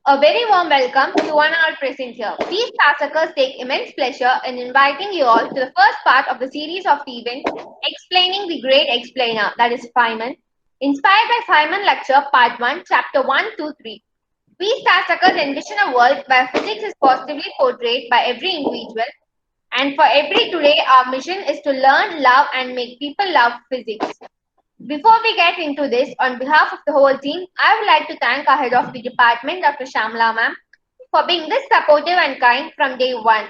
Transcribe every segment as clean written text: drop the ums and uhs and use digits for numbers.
A very warm welcome to one hour present here. We Starsuckers take immense pleasure in inviting you all to the first part of the series of events explaining the great explainer, that is Feynman, inspired by Feynman Lecture Part 1, Chapter 1, 2, 3. We Starsuckers envision a world where physics is positively portrayed by every individual, and for every today, our mission is to learn, love, and make people love physics. Before we get into this, on behalf of the whole team, I would like to thank our head of the department, Dr. Shamla ma'am, for being this supportive and kind from day one,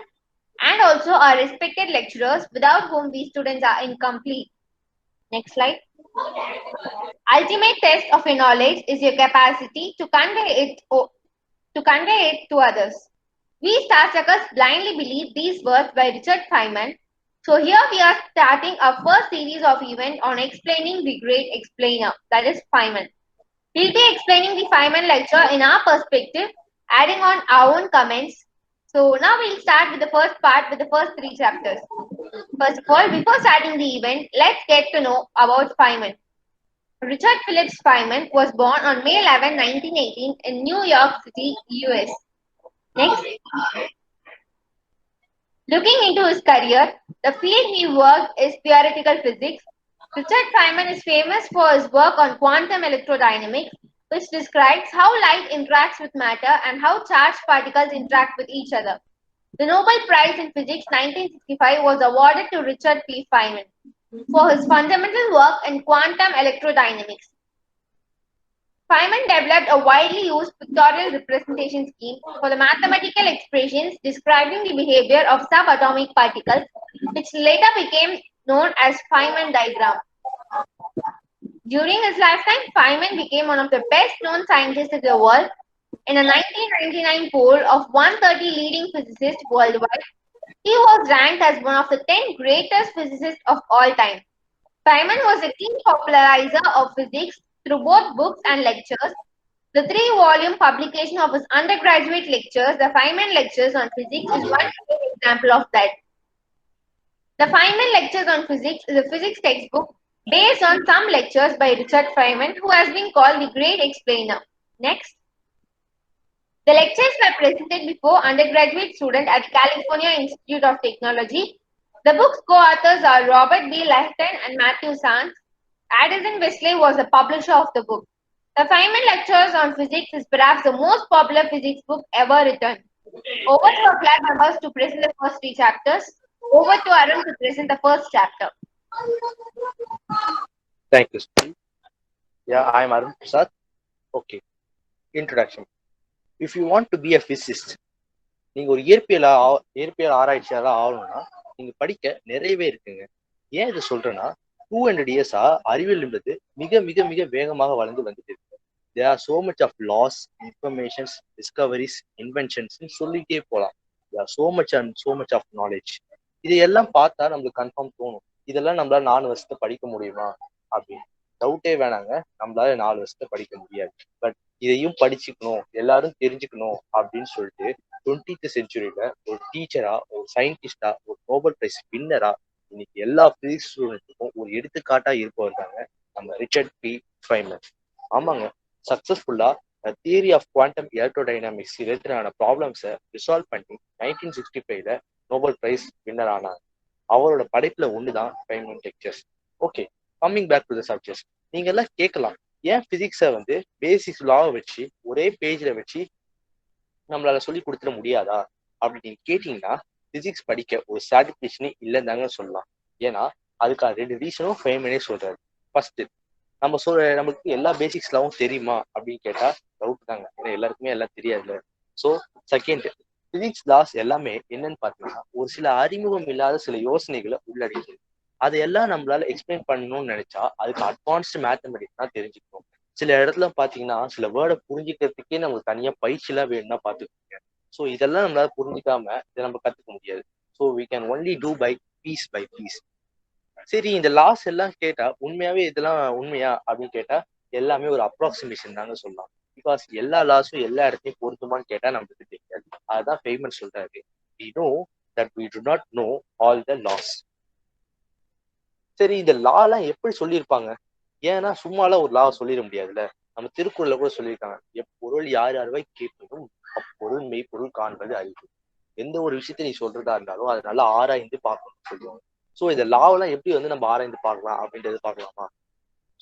and also our respected lecturers, without whom we students are incomplete. Next slide. Ultimate test of your knowledge is your capacity to convey it to others. We Starsuckers blindly believe these words by Richard Feynman. So here we are starting our first series of event on explaining the great explainer, that is Feynman. We'll be explaining the Feynman lecture in our perspective, adding on our own comments. So now we'll start with the first part with the first three chapters. First of all, before starting the event, let's get to know about Feynman. Richard Phillips Feynman was born on May 11, 1918 in New York City, US. Next, looking into his career, the field he worked is theoretical physics. Richard Feynman is famous for his work on quantum electrodynamics, which describes how light interacts with matter and how charged particles interact with each other. The Nobel Prize in Physics 1965 was awarded to Richard P. Feynman for his fundamental work in quantum electrodynamics. Feynman developed a widely used pictorial representation scheme for the mathematical expressions describing the behavior of subatomic particles, which later became known as Feynman diagram. During his lifetime, Feynman became one of the best-known scientists in the world. In a 1999 poll of 130 leading physicists worldwide, he was ranked as one of the 10 greatest physicists of all time. Feynman was a key popularizer of physics through both books and lectures. The three-volume publication of his undergraduate lectures, the Feynman Lectures on Physics, is one great example of that. The Feynman Lectures on Physics is a physics textbook based on some lectures by Richard Feynman, who has been called the Great Explainer. Next. The lectures were presented before undergraduate students at the California Institute of Technology. The book's co-authors are Robert B. Leighton and Matthew Sands. Addison Wesley was the publisher of the book. The Feynman Lectures on Physics is perhaps the most popular physics book ever written. Over to our club members to present the first three chapters. Over to Arun to present the first chapter. Thank you, Steve. Yeah, I'm Arun Prasad. Okay, introduction. If you want to be a physicist, நீங்க ஒரு இயற்பியல் ஆராய்ச்சியாளர் ஆகணும்னா நீங்க படிக்க நிறையவே இருக்குங்க. ஏன் இதை சொல்றேன்னா 200 இயர்ஸா அறிவியல் என்பது மிக மிக மிக வேகமாக வளர்ந்து வந்துட்டு இருக்கு. There are so much of laws, informations, discoveries, inventions சொல்லிட்டே போலாம். There are so much of knowledge. இதையெல்லாம் பார்த்தா நம்மளுக்கு கன்ஃபார்ம் தோணும், இதெல்லாம் நம்மளால 4 வருஷத்தை படிக்க முடியுமா அப்படின்னு. டவுட்டே வேணாங்க, நம்மளால 4 வருஷத்தை படிக்க முடியாது. பட் இதையும் படிச்சுக்கணும், எல்லாரும் தெரிஞ்சுக்கணும் அப்படின்னு சொல்லிட்டு 20th செஞ்சுரியில ஒரு டீச்சரா, ஒரு சயின்டிஸ்டா, ஒரு நோபல் பிரைஸ் வின்னரா இன்னைக்கு எல்லா பிசிக்ஸ் ஸ்டூடெண்ட்டுக்கும் ஒரு எடுத்துக்காட்டா இருப்பவர் தாங்க நம்ம ரிச்சர்ட் பி ஃபைன்மன். ஆமாங்க, சக்சஸ்ஃபுல்லா தியரி ஆஃப் குவாண்டம் எலக்ட்ரோடைனாமிக்ஸ் ரிலேட்டடான ப்ராப்ளம்ஸை ரிசால்வ் பண்ணி 1965ல நோபல் பிரைஸ் வின்னர் ஆனாங்க. அவரோட படைப்புல ஒண்ணுதான் Feynman lectures. Okay, coming back to the subjects. நீங்க எல்லாம் கேட்கலாம், ஏன் பிசிக்ஸை பேசிக்ஸ் லாவை வச்சு ஒரே பேஜ்ல வச்சு நம்மளால சொல்லி கொடுத்துட முடியாதா அப்படின்னு நீங்க கேட்டீங்கன்னா, பிசிக்ஸ் படிக்க ஒரு சாட்டிஸ்பேக்ஷனே இல்லைன்னு தாங்க சொல்லலாம். ஏன்னா அதுக்கான 2 ரீசனும் ஃபைன்மனே சொல்றாரு. ஃபர்ஸ்ட், நமக்கு எல்லா பேசிக்ஸ் லாவும் தெரியுமா அப்படின்னு கேட்டா டவுட் தாங்க, ஏன்னா எல்லாருக்குமே எல்லாம் தெரியாதுல்ல. ஸோ செகண்ட், பிசிக்ஸ் லாஸ் எல்லாமே என்னன்னு பாத்தீங்கன்னா ஒரு சில அறிமுகம் இல்லாத சில யோசனைகளை உள்ளடக்கிது. அதையெல்லாம் நம்மளால எக்ஸ்பிளைன் பண்ணணும்னு நினைச்சா அதுக்கு அட்வான்ஸ்டு மேத்தமெட்டிக்ஸ் தான் தெரிஞ்சுக்கணும். சில இடத்துல பாத்தீங்கன்னா சில வேர்டை புரிஞ்சுக்கிறதுக்கே நமக்கு தனியா பயிற்சி எல்லாம் வேணும்னா பாத்துக்கோங்க. ஸோ இதெல்லாம் நம்மளால புரிஞ்சுக்காம இதை நம்ம கத்துக்க முடியாது. So we can only do by piece. சரி, இந்த லாஸ் எல்லாம் கேட்டா உண்மையாவே இதெல்லாம் உண்மையா அப்படின்னு கேட்டா எல்லாமே ஒரு அப்ராக்சிமேஷன் தாங்க சொல்லலாம். பிகாஸ் எல்லா லாஸும் எல்லா இடத்தையும் பொருந்துமான்னு கேட்டா நமக்கு தெரியாது. அதுதான் ஃபெய்மன் சொல்றாரு, we know that we do not know all the laws. சரி, இந்த லா எல்லாம் எப்படி சொல்லியிருப்பாங்க? ஏன்னா சும்மாலாம் ஒரு லா சொல்லிட முடியாதுல்ல. நம்ம திருக்குறள்ல கூட சொல்லியிருக்காங்க, எப்பொருள் யார் யார்வாய் கேட்பதும் அப்பொருள் மெய்ப்பொருள் காண்பது அறிவு. எந்த ஒரு விஷயத்த நீ சொல்றதா இருந்தாலும் அதை நல்லா ஆராய்ந்து பார்க்கணும்னு சொல்லுவாங்க. ஸோ இந்த லாவெல்லாம் எப்படி வந்து நம்ம ஆராய்ந்து பார்க்கலாம் அப்படின்றது பார்க்கலாமா?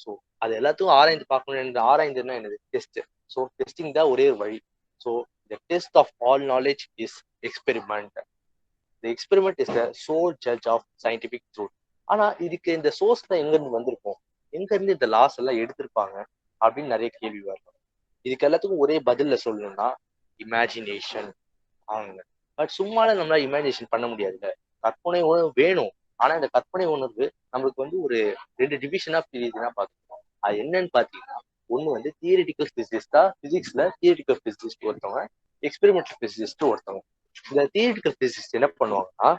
ஸோ அது எல்லாத்துக்கும் ஆராய்ந்து பார்க்கணும். இந்த ஆராய்ந்துன்னா என்னது? டெஸ்ட். ஸோ டெஸ்டிங் தான் ஒரே வழி. So the test of all knowledge is experiment. The experiment is the sole judge of scientific truth. ஆனா இதுக்கு இந்த சோர்ஸ் எங்க இருந்து வந்திருக்கும், எங்க இருந்து இந்த லாஸ் எல்லாம் எடுத்திருப்பாங்க அப்படின்னு நிறைய கேள்வி வரும். இதுக்கு எல்லாத்துக்கும் ஒரே பதில்ல சொல்லணும்னா இமேஜினேஷன் ஆகுங்க. பட் சும்மால நம்மளால இமேஜினேஷன் பண்ண முடியாதுல்ல. கற்பனை உணர்வு வேணும். ஆனா இந்த கற்பனை உணர்வு நம்மளுக்கு வந்து ஒரு 2 டிவிஷனா பிரியுதுன்னா பாத்துக்கோங்க. அது என்னன்னு பாத்தீங்கன்னா, ஒண்ணு வந்து தியரிட்டிக்கல் பிசிசிஸ்டா, பிசிக்ஸ்ல தியரிட்டிக்கல் பிசிசிஸ்ட் ஒருத்தவங்க, எக்ஸ்பெரிமெண்டல் பிசிசிஸ்ட் ஒருத்தவங்க. இந்த தியரிட்டிக்கல் பிசிசிஸ்ட் என்ன பண்ணுவாங்கன்னா,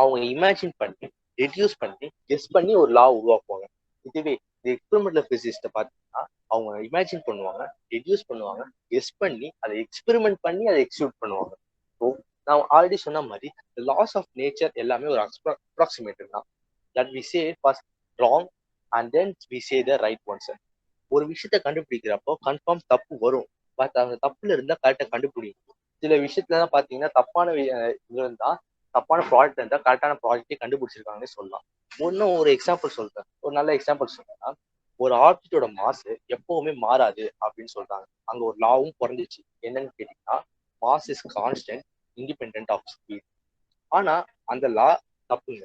அவங்க இமேஜின் பண்ணி ரெடியூஸ் பண்ணி கெஸ் பண்ணி ஒரு லா உருவாக்குவாங்க. இதுவே இந்த எக்ஸ்பெரிமெண்டல் பிசிசிஸ்ட பாத்தீங்கன்னா, அவங்க இமேஜின் பண்ணுவாங்க, ரெடியூஸ் பண்ணுவாங்க, கெஸ் பண்ணி அதை எக்ஸ்பெரிமெண்ட் பண்ணி அதை எக்ஸிக்யூட் பண்ணுவாங்க. ஸோ நான் ஆல்ரெடி சொன்ன மாதிரி லாஸ் ஆஃப் நேச்சர் எல்லாமே ஒரு அப்ராக்சிமேட்டட் தான். That we say first wrong and then we say the right ones. ஒரு விஷயத்த கண்டுபிடிக்கிறப்போ கன்ஃபார்ம் தப்பு வரும். பட் அந்த தப்புல இருந்தா கரெக்டா கண்டுபிடிக்கும். சில விஷயத்துல தான் பாத்தீங்கன்னா தப்பான இது இருந்தா, தப்பான ப்ராடக்ட் இருந்தா கரெக்டான ப்ராடக்டே கண்டுபிடிச்சிருக்காங்கன்னு சொல்லலாம். இன்னும் ஒரு எக்ஸாம்பிள் சொல்றேன். ஒரு நல்ல எக்ஸாம்பிள் சொல்றேன்னா, ஒரு ஆப்ஜெக்டோட மாஸ் எப்பவுமே மாறாது அப்படின்னு சொல்றாங்க. அங்க ஒரு லாவும் குறைஞ்சிச்சு. என்னன்னு கேட்டீங்கன்னா, mass is constant independent of speed. ஆனா அந்த லா தப்புங்க.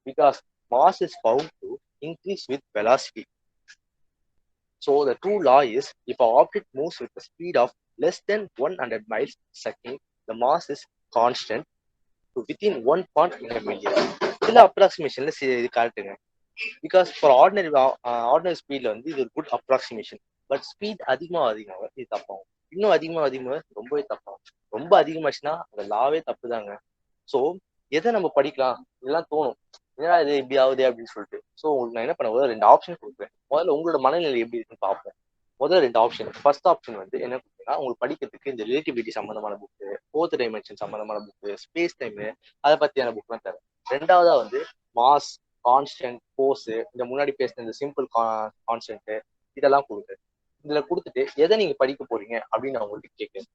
Because mass is bound to increase with velocity. So the true law is, if an object moves with the speed of less than 100 miles per second, the mass is constant to within 1 part in a million. சில அப்ராக்சிமேஷன்ல இது கரெக்டுங்க. Because for ordinary ஸ்பீட்ல வந்து இது ஒரு good approximation. But speed அதிகமாக இது தப்பாகும். இன்னும் அதிகமாக ரொம்பவே தப்பாகும். ரொம்ப அதிகமாச்சுன்னா அந்த லாவே தப்பு தாங்க. ஸோ எதை நம்ம படிக்கலாம் இதெல்லாம் தோணும், ஏன்னா இது இப்படி ஆகுது அப்படின்னு சொல்லிட்டு. ஸோ உங்களுக்கு நான் என்ன பண்ண முதல்ல 2 ஆப்ஷன் கொடுக்குறேன். முதல்ல உங்களோட மனநிலை எப்படி இருக்குன்னு பார்ப்போம். முதல்ல 2 ஆப்ஷன். ஃபர்ஸ்ட் ஆப்ஷன் வந்து என்ன கொடுத்தீங்கன்னா, உங்களுக்கு படிக்கிறதுக்கு இந்த ரிலேட்டிவிட்டி சம்பந்தமான புக்கு, 4th டைமென்ஷன் சம்பந்தமான புக்கு, ஸ்பேஸ் டைம் அதை பத்தியான புக்லாம் தரேன். 2வதா வந்து மாஸ், கான்ஸ்டன்ட், ஃபோர்ஸ், இந்த முன்னாடி பேசின இந்த சிம்பிள் கான்ஸ்டன்ட் இதெல்லாம் கொடுக்குறேன். இதுல கொடுத்துட்டு எதை நீங்க படிக்க போறீங்க அப்படின்னு நான் உங்களுக்கு கேட்குறேன்.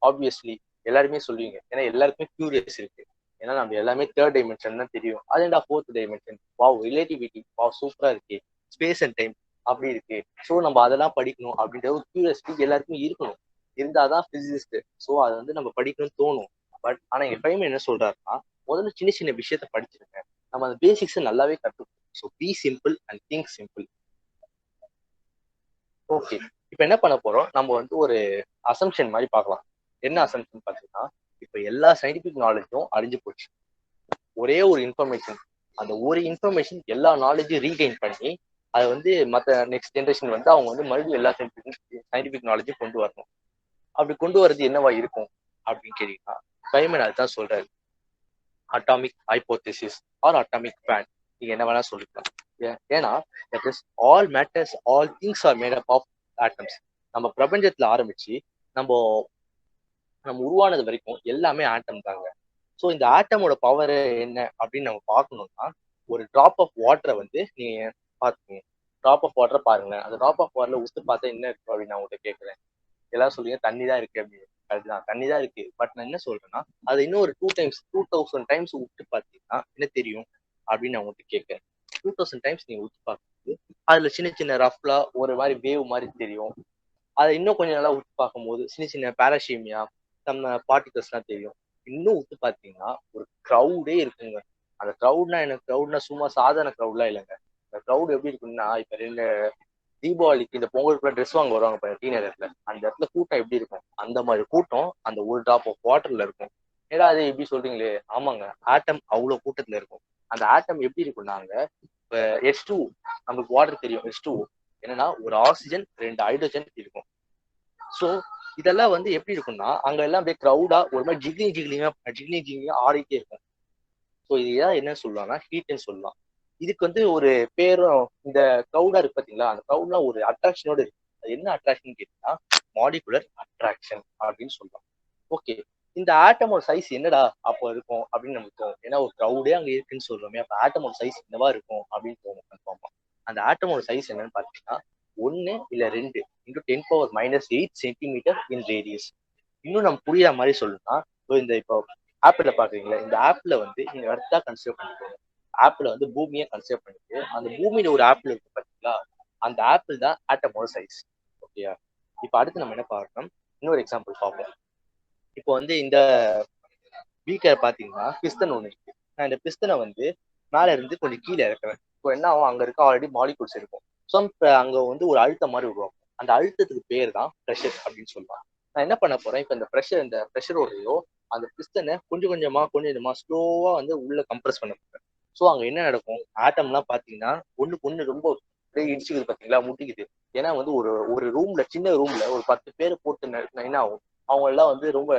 ஆப்வியஸ்லி எல்லாருமே சொல்லுவீங்க, ஏன்னா எல்லாருக்குமே கியூரியஸ் இருக்கு. ஏன்னா நம்ம எல்லாமே 3rd டைமென்ஷன் தான் தெரியும். அது என்ன 4th dimension, wow relativity, wow சூப்பரா இருக்கு, ஸ்பேஸ் அண்ட் டைம் அப்படி இருக்கு. ஸோ நம்ம அதெல்லாம் படிக்கணும் அப்படின்ற ஒரு கியூரியாசிட்டி எல்லாருக்குமே இருக்கணும். இருந்தாதான் பிசிசிஸ்ட். ஸோ அதை வந்து நம்ம படிக்கணும்னு தோணும். பட் ஆனா எங்க ஃபைமன் என்ன சொல்றாருன்னா, முதல்ல சின்ன சின்ன விஷயத்த படிச்சிருங்க, நம்ம அந்த பேசிக்ஸ் நல்லாவே கற்றுக்கணும். So be simple and think simple. Okay, இப்போ என்ன பண்ண போறோம், நம்ம வந்து ஒரு அசம்ஷன் மாதிரி பார்க்கலாம். என்ன அசம்ஷன் பார்த்தீங்கன்னா, இப்போ எல்லா சயின்டிபிக் நாலேஜும் அழிஞ்சு போச்சு. ஒரே ஒரு இன்ஃபர்மேஷன், அந்த ஒரு இன்ஃபர்மேஷன் எல்லா நாலேஜும் ரீகெயின் பண்ணி அதை வந்து மற்ற நெக்ஸ்ட் ஜென்ரேஷன் வந்து அவங்க வந்து மறுபடியும் எல்லா சயின்டிபிக் நாலேஜும் கொண்டு வரணும். அப்படி கொண்டு வரது என்னவா இருக்கும் அப்படின்னு கேட்டீங்கன்னா, ஃபைமன் அதுதான் சொல்றாரு. அட்டாமிக் ஹைபோதேசிஸ் ஆர் அட்டாமிக் பேன், நீங்க என்ன வேணா சொல்லிக்கலாம். ஏன்னா all matters all things are made up of atoms. நம்ம பிரபஞ்சத்துல ஆரம்பிச்சு நம்ம உருவானது வரைக்கும் எல்லாமே ஆட்டம் தாங்க. ஸோ இந்த ஆட்டமோட பவர் என்ன அப்படின்னு நம்ம பார்க்கணும்னா, ஒரு டிராப் ஆஃப் வாட்டரை வந்து நீங்க பார்த்துக்கோங்க. டிராப் ஆஃப் வாட்டரை பாருங்க, அந்த டிராப் ஆஃப் வாட்டர்ல உத்து பார்த்தா என்ன இருக்கு அப்படின்னு நான் உங்கள்கிட்ட கேட்குறேன். எல்லாம் சொல்லுங்க தண்ணி தான் இருக்கு அப்படின்னு. அதுதான் தண்ணி தான் இருக்கு. பட் நான் என்ன சொல்றேன்னா, அது இன்னும் ஒரு 2000 டைம்ஸ் விட்டு பார்த்தீங்கன்னா என்ன தெரியும் அப்படின்னு நான் உங்கள்கிட்ட கேட்கிறேன். 2000 டைம்ஸ் நீங்க விட்டு பார்க்கும்போது அதுல சின்ன சின்ன ரஃப்லா ஒரு மாதிரி வேவ் மாதிரி தெரியும். அதை இன்னும் கொஞ்சம் நல்லா விட்டு பார்க்கும்போது சின்ன சின்ன பாராஷீமியா நம்ம பார்ட்டிகல்ஸ் எல்லாம் தெரியும். இன்னும் விட்டு பார்த்தீங்கன்னா ஒரு க்ரௌடே இருக்குங்க. அந்த க்ரௌட்னா என்ன, க்ரௌட்னா சும்மா சாதாரண க்ரௌட்லாம் இல்லைங்க. அந்த க்ரௌட் எப்படி இருக்குன்னா, இப்ப 2 தீபாவளிக்கு இந்த பொங்கலுக்குள்ள ட்ரெஸ் வாங்க வருவாங்க பாருங்க டீனேஜர்ல, அந்த இடத்துல கூட்டம் எப்படி இருக்கும், அந்த மாதிரி கூட்டம் அந்த ஒரு டிராப் ஆஃப் வாட்டர்ல இருக்கும். ஏன்னா அது எப்படி சொல்றீங்களே, ஆமாங்க, ஆட்டம் அவ்வளவு கூட்டத்துல இருக்கும். அந்த ஆட்டம் எப்படி இருக்கும்னாங்க, இப்ப H2 நமக்கு வாட்டர் தெரியும், H2 என்னன்னா ஒரு ஆக்சிஜன் 2 ஹைட்ரஜன் இருக்கும். ஸோ இதெல்லாம் வந்து எப்படி இருக்கும்னா, அங்க எல்லாம் அப்படியே க்ரௌடா ஒரு மாதிரி ஜிக்லிங்கா ஆடிட்டே இருக்கும். ஸோ இதுதான் என்ன சொல்லலாம்னா ஹீட்னு சொல்லலாம். இதுக்கு வந்து ஒரு பேரும், இந்த க்ரௌடா இருக்கு பாத்தீங்களா, அந்த க்ரௌட்லாம் ஒரு அட்ராக்ஷனோட இருக்கு. அது என்ன அட்ராக்ஷன் கேட்டீங்கன்னா, மாலிகுலர் அட்ராக்ஷன் அப்படின்னு சொல்லலாம். ஓகே, இந்த ஆட்டமோட சைஸ் என்னடா அப்போ இருக்கும் அப்படின்னு நமக்கு தோணும். ஏன்னா ஒரு க்ரௌடே அங்க இருக்குன்னு சொல்றோமே, அப்ப ஆட்டமோட சைஸ் என்னவா இருக்கும் அப்படின்னு தோணும் கன்ஃபார்மா. அந்த ஆட்டமோட சைஸ் என்னன்னு பாத்தீங்கன்னா 1 இல்ல 2 into 10⁻⁸ சென்டிமீட்டர் இன் ரேடியஸ். இன்னும் நம்ம புரியுற மாதிரி சொல்லணும்னா, இந்த இப்போ ஆப்பிள் பாக்குறீங்களா, இந்த ஆப்பிள் வந்து நீங்க எர்த்தா கன்சிடர் பண்ணிக்கோங்க. ஆப்பிள் வந்து பூமியை கன்சிடர் பண்ணிட்டு, அந்த பூமியில ஒரு ஆப்பிள் இருக்கு பாத்தீங்களா, அந்த ஆப்பிள் தான் ஆட்டமோட சைஸ். ஓகேயா? இப்போ அடுத்து நம்ம என்ன பார்க்கணும், இன்னொரு எக்ஸாம்பிள் பார்ப்போம். இப்போ வந்து இந்த பீக்கர் பாத்தீங்கன்னா பிஸ்டன் ஒன்று இருக்கு. நான் இந்த பிஸ்டனை வந்து மேல இருந்து கொஞ்சம் கீழே இறக்குறேன். இப்போ என்ன ஆகும், அங்க இருக்க ஆல்ரெடி மாலிகூல்ஸ் இருக்கும். ஸோ அங்க வந்து ஒரு அழுத்தம் மாதிரி உருவாக்கும். அந்த அழுத்தத்துக்கு பேர் தான் ப்ரெஷர் அப்படின்னு சொல்லுவாங்க. நான் என்ன பண்ண போறேன், இப்போ இந்த ப்ரெஷரோடையோ அந்த பிஸ்டனை கொஞ்சம் கொஞ்சமா ஸ்லோவா வந்து உள்ள கம்ப்ரஸ் பண்ண போறேன். ஸோ அங்க என்ன நடக்கும், ஆட்டம்லாம் பாத்தீங்கன்னா ஒண்ணுக்கு ஒண்ணு ரொம்ப இடிச்சுக்குது பாத்தீங்களா, முட்டிக்குது. ஏன்னா வந்து ஒரு ரூம்ல, சின்ன ரூம்ல ஒரு 10 பேர் போட்டு என்ன ஆகும், அவங்க எல்லாம் வந்து ரொம்ப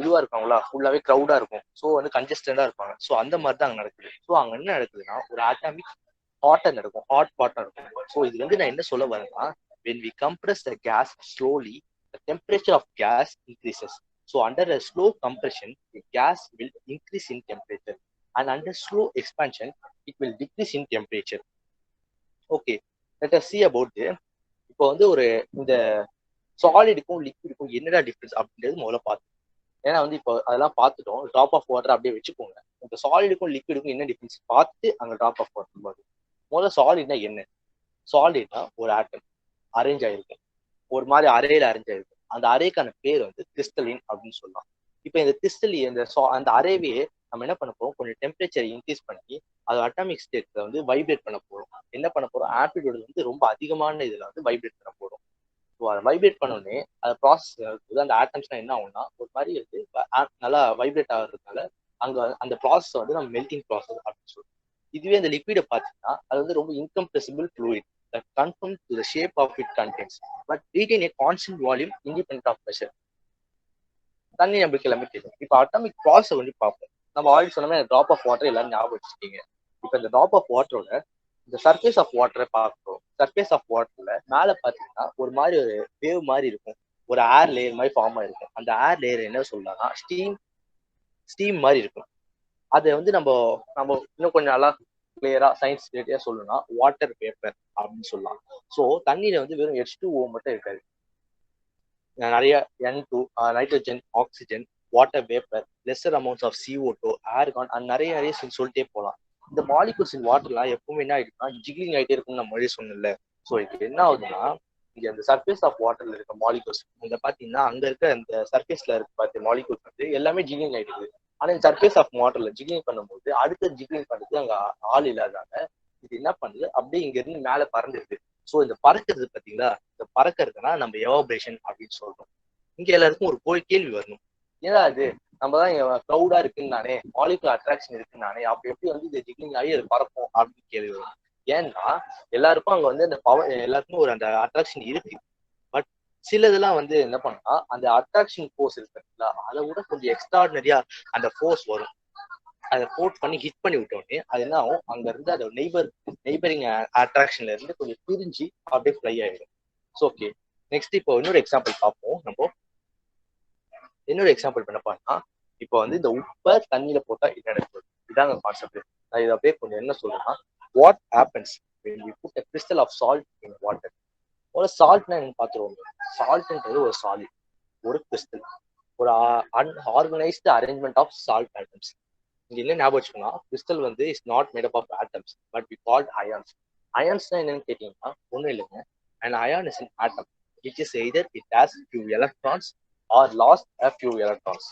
இதுவா இருப்பாங்களா, ஃபுல்லாவே க்ரௌடா இருக்கும். ஸோ வந்து கன்ஜஸ்டடா இருப்பாங்க. ஸோ அந்த மாதிரி தான் அங்க நடக்குது. ஸோ அங்க என்ன நடக்குதுன்னா, ஒரு அட்டாமிக் ஹாட்டர் நடக்கும், ஹாட் வாட்டர் இருக்கும். ஸோ இது வந்து நான் என்ன சொல்ல வரேன்னா, when we compress the gas slowly, the temperature of gas increases. So under a slow compression, the gas will increase in temperature, and under slow expansion, it will decrease in temperature. Okay, let us see about it. இப்போ வந்து இந்த சாலிடுக்கும் லிக்விடுக்கும் என்னடா difference அப்படின்றது முதல்ல பார்த்து. ஏன்னா வந்து இப்போ அதெல்லாம் பார்த்துட்டோம். ட்ராப் ஆஃப் வாட்டர் அப்படியே வச்சுக்கோங்க. இப்போ சாலிடுக்கும் லிக்விடுக்கும் என்ன டிஃபரன்ஸ் பார்த்து அங்கே ட்ராப் ஆஃப் வாட்டர் போது. முதல்ல சாலிட்னா என்ன, சாலிட்னா ஒரு ஆட்டம் அரேஞ்ச் ஆயிருக்கும், ஒரு மாதிரி அறையில அரேஞ்ச் ஆயிருக்கும். அந்த அறைக்கான பேர் வந்து கிறிஸ்டலின் அப்படின்னு சொல்லலாம். இப்போ இந்த கிறிஸ்டலின் அந்த அரேவையே நம்ம என்ன பண்ண போறோம், கொஞ்சம் டெம்பரேச்சர் இன்க்ரீஸ் பண்ணி அது அட்டாமிக் ஸ்டேட்ல வந்து வைப்ரேட் பண்ண போறோம். என்ன பண்ண போறோம், ஆம்ப்ளிடியூட் வந்து ரொம்ப அதிகமான இதுல வந்து வைப்ரேட் பண்ண போறோம். அதை வைப்ரேட் பண்ணோடனே அது ப்ராசஸ் இருக்குது. அந்த ஆட்டம்ஸ்லாம் என்ன ஆகும்னா ஒரு மாதிரி வந்து நல்லா வைப்ரேட் ஆகிறதுனால அங்க அந்த ப்ராசஸ் வந்து நம்ம மெல்டிங் ப்ராசஸ் அப்படின்னு சொல்லுவோம். இதுவே அந்த லிக்விடை பார்த்தீங்கன்னா அது வந்து ரொம்ப incompressible fluid that conforms to the shape of it contains but retain a constant volume independent of pressure. தண்ணி நம்மளுக்கு எல்லாமே தெரியும். இப்போ அட்டாமிக் ப்ராசஸ் வந்து பார்ப்போம். நம்ம ஆல்ரெடி சொன்ன ட்ராப் ஆஃப் வாட்டர் எல்லாரும் ஞாபகம் வச்சுருக்கீங்க. இப்போ இந்த ட்ராப் ஆஃப் வாட்டரோட இந்த சர்ஃபேஸ் ஆஃப் வாட்டரை பார்க்குறோம். சர்ஃபேஸ் ஆஃப் வாட்டர்ல மேலே பார்த்தீங்கன்னா ஒரு மாதிரி ஒரு வேவ் மாதிரி இருக்கும், ஒரு ஏர் லேயர் மாதிரி ஃபார்ம் ஆயிருக்கும். அந்த ஏர் லேயர் என்ன சொல்லலாம்னா ஸ்டீம் மாதிரி இருக்கும். அதை வந்து நம்ம இன்னும் கொஞ்சம் நல்லா கிளியரா சயின்ஸ் ரிலேட்டடா சொல்லணும்னா வாட்டர் வேப்பர் அப்படின்னு சொல்லலாம். ஸோ தண்ணியில வந்து வெறும் H2O மட்டும் இருக்காது, நிறைய N2, nitrogen, oxygen, water vapour, lesser amounts of CO2, argon, நிறைய சொல்லிட்டே போகலாம். இந்த மாலிகூல்ஸ் இன் வாட்டர்லாம் எப்பவுமே என்ன ஆயிடுச்சுன்னா ஜிக்லிங் ஆகிட்டே இருக்கும்னு நம்ம முன்னாடி சொன்னல. ஸோ இது என்ன ஆகுதுன்னா, இங்க அந்த சர்ஃபேஸ் ஆஃப் வாட்டர்ல இருக்க மாலிகூல்ஸ் இங்க பாத்தீங்கன்னா அங்க இருக்க அந்த சர்ஃபேஸ்ல இருக்க பார்த்து மாலிகூல்ஸ் வந்து எல்லாமே ஜிக்லிங் ஆயிடுது. ஆனா இந்த சர்ஃபேஸ் ஆஃப் வாட்டர்ல ஜிக்லிங் பண்ணும்போது அடுத்த ஜிக்லிங் பண்ணுறது அங்க ஆள் இல்லாதாங்க இது என்ன பண்ணுது, அப்படியே இங்க இருந்து மேல பறந்துருது. ஸோ இந்த பறக்கிறது பாத்தீங்களா, இந்த பறக்கிறதுனா நம்ம எவாபரேஷன் அப்படின்னு சொல்றோம். இங்க எல்லாருக்கும் ஒரு கேள்வி வரணும், ஏன்னா அது நம்ம தான் க்ரௌடா இருக்குன்னு நானே, மாலிகுலர் அட்ராக்ஷன் இருக்குன்னு நானே, அப்ப எப்படி வந்து இந்த ஜிக்லிங் ஆகி அது பறக்கும் அப்படின்னு கேள்வி வரும். ஏன்னா எல்லாருக்கும் அங்க வந்து அந்த பவர், எல்லாருக்கும் ஒரு அந்த அட்ராக்ஷன் இருக்கு. பட் சிலதெல்லாம் வந்து என்ன பண்ணா அந்த அட்ராக்ஷன் ஃபோர்ஸ் இருக்குங்களா, அதை விட கொஞ்சம் எக்ஸ்ட்ராடினரியா அந்த ஃபோர்ஸ் வரும். அதை போட் பண்ணி ஹிட் பண்ணி விட்டோடனே அது என்ன ஆகும், அங்க இருந்து அந்த நெய்பரிங் அட்ராக்ஷன்ல இருந்து கொஞ்சம் பிரிஞ்சு அப்படியே ஃப்ளை ஆயிடும். ஓகே, நெக்ஸ்ட் இப்போ இன்னொரு எக்ஸாம்பிள் பார்ப்போம். நம்ம இன்னொரு எக்ஸாம்பிள் என்ன பண்ணா, இப்போ வந்து இந்த உப்பை தண்ணியில போட்டா என்ன நடக்குது, இதாங்க கான்செப்ட். நான் இதை அப்படியே கொஞ்சம் என்ன சொல்றேன்னா, what happens when we put a crystal of salt in water. ஒரு சால்ட்னா என்னன்னு பார்த்துருவோம். சால்ட்ன்றது ஒரு சாலிட், ஒரு கிறிஸ்டல், ஒரு unorganised arrangement of salt atoms. இங்க என்ன ஞாபகம் வச்சுக்கோன்னா, கிறிஸ்டல் வந்து is not made up of atoms but we called ions. அயான்ஸ்னா என்னன்னு கேட்டீங்கன்னா ஒன்றும் இல்லைங்க, and ion is an atom which is either it has few electrons or lost a few electrons.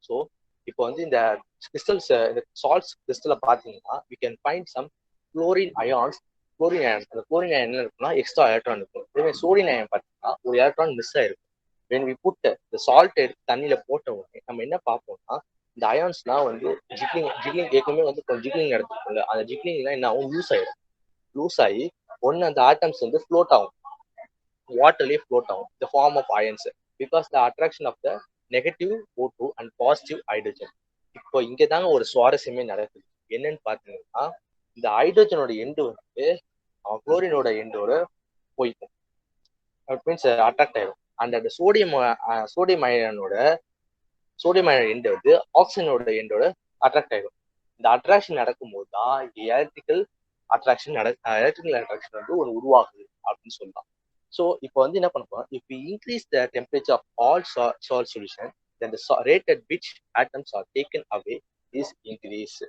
So இப்போ வந்து இந்த கிறிஸ்டல்ஸ், இந்த சால்ட்ஸ் கிறிஸ்டலை பார்த்தீங்கன்னா we can find some chlorine ions. Chlorine ion, அந்த குளோரின் அயன் என்ன இருக்குன்னா எக்ஸ்ட்ரா எலக்ட்ரான் இருக்கும். இதே சோடியம் அயன் பார்த்தீங்கன்னா ஒரு எலக்ட்ரான் மிஸ் ஆயிருக்கும். when we put the salt எடுத்து தண்ணியில போட்ட உடனே நம்ம என்ன பார்ப்போம்னா, இந்த அயான்ஸ்லாம் வந்து ஜிக்லிங் ஏற்கனவே வந்து கொஞ்சம் ஜிக்லிங் நடத்துக்கும்ல, அந்த ஜிக்லிங்லாம் என்ன ஆகும், லூஸ் ஆகி ஒன்று அந்த ஆட்டம்ஸ் வந்து ஃப்ளோட் ஆகும், வாட்டர்லேயே ஃப்ளோட் ஆகும், இந்த form of ions, because the attraction of the negative O2 and positive hydrogen. இப்போ இங்கே தாங்க ஒரு சுவாரஸ்யமே நடக்குது. என்னன்னு பார்த்தீங்கன்னா, இந்த ஹைட்ரஜனோட எண்டு வந்து குளோரினோட எண்டோட போய்க்கும், மீன்ஸ் அட்ராக்ட் ஆயிடும். அண்ட் அந்த சோடியம் அயன் எண்டு வந்து ஆக்சிஜனோட எண்டோட அட்ராக்ட் ஆயிடும். இந்த அட்ராக்ஷன் நடக்கும்போது தான் எலக்ட்ரிக்கல் அட்ராக்ஷன் வந்து ஒரு உருவாகுது. அப்படின்னு சொல்லலாம். ஸோ இப்போ வந்து என்ன பண்ண போறோம், if we increase the temperature of all salt solution, then the rate at which atoms are taken away is increased.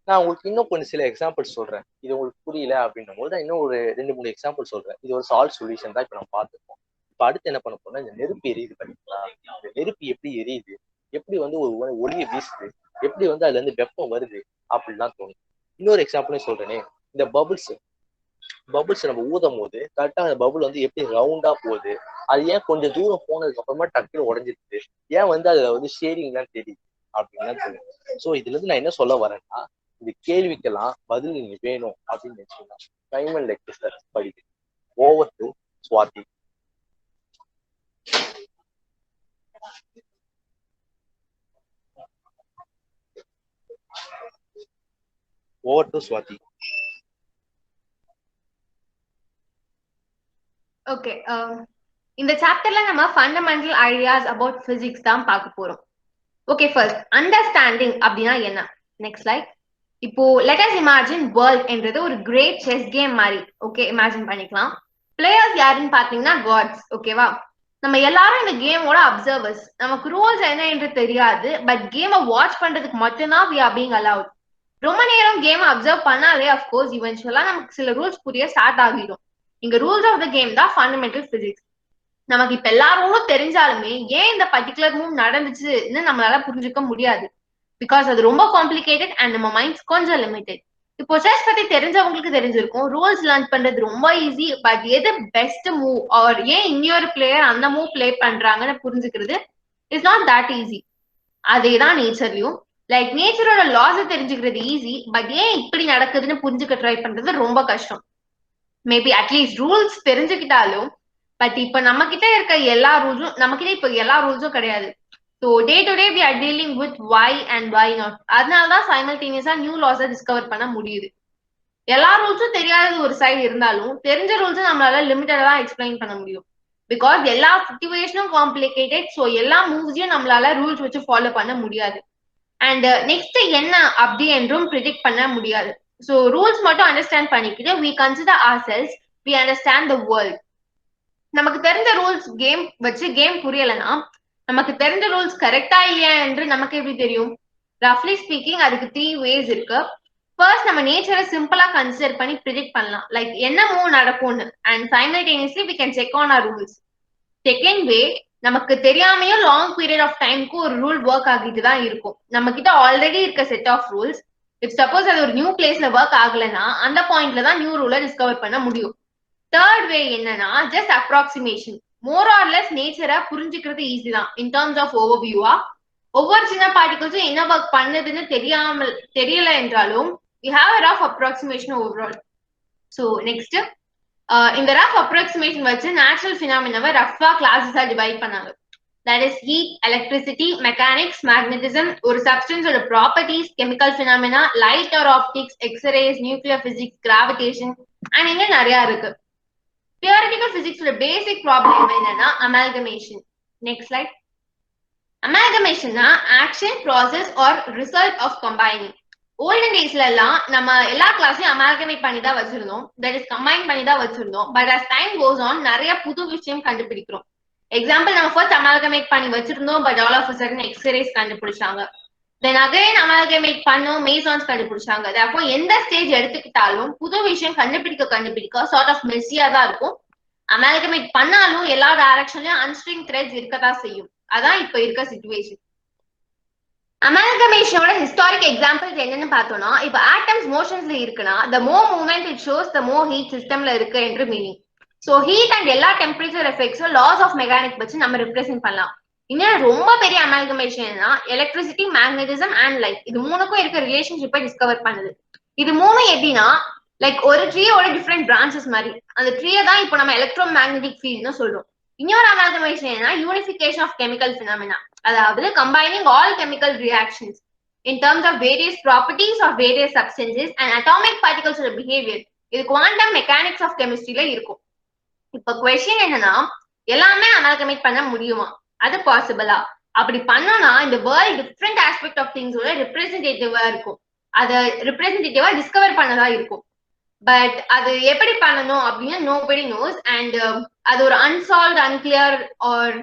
நான் உங்களுக்கு இன்னும் கொஞ்சம் சில எக்ஸாம்பிள் சொல்றேன். இது உங்களுக்கு புரியல அப்படின்னும் போது நான் இன்னும் ஒரு 2-3 எக்ஸாம்பிள் சொல்றேன். இது ஒரு சால்ட் சொல்யூஷன் தான் இப்ப நம்ம பார்த்துருக்கோம். இப்ப அடுத்து என்ன பண்ண போறோம்னா, இந்த நெருப்பு எரியுது பாத்தீங்களா, இந்த நெருப்பு எப்படி எரியுது, எப்படி வந்து ஒரு ஒளியை வீசுது, எப்படி வந்து அதுல இருந்து வெப்பம் வருது அப்படின்லாம் தோணும். இன்னொரு எக்ஸாம்பிளும் சொல்றேனே, இந்த பபுள்ஸ் நம்ம ஊதும் போது கரெக்டா அந்த பபுள் வந்து எப்படி ரவுண்டா போகுது, அது ஏன் கொஞ்சம் தூரம் போனதுக்கு அப்புறமா டக்குன்னு உடஞ்சிருது, ஏன் வந்து அதுல வந்து ஷேரிங் தான் தெரியுது அப்படின்னு தெரியும். ஸோ இதுல இருந்து நான் என்ன சொல்ல வரேன்னா, இந்த கேள்விக்கெல்லாம் பதில் நீங்க வேணும் அப்படின்னு நினைச்சீங்கன்னா டைமண்ட் லெக்சர் படிக்கு. Over to Swathi. Over to Swathi. Okay, இந்த சாப்டர்ல நம்ம ஃபண்டமெண்டல் ஐடியாஸ் அபவுட் பிசிக்ஸ் தான் பார்க்க போறோம். ஓகே, ஃபர்ஸ்ட் அண்டர்ஸ்டாண்டிங் அப்படின்னா என்ன? Next slide. இப்போ லெட் அஸ் இமேஜின் வேர்ல்ட் என்றது ஒரு கிரேட் செஸ் கேம் மாதிரி. ஓகே, இமேஜின் பண்ணிக்கலாம். பிளேயர்ஸ் யாருன்னு பாத்தீங்கன்னா காட்ஸ். ஓகேவா? நம்ம எல்லாரும் இந்த கேமோட அப்சர்வர்ஸ். நமக்கு ரூல்ஸ் என்ன என்று தெரியாது, பட் கேமை வாட்ச் பண்றதுக்கு மட்டும்தான் we are being allowed. ரொம்ப நேரம் கேம் அப்சர்வ் பண்ணாலே அஃப்கோர்ஸ் இவென்ச்சுவலா நமக்கு சில ரூல்ஸ் புரிய ஸ்டார்ட் ஆகிடும். இங்க ரூல்ஸ் ஆஃப் த கேம் தான் ஃபண்டமெண்டல் பிசிக்ஸ். நமக்கு இப்ப எல்லா ரூலும் தெரிஞ்சாலுமே ஏன் இந்த பர்டிகுலர் மூவ் நடந்துச்சுன்னு நம்மளால புரிஞ்சுக்க முடியாது. பிகாஸ் அது ரொம்ப காம்ப்ளிகேட்டட் அண்ட் நம்ம மைண்ட்ஸ் கொஞ்சம் லிமிட்டட். இப்போ செஸ் பத்தி தெரிஞ்சவங்களுக்கு தெரிஞ்சிருக்கும், ரூல்ஸ் லேர்ன் பண்றது ரொம்ப ஈஸி, பட் எது பெஸ்ட் மூவ் ஆர் ஏன் இன்னொரு பிளேயர் அந்த மூவ் பிளே பண்றாங்கன்னு புரிஞ்சுக்கிறது இஸ் நாட் தட் ஈஸி. அதேதான் நேச்சர்லயும். லைக் நேச்சரோட லாஸை தெரிஞ்சுக்கிறது ஈஸி, பட் ஏன் இப்படி நடக்குதுன்னு புரிஞ்சுக்க ட்ரை பண்றது ரொம்ப கஷ்டம். மேபி அட்லீஸ்ட் ரூல்ஸ் தெரிஞ்சுக்கிட்டாலும், பட் இப்ப நம்ம கிட்ட இருக்க எல்லா ரூல்ஸும் நம்ம கிட்ட இப்ப எல்லா ரூல்ஸும் கிடையாது. So day to day we are dealing with why and why not. அதனாலதான் சைமல்டேனியஸா நியூ லாஸை டிஸ்கவர் பண்ண முடியுது. எல்லா ரூல்ஸும் தெரியாதது ஒரு சைடு இருந்தாலும், தெரிஞ்ச ரூல்ஸும் நம்மளால லிமிட்டடா தான் எக்ஸ்பிளைன் பண்ண முடியும். பிகாஸ் எல்லா சிச்சுவேஷனும் காம்ப்ளிகேட்டட். ஸோ எல்லா மூவ்ஸையும் நம்மளால ரூல்ஸ் வச்சு ஃபாலோ பண்ண முடியாது. அண்ட் நெக்ஸ்ட் என்ன அப்படி என்றும் ப்ரிடிக்ட் பண்ண முடியாது. ஸோ ரூல்ஸ் மட்டும் அண்டர்ஸ்டாண்ட் பண்ணிக்கிட்டு we consider ourselves, we understand the world. நமக்கு தெரிஞ்ச ரூல்ஸ் கேம் வச்சு கேம் புரியலன்னா நமக்கு தெரிஞ்ச ரூல்ஸ் கரெக்டா இல்லையா என்று நமக்கு எப்படி தெரியும்? ரஃப்லி ஸ்பீக்கிங் அதுக்கு 3 ways இருக்கு. ஃபர்ஸ்ட், நம்ம நேச்சரை சிம்பிளா கன்சிடர் பண்ணி ப்ரிடிக்ட் பண்ணலாம், லைக் என்ன மூவ் நடக்கும்னு, and simultaneously we can check on our rules. Second way, நமக்கு தெரியாமையும் லாங் பீரியட் ஆஃப் டைமுக்கு ஒரு ரூல் ஒர்க் ஆகிட்டு தான் இருக்கும். நம்ம கிட்ட ஆல்ரெடி இருக்க set of rules. If suppose அது ஒரு நியூ பிளேஸ்ல ஒர்க் ஆகலைன்னா அந்த பாயிண்ட்ல தான் நியூ ரூலை டிஸ்கவர் பண்ண முடியும். தேர்ட் வே என்னன்னா just approximation. More or less நேச்சரை புரிஞ்சுக்கிறது ஈஸி தான் இன் டர்ம்ஸ் ஆஃப் ஓவர்வியூவா. ஒவ்வொரு சின்ன பார்ட்டிகல்ஸும் என்ன ஒர்க் பண்ணுதுன்னு தெரியல என்றாலும் we have a rough approximation overall. So next, இந்த ரஃப் அப்ராக்சிமேஷன் வச்சு நேச்சுரல் ஃபினாமினாவை ரஃபா கிளாஸஸா டிவைட் பண்ணாங்க. That is heat, electricity, mechanics, magnetism, ஒரு சப்ஸ்டன்ஸோட properties, chemical phenomena, light or optics, X rays, nuclear physics, gravitation and இன்னும் நிறைய இருக்கு. தியரிட்டிக்கல் பிசிக்ஸோட பேசிக் ப்ராப்ளம் என்னன்னா அமால்கமேஷன். Next slide. அமால்கமேஷன்னா action, process or result of combining. Olden டேஸ்ல எல்லாம் நம்ம எல்லா கிளாஸையும் அமால்கமேட் பண்ணி தான் வச்சிருந்தோம், தட் இஸ் கம்பைன் பண்ணி தான் வச்சிருந்தோம். But as time goes on நிறைய புது விஷயம் கண்டுபிடிக்கிறோம். எக்ஸாம்பிள், நம்ம ஃபர்ஸ்ட் அமால்கமேட் பண்ணி வச்சிருந்தோம், but all of a sudden X rays கண்டுபிடிச்சாங்க. தென் அகைன் அமால்கமேட் பண்ணோம், மேசான்ஸ் கண்டுபிடிச்சாங்க. அப்போ எந்த ஸ்டேஜ் எடுத்துக்கிட்டாலும் புது விஷயம் கண்டுபிடிக்க சார்ட் ஆஃப் மெஸ்ஸியா தான் இருக்கும். அமால்கமேட் பண்ணாலும் எல்லா டைரக்ஷன்லயும் அன்ஸ்ட்ரிங் த்ரெட்ஸ் இருக்கதான் செய்யும். அதான் இப்ப இருக்க சிச்சுவேஷன். அமால்கமேஷனோட ஹிஸ்டாரிக் எக்ஸாம்பிள்ஸ் என்னன்னு பார்த்தோம்னா, இப்ப ஆட்டம்ஸ் மோஷன்ஸ்ல இருக்குன்னா the more movement it shows, the more heat சிஸ்டம்ல இருக்கு என்று மீனிங். ஸோ ஹீட் அண்ட் எல்லா டெம்பரேச்சர் எஃபெக்ட்ஸும் லாஸ் ஆஃப் மெக்கானிக் வச்சு நம்ம ரெப்ரசென்ட் பண்ணலாம். இன்னும் ரொம்ப பெரிய amalgamation electricity, magnetism and light, இது மூணுக்கும் இருக்க ரிலேஷன்ஷிப்பை டிஸ்கவர் பண்ணுது. இது மூணும் எப்படின்னா லைக் ஒரு ட்ரீயோட டிஃப்ரெண்ட் பிரான்ச்சஸ் மாதிரி. அந்த ட்ரீயை தான் இப்போ நம்ம எலக்ட்ரோ மேக்னெட்டிக் ஃபீல்ட்னு சொல்றோம். இன்னொரு amalgamation unification of chemical phenomena, அதாவது combining all chemical reactions in terms of various properties of various substances and atomic பார்ட்டிகல்ஸோட பிஹேவியர். இது குவாண்டம் மெக்கானிக்ஸ் ஆஃப் கெமிஸ்ட்ரியில இருக்கும். இப்ப கொஸ்டின் என்னன்னா, எல்லாமே அமால்கமேட் பண்ண முடியுமா? அது பாசிபிளா? அப்படி பண்ணோம்னா இந்த வேர்ல்ட் டிஃப்ரெண்ட் ஆஸ்பெக்ட் ஆஃப் திங்ஸோட ரெப்ரஸன்டேட்டிவா இருக்கும். அதை ரெப்ரஸன்டேட்டிவா டிஸ்கவர் பண்ணதா இருக்கும். பட் அது எப்படி பண்ணணும் அப்படின்னு நோபடி நோஸ். அண்ட் அது ஒரு அன்சால்வ், அன்கிளியர் ஆர்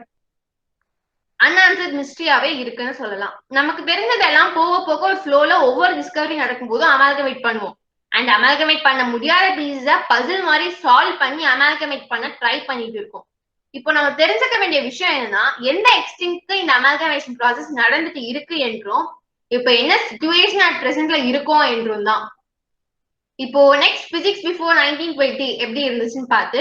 அன்ஆன்சர்ட் மிஸ்ட்ரியாவே இருக்குன்னு சொல்லலாம். நமக்கு தெரிஞ்சதெல்லாம் போக போக ஒரு ஃப்ளோல ஒவ்வொரு டிஸ்கவரி நடக்கும்போதும் அமால்கமேட் பண்ணுவோம். அண்ட் அமால்கமேட் பண்ண முடியாத பீஸ பசில் மாதிரி சால்வ் பண்ணி அமால்கமேட் பண்ண ட்ரை பண்ணிட்டு இருக்கோம். இப்போ நம்ம தெரிஞ்சுக்க வேண்டிய விஷயம் என்னன்னா, எந்த எக்ஸ்டென்ட்க்கு இந்த அமால்கமேஷன் ப்ராசஸ் நடந்துட்டு இருக்கு என்றும், இப்போ என்ன சிச்சுவேஷன் அட் பிரசன்ட்ல இருக்கோம் என்றும் தான். இப்போ நெக்ஸ்ட் பிசிக்ஸ் பிஃபோர் 1920 எப்படி இருந்துச்சுன்னு பார்த்து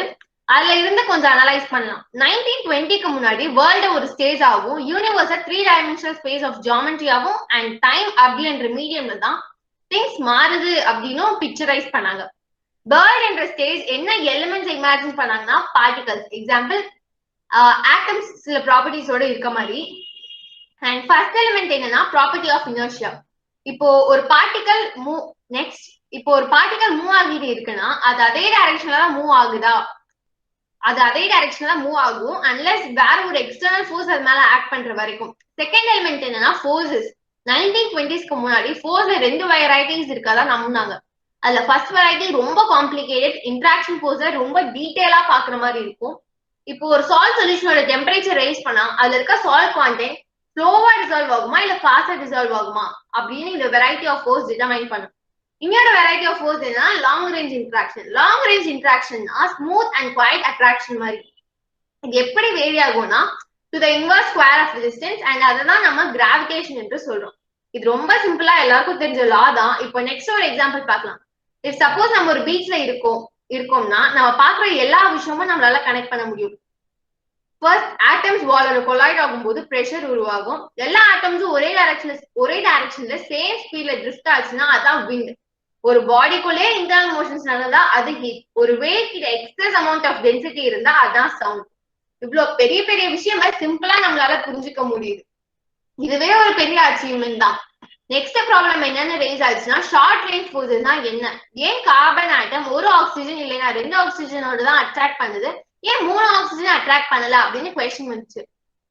அதுல இருந்து கொஞ்சம் அனலைஸ் பண்ணலாம். 1920க்கு முன்னாடி வேர்ல்ட ஒரு ஸ்டேஜ் ஆகும், யூனிவர்ஸ் 3 டைமென்ஷனல் ஸ்பேஸ் ஆஃப் ஜியாமெட்ரியாவும் அண்ட் டைம் அப்படின்ற மீடியம்ல தான் திங்ஸ் மாறுது அப்படின்னு பிக்சரைஸ் பண்ணாங்க. வேர்ல்ட் என்ற ஸ்டேஜ் என்ன எலிமெண்ட்ஸ் இமேஜின் பண்ணாங்கன்னா பார்ட்டிகல்ஸ், எக்ஸாம்பிள் ஆட்டம்ஸ் சில ப்ராப்பர்ட்டிஸோட இருக்க மாதிரி. அண்ட் ஃபர்ஸ்ட் எலிமெண்ட் என்னன்னா ப்ராப்பர்ட்டி ஆஃப் இனர்ஷியா. இப்போ ஒரு பார்ட்டிகல் இப்போ ஒரு பார்ட்டிகல் மூவ் ஆகிட்டு இருக்குன்னா அது அதே டைரக்ஷன்ல தான் மூவ் ஆகுதா? அது அதே டைரக்ஷன்ல தான் மூவ் ஆகும் அன்லெஸ் வேற ஒரு எக்ஸ்டர்னல் ஃபோர்ஸ் அது மேல ஆக்ட் பண்ற வரைக்கும். செகண்ட் எலிமெண்ட் என்னன்னா ஃபோர்ஸஸ். 1920ஸ்க்கு முன்னாடி ஃபோர்ஸ்ல 2 வெரைட்டிஸ் இருக்கதா நம்பினாங்க. அதுல ஃபர்ஸ்ட் வெரைட்டி ரொம்ப காம்ப்ளிகேட்டட், இன்ட்ராக்ஷன் ஃபோர்ஸை ரொம்ப டீடைலா பாக்குற மாதிரி இருக்கும். இப்போ ஒரு சால்ட் சொல்யூஷனோட டெம்பரேச்சர் ரைஸ் பண்ணா அதுல இருக்க சால்ட் குவான்டிட்டி ஸ்லோவா டிசால்வ் ஆகுமா இல்ல ஃபாஸ்டா டிசால்வ் ஆகுமா அப்படின்னு இந்த வெரைட்டி ஆஃப் ஃபோர்ஸ் டிட்டர்மைன் பண்ணும். இன்னொரு வெரைட்டி ஆஃப் ஃபோர்ஸ் என்ன, long range interaction. Long range இன்ட்ராக்ஷன்னா ஸ்மூத் அண்ட் குவைட் அட்ராக்ஷன் மாதிரி. இது எப்படி வேரி ஆகும்னா to the inverse square of distance, and அதை தான் நம்ம கிராவிடேஷன் என்று சொல்றோம். இது ரொம்ப சிம்பிளா எல்லாருக்கும் தெரிஞ்ச லா தான். இப்போ நெக்ஸ்ட் ஒரு எக்ஸாம்பிள் பார்க்கலாம். இஃப் சப்போஸ் நம்ம ஒரு பீச்ல இருக்கோம்னா நம்ம பாக்குற எல்லா விஷயமும் நம்மளால கனெக்ட் பண்ண முடியும். ஃபர்ஸ்ட் ஆட்டம்ஸ் வாலோட கொலாய்ட் ஆகும்போது பிரஷர் உருவாகும். எல்லா ஆட்டம்ஸும் ஒரே டைரக்ஷன்ல சேம் ஸ்பீட்ல ட்ரிஃப்ட் ஆச்சுன்னா அதான் விண்ட். ஒரு பாடிக்குள்ளே இன்டர்னல் மோஷன்ஸ் நடந்தா அது ஹீட். ஒரு வெயிட் கிட்ட எக்ஸஸ் அமௌண்ட் ஆஃப் டென்சிட்டி இருந்தா அதான் சவுண்ட். இவ்வளவு பெரிய பெரிய விஷயமா சிம்பிளா நம்மளால புரிஞ்சுக்க முடியுது. இதுவே ஒரு பெரிய அச்சீவ்மெண்ட் தான். நெக்ஸ்ட் ப்ராப்ளம் என்னன்னு ரேஸ் ஆச்சுன்னா ஷார்ட் ரேஞ்ச் ஃபோர்ஸஸ்னா என்ன? ஏன் கார்பன் ஆட்டம் ஒரு ஆக்சிஜன் இல்லைன்னா 2 ஆக்சிஜனோட தான் அட்ராக்ட் பண்ணுது, ஏன் 3 ஆக்சிஜன் அட்ராக்ட் பண்ணல அப்படின்னு கொஸ்டின் வந்துச்சு.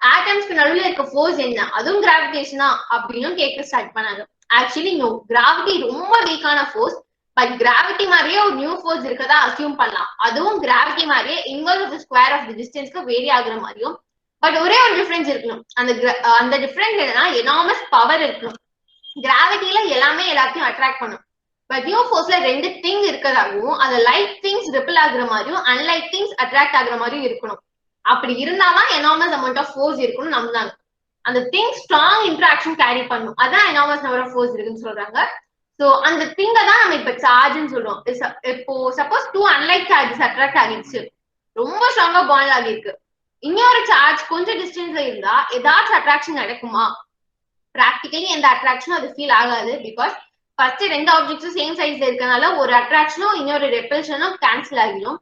ஆட்டம்ஸ்க்கு நடுவில் இருக்க ஃபோர்ஸ் என்ன, அதுவும் கிராவிடேஷனா அப்படின்னு கேட்க ஸ்டார்ட் பண்ணாங்க. ஆக்சுவலி நோ, கிராவிட்டி ரொம்ப வீக்கான ஃபோர்ஸ். பட் கிராவிட்டி மாதிரியே ஒரு நியூ ஃபோர்ஸ் இருக்கதா அசியூம் பண்ணலாம். அதுவும் கிராவிட்டி மாதிரியே inverse of the square of the டிஸ்டன்ஸ்க்கு வேரி ஆகுற மாதிரியும். பட் ஒரே ஒரு டிஃபரன்ஸ் இருக்கணும். அந்த டிஃபரன்ஸ் என்னன்னா எனாமஸ் பவர் இருக்கணும். கிராவிட்டியில எல்லாமே எல்லாத்தையும் அட்ராக்ட் பண்ணும். பட் நியூ ஃபோர்ஸ்ல 2 திங்ஸ் இருக்கதாகவும் அது லைட் திங்ஸ் ரிப்பிள் ஆகுற மாதிரியும் அன்லைட் திங்ஸ் அட்ராக்ட் ஆகுற மாதிரியும் இருக்கணும். அப்படி இருந்தாதான் எனாமஸ் அமௌண்ட் ஆஃப் ஃபோர்ஸ் இருக்குன்னு நம்பினாங்க. அந்த திங் ஸ்ட்ராங் இன்ட்ராக்ஷன் கேரி பண்ணும், அதான் எனாமஸ் நம்பர் ஆஃப் ஃபோர்ஸ் இருக்குன்னு சொல்றாங்க. சோ அந்த திங்க தான் நம்ம இப்ப சார்ஜ்னு சொல்றோம். இப்போ சப்போஸ் 2 அன்லைட் சார்ஜஸ் அட்ராக்ட் ஆகிடுச்சு, ரொம்ப ஸ்ட்ராங்கா பாண்ட் ஆகிருக்கு. இன்னொரு சார்ஜ் கொஞ்சம் டிஸ்டன்ஸ்ல இருந்தா ஏதாச்சும் அட்ராக்ஷன் நடக்குமா? பிராக்டிகலி எந்த அட்ராக்ஷனும் அது ஃபீல் ஆகாது. பிகாஸ் ஃபர்ஸ்ட் 2 ஆப்ஜெக்ட்ஸும் சேம் சைஸ்ல இருக்கனால ஒரு அட்ராக்ஷனும் இன்னொரு ரெப்பல்ஷனும் கேன்சல் ஆகிடும்.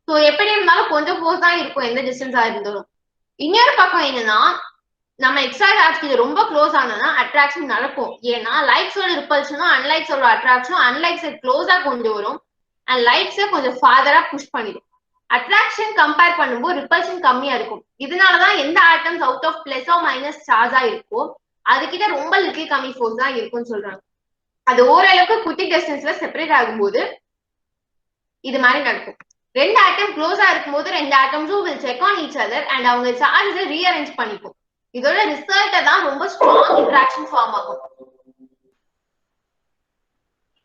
ஸோ எப்படி இருந்தாலும் கொஞ்சம் ஃபோர்ஸ் தான் இருக்கும் எந்த டிஸ்டன்ஸா இருந்தாலும். இன்னொரு பக்கம் என்னன்னா நம்ம எக்ஸ்ட்ரா சார்ஜ் இது ரொம்ப க்ளோஸ் ஆனோம்னா அட்ராக்ஷன் நடக்கும். ஏன்னா லைட்ஸோட ரிப்பல்ஷனும் அன்லைட்ஸோட அட்ராக்ஷனும் அன்லைட்ஸை க்ளோஸா கொண்டு வரும் அண்ட் லைட்ஸை கொஞ்சம் ஃபாதரா புஷ் பண்ணிடும். அட்ராக்ஷன் கம்பேர் பண்ணும்போது ரிப்பல்ஷன் கம்மியா இருக்கும். இதனாலதான் எந்த atoms out of plus or minus சார்ஜா இருக்கோ அதுகிட்ட ரொம்ப லிட்டில் கம்மி ஃபோர்ஸ் தான் இருக்கும்னு சொல்றாங்க. அது ஓரளவுக்கு குட்டி டிஸ்டன்ஸ்ல செப்பரேட் ஆகும்போது இது மாதிரி நடக்கும். 2 ஆட்டம் க்ளோஸா இருக்கும்போது 2 ஆட்டம்ஸும் will check on each other and அவங்க சார்ஜை ரீஅரேஞ்ச் பண்ணிக்கும். இதோட ரிசல்ட் தான் ரொம்ப ஸ்ட்ராங் இன்ட்ராக்ஷன் ஃபார்ம் ஆகும்.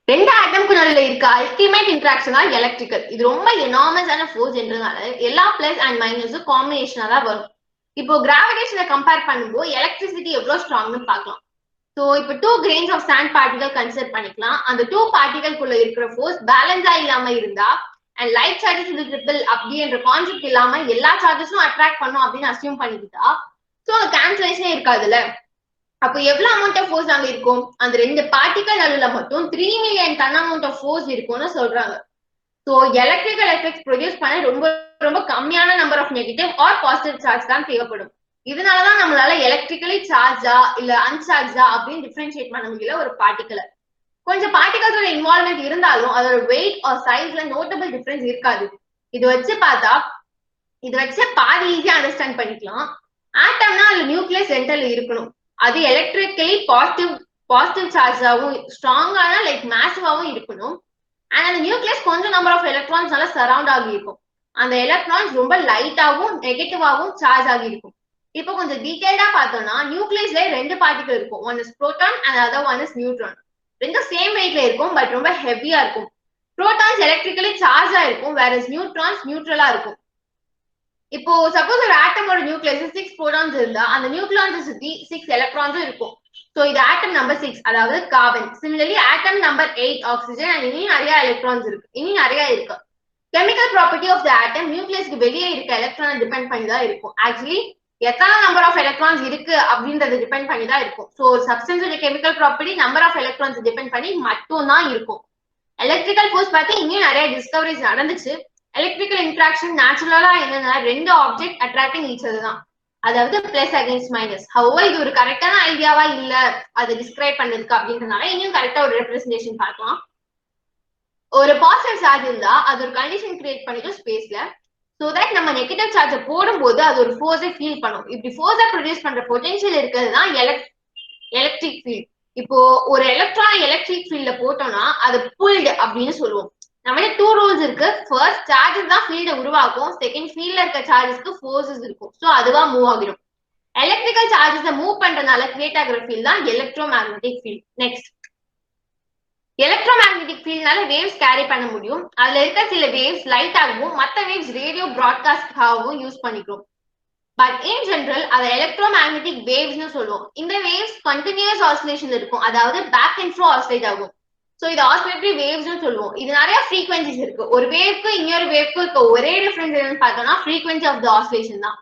2 ஆட்டம்க்கு நடுவில் இருக்க அல்டிமேட் இன்ட்ராக்ஷன் தான் எலக்ட்ரிக்கல். இது ரொம்ப எனாமஸான ஃபோர்ஸ் என்றதுனால எல்லா பிளஸ் அண்ட் மைனஸும் காம்பினேஷனா தான் வரும். இப்போ கிராவிடேஷனை கம்பேர் பண்ணும்போது எலக்ட்ரிசிட்டி எவ்வளவு ஸ்ட்ராங்னு பார்க்கலாம். ஸோ இப்போ 2 grains of sand particle consider பண்ணிக்கலாம். அந்த 2 பார்ட்டிகல்குள்ள இருக்கிற ஃபோர்ஸ் பேலன்ஸா இல்லாம இருந்தா and light charges will repel அப்படின்ற கான்செப்ட் இல்லாம எல்லா சார்ஜஸும் அட்ராக்ட் பண்ணும் அப்படின்னு அசியூம் பண்ணிக்கிட்டா ஸோ அங்க கேன்சலேஷனே இருக்காதுல்ல. அப்போ எவ்வளவு அமௌண்ட் ஆஃப் ஃபோர்ஸ் அங்க இருக்கும்? அந்த 2 பார்ட்டிகல் நடுவுல மட்டும் 3 million ton amount of force இருக்கும்னு சொல்றாங்க. ஸோ எலக்ட்ரிக்கல் எஃபெக்ட்ஸ் ப்ரொடியூஸ் பண்ண ரொம்ப ரொம்ப கம்மியான number of negative or positive charge தான் தேவைப்படும். இதனாலதான் நம்மளால எலக்ட்ரிக்கலி சார்ஜா இல்ல அன்சார்ஜா அப்படின்னு டிஃபரன்ஷியேட் பண்ண முடியல ஒரு பார்ட்டிகலை. கொஞ்சம் பார்ட்டிகல்ஸோட இன்வால்வ்மெண்ட் இருந்தாலும் அதோட வெயிட் ஆர் சைஸ்ல நோட்டபிள் டிஃபரன்ஸ் இருக்காது. இது வச்சு பாதி ஈஸியா அண்டர்ஸ்டாண்ட் பண்ணிக்கலாம். ஆட்டம்னா அதுல நியூக்ளியஸ் சென்டர்ல இருக்கணும். அது எலக்ட்ரிக்கலி பாசிட்டிவ் சார்ஜாவும் ஸ்ட்ராங்கான லைக் மேசிவாவும் இருக்கணும். அண்ட் அந்த நியூக்ளியஸ் கொஞ்சம் நம்பர் ஆஃப் எலக்ட்ரான்ஸ்னால சரௌண்ட் ஆகி இருக்கும். அந்த எலக்ட்ரான்ஸ் ரொம்ப லைட்டாவும் நெகட்டிவாவும் சார்ஜ் ஆகி இருக்கும். இப்போ கொஞ்சம் டீடைல்டா பார்த்தோம்னா நியூக்ளியஸ்ல 2 பார்ட்டிகல் இருக்கும். One is proton and other one is neutron. ரெண்டும் சேம் வெயிட்ல இருக்கும் பட் ரொம்ப ஹெவியா இருக்கும். புரோட்டான்ஸ் எலக்ட்ரிக்கலி சார்ஜா இருக்கும், வேற நியூட்ரான்ஸ் நியூட்ரலா இருக்கும். இப்போ சப்போஸ் ஒரு ஆட்டமோட நியூக்ளியஸ் 6 புரோட்டான்ஸ் இருந்தா அந்த நியூக்ளியான்ஸ் சுத்தி 6 எலக்ட்ரான்ஸும் இருக்கும். ஸோ இது ஆட்டம் நம்பர் 6, அதாவது carbon. Similarly atom number 8 oxygen and இனி நிறைய எலக்ட்ரான்ஸ் இருக்கு, இனி நிறைய இருக்கு. Chemical property of the atom நியூக்ளியஸ்க்கு வெளியே இருக்க எலக்ட்ரானை டிபெண்ட் பண்ணி தான் இருக்கும். ஆக்சுவலி எத்தனை நம்பர் ஆஃப் எலக்ட்ரான்ஸ் இருக்கு அப்படின்றது டிபெண்ட் பண்ணி தான் இருக்கும். ஸோ சப்ஸ்டன்ஸோட chemical property number of electrons depend பண்ணி மட்டும் தான் இருக்கும். எலக்ட்ரிக்கல் ஃபோர்ஸ் பார்த்து இன்னும் நிறைய டிஸ்கவரிஸ் நடந்துச்சு. எலக்ட்ரிக்கல் இன்ட்ராக்ஷன் நேச்சுரலா என்னன்னா 2 ஆப்ஜெக்ட் அட்ராக்டிங் ஈச் அதர் தான், அதாவது பிளஸ் அகைன்ஸ்ட் மைனஸ். ஹவர்வர் இது ஒரு கரெக்டான ஐடியாவா இல்ல அதை டிஸ்கிரைப் பண்ணதுக்கு அப்படின்றதுனால இன்னும் கரெக்டா ஒரு ரெப்ரஸன்டேஷன் பார்க்கலாம். ஒரு பாசிட்டிவ் சார்ஜ் இருந்தா அது ஒரு கண்டிஷன் கிரியேட் பண்ணிடும் ஸ்பேஸ்ல, சோ தட் நம்ம நெகட்டிவ் சார்ஜை போடும்போது அது ஒரு ஃபோர்ஸை ஃபீல் பண்ணும். இப்படி ஃபோர்ஸை ப்ரொடியூஸ் பண்ற பொட்டன்ஷியல் இருக்கிறது தான் எலக்ட்ரிக் ஃபீல்ட். இப்போ ஒரு எலக்ட்ரான் எலக்ட்ரிக் ஃபீல்ட்ல போட்டோம்னா அது புல்டு அப்படின்னு சொல்லுவோம். நம்மளே 2 ரூல்ஸ் இருக்கு. ஃபர்ஸ்ட் சார்ஜஸ் தான் ஃபீல்டை உருவாக்கும், செகண்ட் ஃபீல்ட்ல இருக்க சார்ஜஸ்க்கு ஃபோர்ஸஸ் இருக்கும், சோ அதுவா மூவ் ஆகிடும். எலக்ட்ரிக்கல் சார்ஜஸை மூவ் பண்றதுனால கிரியேட் ஆகிற ஃபீல்ட் தான் electromagnetic field. Next, electromagnetic ஃபீல்ட்னால வேவ்ஸ் கேரி பண்ண முடியும். அதுல இருக்க சில வேவ்ஸ் லைட் ஆகவும் மற்ற வேவ்ஸ் ரேடியோ பிராட்காஸ்டாகவும் யூஸ் பண்ணிக்கிறோம். பட் இன் ஜெனரல் அதை எலக்ட்ரோ மேக்னெட்டிக் வேவ்ஸ்னு சொல்லுவோம். இந்த வேவ்ஸ் கண்டினியூஸ் ஆசிலேஷன் இருக்கும், அதாவது பேக் அண்ட் ஃப்ரோ ஆசிலேட் ஆகும். சோ இது ஆசிலேட்டரி வேவ்ஸ்னு சொல்லுவோம். இது நிறைய ஃப்ரீக்வன்சிஸ் இருக்கு. ஒரு வேவ்க்கு இன்னொரு வேவ்க்கு இருக்க ஒரே டிஃபரன்ஸ் என்னன்னு பார்த்தோம்னா ஃப்ரீக்வன்சி ஆஃப் த ஆசிலேஷன் தான்.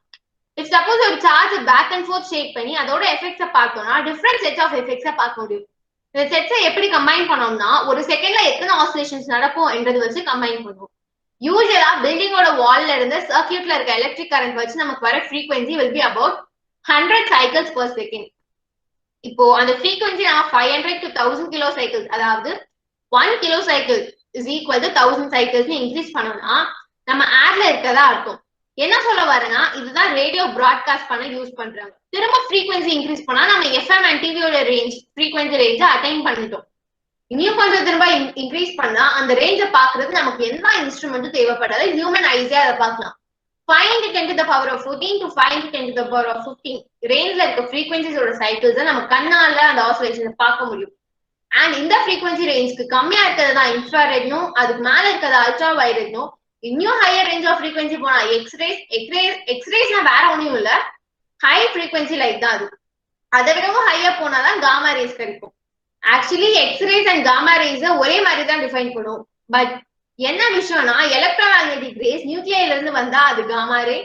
இஃப் சப்போஸ் ஒரு சார்ஜ் பேக் அண்ட் ஃபோர்த் ஷேக் பண்ணி அதோட எஃபெக்ட்ஸை பார்த்தோம்னா டிஃப்ரெண்ட் செட்ஸ் ஆஃப் எஃபெக்ட்ஸை பார்க்க முடியும். இந்த செட்ஸை எப்படி கம்பைன் பண்ணோம்னா ஒரு செகண்ட்ல எத்தனை ஆசிலேஷன்ஸ் நடக்கும் என்றது வச்சு கம்பைன் பண்ணுவோம். யூஸ்வலா பில்டிங்கோட வால்ல இருந்து சர்க்யூட்ல இருக்க எலக்ட்ரிக் கரண்ட் வச்சு நமக்கு வர frequency will be about 100 cycles per second. இப்போ அந்த ஃப்ரீக்வன்சி நம்ம 500 to 1000 கிலோ சைக்கிள்ஸ், அதாவது 1 kilo cycle is equal to 1000 cycles increase பண்ணோம்னா நம்ம ஏர்ல இருக்கதா அர்த்தம். என்ன சொல்ல வரேன்னா இதுதான் ரேடியோ பிராட்காஸ்ட் பண்ண யூஸ் பண்றாங்க. திரும்ப ஃப்ரீக்வன்சி இன்க்ரீஸ் பண்ணா நம்ம எஃப்எம் அண்ட் டிவியோட ரேஞ்ச் ஃப்ரீக்வன்சி ரேஞ்சை அட்டைன் பண்ணிட்டோம். இன்னும் கொஞ்சம் திரும்ப இன்க்ரீஸ் பண்ணா அந்த ரேஞ்சை பாக்குறது நமக்கு எந்த இன்ஸ்ட்ருமெண்ட்டும் தேவைப்படாது, ஹியூமன் ஐஸே அதை பார்க்கலாம். 5 into 10 to the power of 14 to 5 into 10 to the power of 15 ரேஞ்ச்ல இருக்க ஃப்ரீக்வன்சிஸோட சைக்கிள்ஸ் நம்ம கண்ணால அந்த ஆசிலேஷனை பார்க்க முடியும். அண்ட் இந்த ஃப்ரீக்வன்சி ரேஞ்சுக்கு கம்மியா இருக்கிறது தான் இன்ஃப்ராரெட்னும், அதுக்கு மேல இருக்கிறது அல்ட்ரா வயலட்னும். இன்னும் ஹையர் ரேஞ்ச் ஆஃப் ஃப்ரீக்வன்சி போனா எக்ஸ்ரேஸ்னா வேற ஒன்றும் இல்ல, ஹை ஃப்ரீக்வன்சி லைட் தான் அது. அதை விடவும் ஹையர் போனாதான் காமா ரேஸ் கிடைக்கும். Actually X rays and gamma rays ஒரே மாதிரி தான் டிஃபைன் பண்ணுவோம். பட் என்ன விஷயம்னா எலக்ட்ரோ மேக்னெட்டிக் ரேஸ் நியூக்ளியர்ல இருந்து வந்தா அது காமா ரே,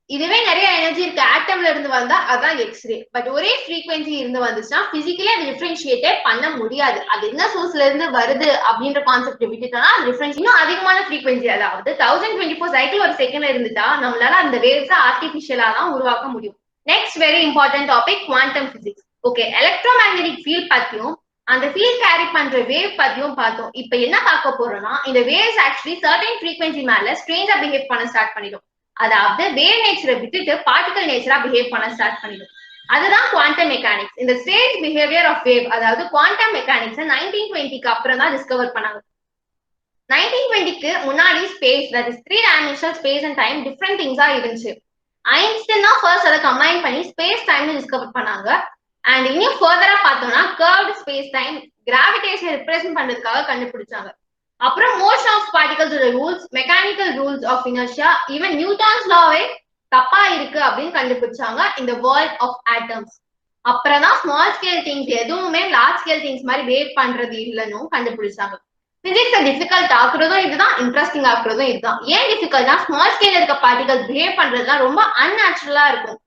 இதுவே நிறைய எனர்ஜி இருக்கு ஆட்டம்ல இருந்து வந்தா அதான் எக்ஸ்ரே. பட் ஒரே ஃப்ரீக்வன்சி இருந்து வந்துச்சுன்னா பிசிக்கலி அது டிஃபரன்ஷியேட்டே பண்ண முடியாது. அது என்ன சோர்ஸ்ல இருந்து வருது அப்படின்ற கான்செப்ட் விட்டுட்டோம்னா அது டிஃபரன்ஸ் இன்னும் அதிகமான ஃப்ரீக்வன்சி, அதாவது 1024 சைக்கிள் ஒரு செகண்ட் இருந்துட்டா நம்மளால அந்த வேவ்ஸை ஆர்டிபிஷியலா தான் உருவாக்க முடியும். Next very important topic quantum physics. Okay, electro magnetic field பத்தியும் அந்த ஃபீல்ட் கேரி பண்ற வேவ் பத்தியும் பார்த்தோம். இப்ப என்ன பார்க்க போறோம்னா இந்த வேவ்ஸ் ஆக்சுவலி சர்டன் ஃப்ரீக்வன்சி மேல ஸ்ட்ரேஞ்சா பிஹேவ் பண்ண ஸ்டார்ட் பண்ணிடும். அதாவது வேவ் நேச்சரை விட்டுட்டு பார்ட்டிகல் நேச்சரா பிஹேவ் பண்ண ஸ்டார்ட் பண்ணிடும். அதுதான் குவாண்டம் மெக்கானிக்ஸ். இந்த ஸ்ட்ரேஞ்ச் பிஹேவியர் ஆஃப் வேவ், அதாவது குவாண்டம் மெக்கானிக்ஸ் 1920க்கு அப்புறம் தான் டிஸ்கவர் பண்ணாங்க. 1920க்கு முன்னாடி space, that is 3 dimensional space and time different திங்ஸா இருந்துச்சு. ஐன்ஸ்டைன் தான் ஃபர்ஸ்ட் அதை கம்பைன் பண்ணி ஸ்பேஸ் டைம்னு டிஸ்கவர் பண்ணாங்க. அண்ட் இன்னும் ஃபர்தரா பார்த்தோம்னா கர்வ்டு ஸ்பேஸ் டைம் கிராவிடேஷனை ரிப்ரசென்ட் பண்றதுக்காக கண்டுபிடிச்சாங்க. அப்புறம் motion of particles rules, mechanical rules of inertia, even Newton's லாவே தப்பா இருக்கு அப்படின்னு கண்டுபிடிச்சாங்க இந்த வேர்ல்ட் ஆஃப் ஆட்டம்ஸ். அப்புறம் தான் ஸ்மால் ஸ்கேல் திங்ஸ் எதுவுமே லார்ஜ் ஸ்கேல் திங்ஸ் மாதிரி வேவ் பண்றது இல்லைன்னு கண்டுபிடிச்சாங்க. பிசிக்ஸ் டிஃபிகல்ட் ஆக்குறதும் இதுதான், இன்ட்ரெஸ்டிங் ஆக்குறதும் இதுதான். ஏன் டிஃபிகல்ட்னா ஸ்மால் ஸ்கேல் இருக்க பார்ட்டிகல் பிஹேவ் பண்றதுலாம் ரொம்ப அன்நேச்சுரலா இருக்கும்.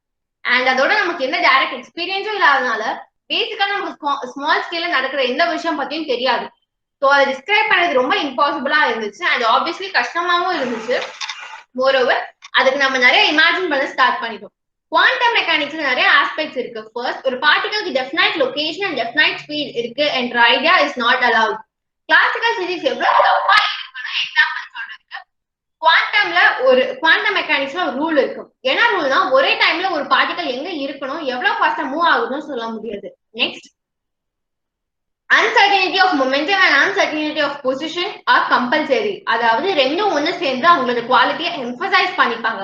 அண்ட் அதோட நமக்கு எந்த டைரக்ட் எக்ஸ்பீரியன்ஸும் இல்லாதனால பேசிக்கா நமக்கு ஸ்மால் ஸ்கேல்ல நடக்கிற எந்த விஷயம் பத்தியும் தெரியாது. ஸோ அதை டிஸ்கிரைப் பண்ணது ரொம்ப இம்பாசிபிளா இருந்துச்சு அண்ட் ஆப்வியஸ்லி கஷ்டமாவும் இருந்துச்சு. மோரோவர் அதுக்கு நம்ம நிறைய இமேஜின் பண்ண ஸ்டார்ட் பண்ணிட்டோம். குவாண்டம் மெக்கானிக்ஸ்ல நிறைய ஆஸ்பெக்ட்ஸ் இருக்கு. ஃபர்ஸ்ட், ஒரு பார்ட்டிகலுக்கு definite location and definite speed இருக்கு என்ற idea is not allowed. Classical physics எவ்வளவு தப்பா இருக்குன்னு எக்ஸாம்பிள் சொல்றதுக்கு குவாண்டம்ல ஒரு குவாண்டம் மெக்கானிக்ஸ்ல ஒரு ரூல் இருக்கும். என்ன ரூல்னா ஒரே டைம்ல ஒரு பார்ட்டிகல் எங்க இருக்கணும், எவ்வளவு ஃபாஸ்டா மூவ் ஆகுதுன்னு சொல்ல முடியாது. Next, uncertainty of momentum and uncertainty of position are compulsory. அதாவது ரெண்டும் ஒண்ணு சேர்ந்து அவங்களோட குவாலிட்டியை எம்பசைஸ் பண்ணிப்பாங்க.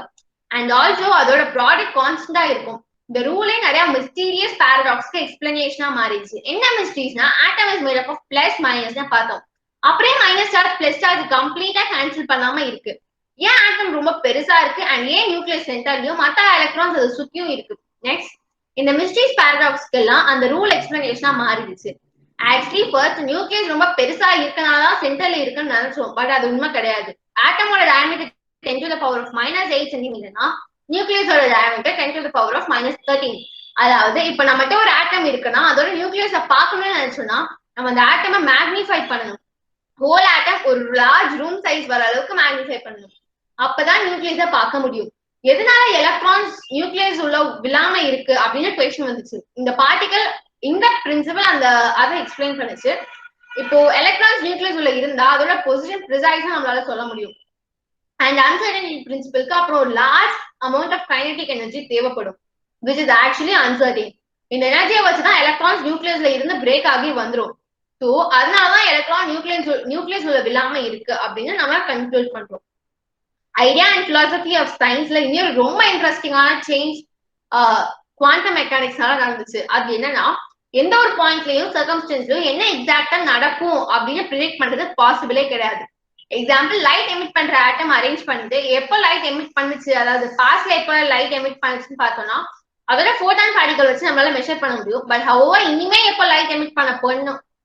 அண்ட் ஆல்சோ அதோட ப்ராடக்ட் கான்ஸ்டன்டா இருக்கும். இந்த ரூலே நிறைய மிஸ்டீரியஸ் பாரடாக்ஸ்க்கு எக்ஸ்பிளனேஷனா மாறிடுச்சு. என்ன மிஸ்டீரிஸ்னா atom is made up of plus minus பார்த்தோம். அப்படியே மைனஸ் சார்ஜ் பிளஸ் சார்ஜ் கம்ப்ளீட்டா கேன்சல் பண்ணாம இருக்கு. ஏன் ஆட்டம் ரொம்ப பெருசா இருக்கு அண்ட் ஏன் நியூக்ளியஸ் சென்டர்லயும் மற்ற எலக்ட்ரான்ஸ் அதை சுத்தியும் இருக்கு. நெக்ஸ்ட், இந்த மிஸ்டீரியஸ் பாரடாக்ஸ்க்கு எல்லாம் அந்த ரூல் எக்ஸ்பிளனேஷனா மாறிடுச்சு. ஆக்சுவலி ஃபர்ஸ்ட் நியூக்ளியஸ் ரொம்ப பெருசா இருக்கனாலதான் சென்டர்ல இருக்குன்னு நினைச்சோம். பட் அது உண்மை கிடையாது. ஆட்டமோட diameter 10 to the power of -8 சென்டிமீட்டர்னா நியூக்ளியஸோட diameter 10 to the power of -13. அதாவது இப்ப நம்மகிட்ட ஒரு ஆட்டம் இருக்குன்னா அதோட நியூக்ளியஸை பார்க்கணும்னு நினைச்சோம்னா நம்ம அந்த ஆட்டமை மேக்னிஃபை பண்ணணும். ஹோல் ஆட்டம் ஒரு லார்ஜ் ரூம் சைஸ் வர அளவுக்கு மேக்னிஃபை பண்ணணும். அப்பதான் நியூக்ளியஸை பார்க்க முடியும். எதனால எலக்ட்ரான்ஸ் நியூக்ளியஸ் உள்ள விழாம இருக்கு அப்படின்னு கொஸ்டின் வந்துச்சு. இந்த பார்ட்டிகல் இந்த பிரின்சிபல் அதை எக்ஸ்பிளைன் பண்ணுச்சு. இப்போ எலக்ட்ரான்ஸ் நியூக்ளியஸ் உள்ள இருந்தா அதோட பொசிஷன் ப்ரிசைஸா நம்மளால சொல்ல முடியும். அண்ட் அன்சர்டனிட்டி பிரின்சிபலுக்கு அப்புறம் ஒரு large amount of kinetic energy தேவைப்படும், விச் இஸ் ஆக்சுவலி அன்சர்டன். இந்த எனர்ஜியை வச்சுதான் எலக்ட்ரான்ஸ் நியூக்ளியஸ்ல இருந்து பிரேக் ஆகி வந்துரும். ஸோ அதனாலதான் எலக்ட்ரான் நியூக்ளியஸ் உள்ள விழாம இருக்கு அப்படின்னு நம்ம கன்க்ளூட் பண்றோம். ஐடியா அண்ட் பிலாசபி ஆஃப் சயின்ஸ்ல இன்னொரு ரொம்ப இன்ட்ரெஸ்டிங்கான சேஞ்ச் குவாண்டம் மெக்கானிக்ஸ்னால நடந்துச்சு. அது என்னன்னா எந்த ஒரு பாயிண்ட்லயும் சர்க்கம்ஸ்டன்ஸ்லயும் என்ன எக்ஸாக்டா நடக்கும் அப்படின்னு ப்ரிடிக்ட் பண்றது பாசிபிளே கிடையாது. எக்ஸாம்பிள், லைட் எமிட் பண்ற ஆட்டம் அரேஞ்ச் பண்ணிட்டு எப்போ லைட் எமிட் பண்ணுச்சு, அதாவது பாஸ்ட்ல எப்போ லைட் எமிட் பண்ணுச்சுன்னு பார்த்தோம்னா அதோட ஃபோட்டான் பார்ட்டிகல் வச்சு நம்மளால மெஷர் பண்ண முடியும். பட் ஹவர்வர் இனிமே எப்போ லைட் எமிட்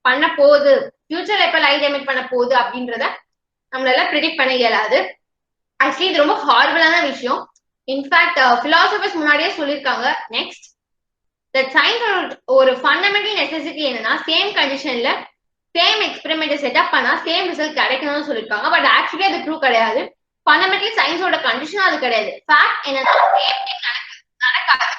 பண்ண போகுது, ஃபியூச்சர்ல எப்போ லைட் எமிட் பண்ண போகுது அப்படின்றத நம்மளால ப்ரிடிக்ட் பண்ண இயலாது. ஆக்சுவலி இது ரொம்ப ஹார்பிளான விஷயம். இன்ஃபேக்ட் பிலாசபர்ஸ் முன்னாடியே சொல்லியிருக்காங்க. நெக்ஸ்ட், சயின்ஸ் ஒரு ஃபண்டமெண்டல் நெசசிட்டி என்னன்னா சேம் கண்டிஷன்ல சேம் எக்ஸ்பெரிமெண்ட் செட்டப் பண்ணா சேம் ரிசல்ட் கிடைக்கணும்னு சொல்லியிருக்காங்க. பட் ஆக்சுவலி அது ட்ரூ கிடையாது. ஃபண்டமெண்டலி சயின்ஸோட கண்டிஷன் அது கிடையாது. ஃபேக்ட் என்னன்னா சேம் திங் நடக்காது.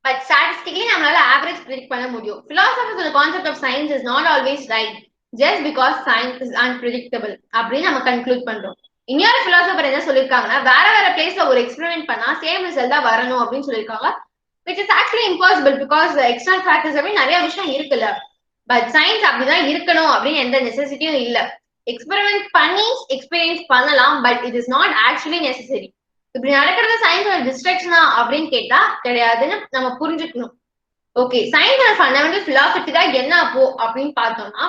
பட் ஸ்டாட்டிஸ்டிக்கலி நம்மளால ஆவரேஜ் ப்ரிடிக்ட் பண்ண முடியும். பிலாசபர்ஸோட concept of science is not always right just because science is unpredictable அப்படின்னு நம்ம கன்க்ளூட் பண்றோம். இன்னொரு பிலாசபர் என்ன சொல்லியிருக்காங்கன்னா வேற பிளேஸ்ல ஒரு எக்ஸ்பெரிமெண்ட் பண்ணா சேம் ரிசல்ட் தான் வரணும் அப்படின்னு சொல்லியிருக்காங்க. Which is actually impossible because external factors அப்படின்னு நிறைய விஷயம் இருக்குல்ல. பட் சயின்ஸ் அப்படிதான் இருக்கணும் அப்படின்னு எந்த நெசசிட்டியும் இல்ல. எக்ஸ்பெரிமெண்ட் பண்ணி எக்ஸ்பீரியன்ஸ் பண்ணலாம், but it is not actually necessary. இப்படி நடக்கிறது சயின்ஸோட டிஸ்ட்ராக்ஷனா அப்படின்னு கேட்டா கிடையாதுன்னு நம்ம புரிஞ்சுக்கணும். ஓகே, சயின்ஸோட ஃபண்டமெண்டல் பிலாசபி தான் என்ன அப்போ அப்படின்னு பார்த்தோம்னா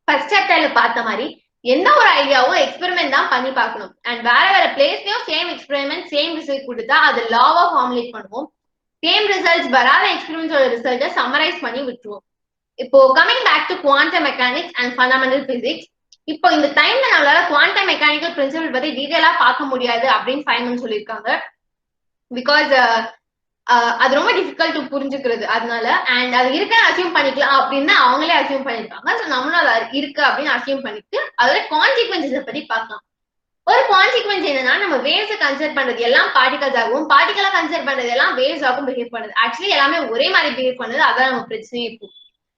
ஃபர்ஸ்ட் சாப்டர்ல பார்த்த மாதிரி எந்த ஒரு ஐடியாவும் எக்ஸ்பெரிமெண்ட் தான் பண்ணி பார்க்கணும். அண்ட் வேற பிளேஸ்லயும் சேம் எக்ஸ்பெரிமெண்ட் சேம் ரிசல்ட் கொடுத்தா அது லாவா ஃபார்முலேட் பண்ணுவோம். சேம் ரிசல்ட்ஸ் வராத எக்ஸ்பெரிமெண்ட்ஸோட ரிசல்ட்டை சம்மரைஸ் பண்ணி விட்டுருவோம். இப்போ coming back to quantum mechanics and fundamental physics, இப்போ இந்த டைம்ல நம்மளால குவாண்டம் மெக்கானிக்கல் பிரின்சிபல் பத்தி டீடைலா பார்க்க முடியாது அப்படின்னு ஃபைனல் சொல்லியிருக்காங்க. பிகாஸ் அது ரொம்ப டிஃபிகல்ட் டு புரிஞ்சுக்கிறது. அதனால அண்ட் அது இருக்குன்னு அசியூம் பண்ணிக்கலாம் அப்படின்னு அவங்களே அசியூம் பண்ணிருக்காங்க. ஸோ நம்மளும் அது இருக்கு அப்படின்னு அசியூம் பண்ணிட்டு அதோட கான்சிக்வன்சஸை பத்தி பார்க்கலாம். ஒரு கான்சிக்வன்ஸ் என்னன்னா நம்ம வேவ்ஸை கன்சிடர் பண்றது எல்லாம் பார்ட்டிகல்ஸ் ஆகும், பார்ட்டிகலா கன்சிடர் பண்றது எல்லாம் வேவ்ஸ் ஆகும் பிஹேவ் பண்ணுது. ஆக்சுவலி எல்லாமே ஒரே மாதிரி பிஹேவ் பண்ணுது. அதான் நம்ம பிரச்சனையே. இப்போ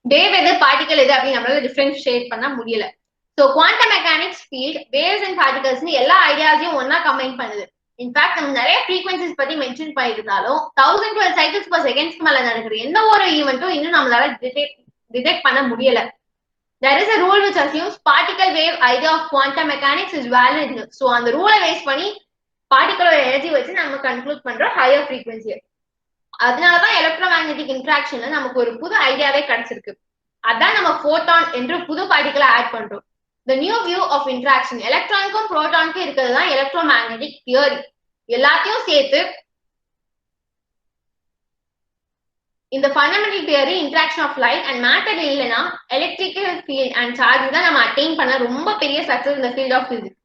வேவ் எது பார்ட்டிகல் எது அப்படின்னு நம்மளால டிஃபரன்ஷியேட் பண்ண முடியல. So quantum mechanics field waves and particles எல்லா ஐடியாஸையும் ஒன்னா கம்பைன் பண்ணுது. இன்ஃபேக்ட் நம்ம நிறைய ஃப்ரீக்வன்சிஸ் பத்தி மென்ஷன் பண்ணிருந்தாலும் 1012 சைக்கிள்ஸ் பர் செகண்ட்ஸ்க்கு மேல நடக்குது எந்த ஒரு ஈவெண்ட்டும் இன்னும் நம்மளால டிடெக்ட் பண்ண முடியல. There is a rule which assumes particle wave idea of quantum mechanics is valid. So அந்த ரூலை பேஸ் பண்ணி பார்ட்டிகளோட எனர்ஜி வச்சு நம்ம கன்க்ளூட் பண்றோம் ஹையர் ஃப்ரீக்வன்சியை. அதனாலதான் எலக்ட்ரோமேக்னெட்டிக் இன்ட்ராக்ஷன்ல நமக்கு ஒரு புது ஐடியாவே கிடைச்சிருக்கு. அதான் நம்ம போட்டான் என்று புது பார்ட்டிகளை ஆட் பண்றோம். The new view of interaction எலக்ட்ரானுக்கும் புரோட்டானுக்கும் இருக்கிறது தான் எலக்ட்ரோமேக்னெட்டிக் தியரி. எல்லாத்தையும் சேர்த்து இந்த fundamental theory interaction of light and matter இல்லைன்னா எலக்ட்ரிக்கல் ஃபீல்ட் அண்ட் சார்ஜ் தான் நம்ம அட்டைன் பண்ண ரொம்ப பெரிய சக்சஸ் இந்த ஃபீல்ட் ஆஃப் பிசிக்ஸ்.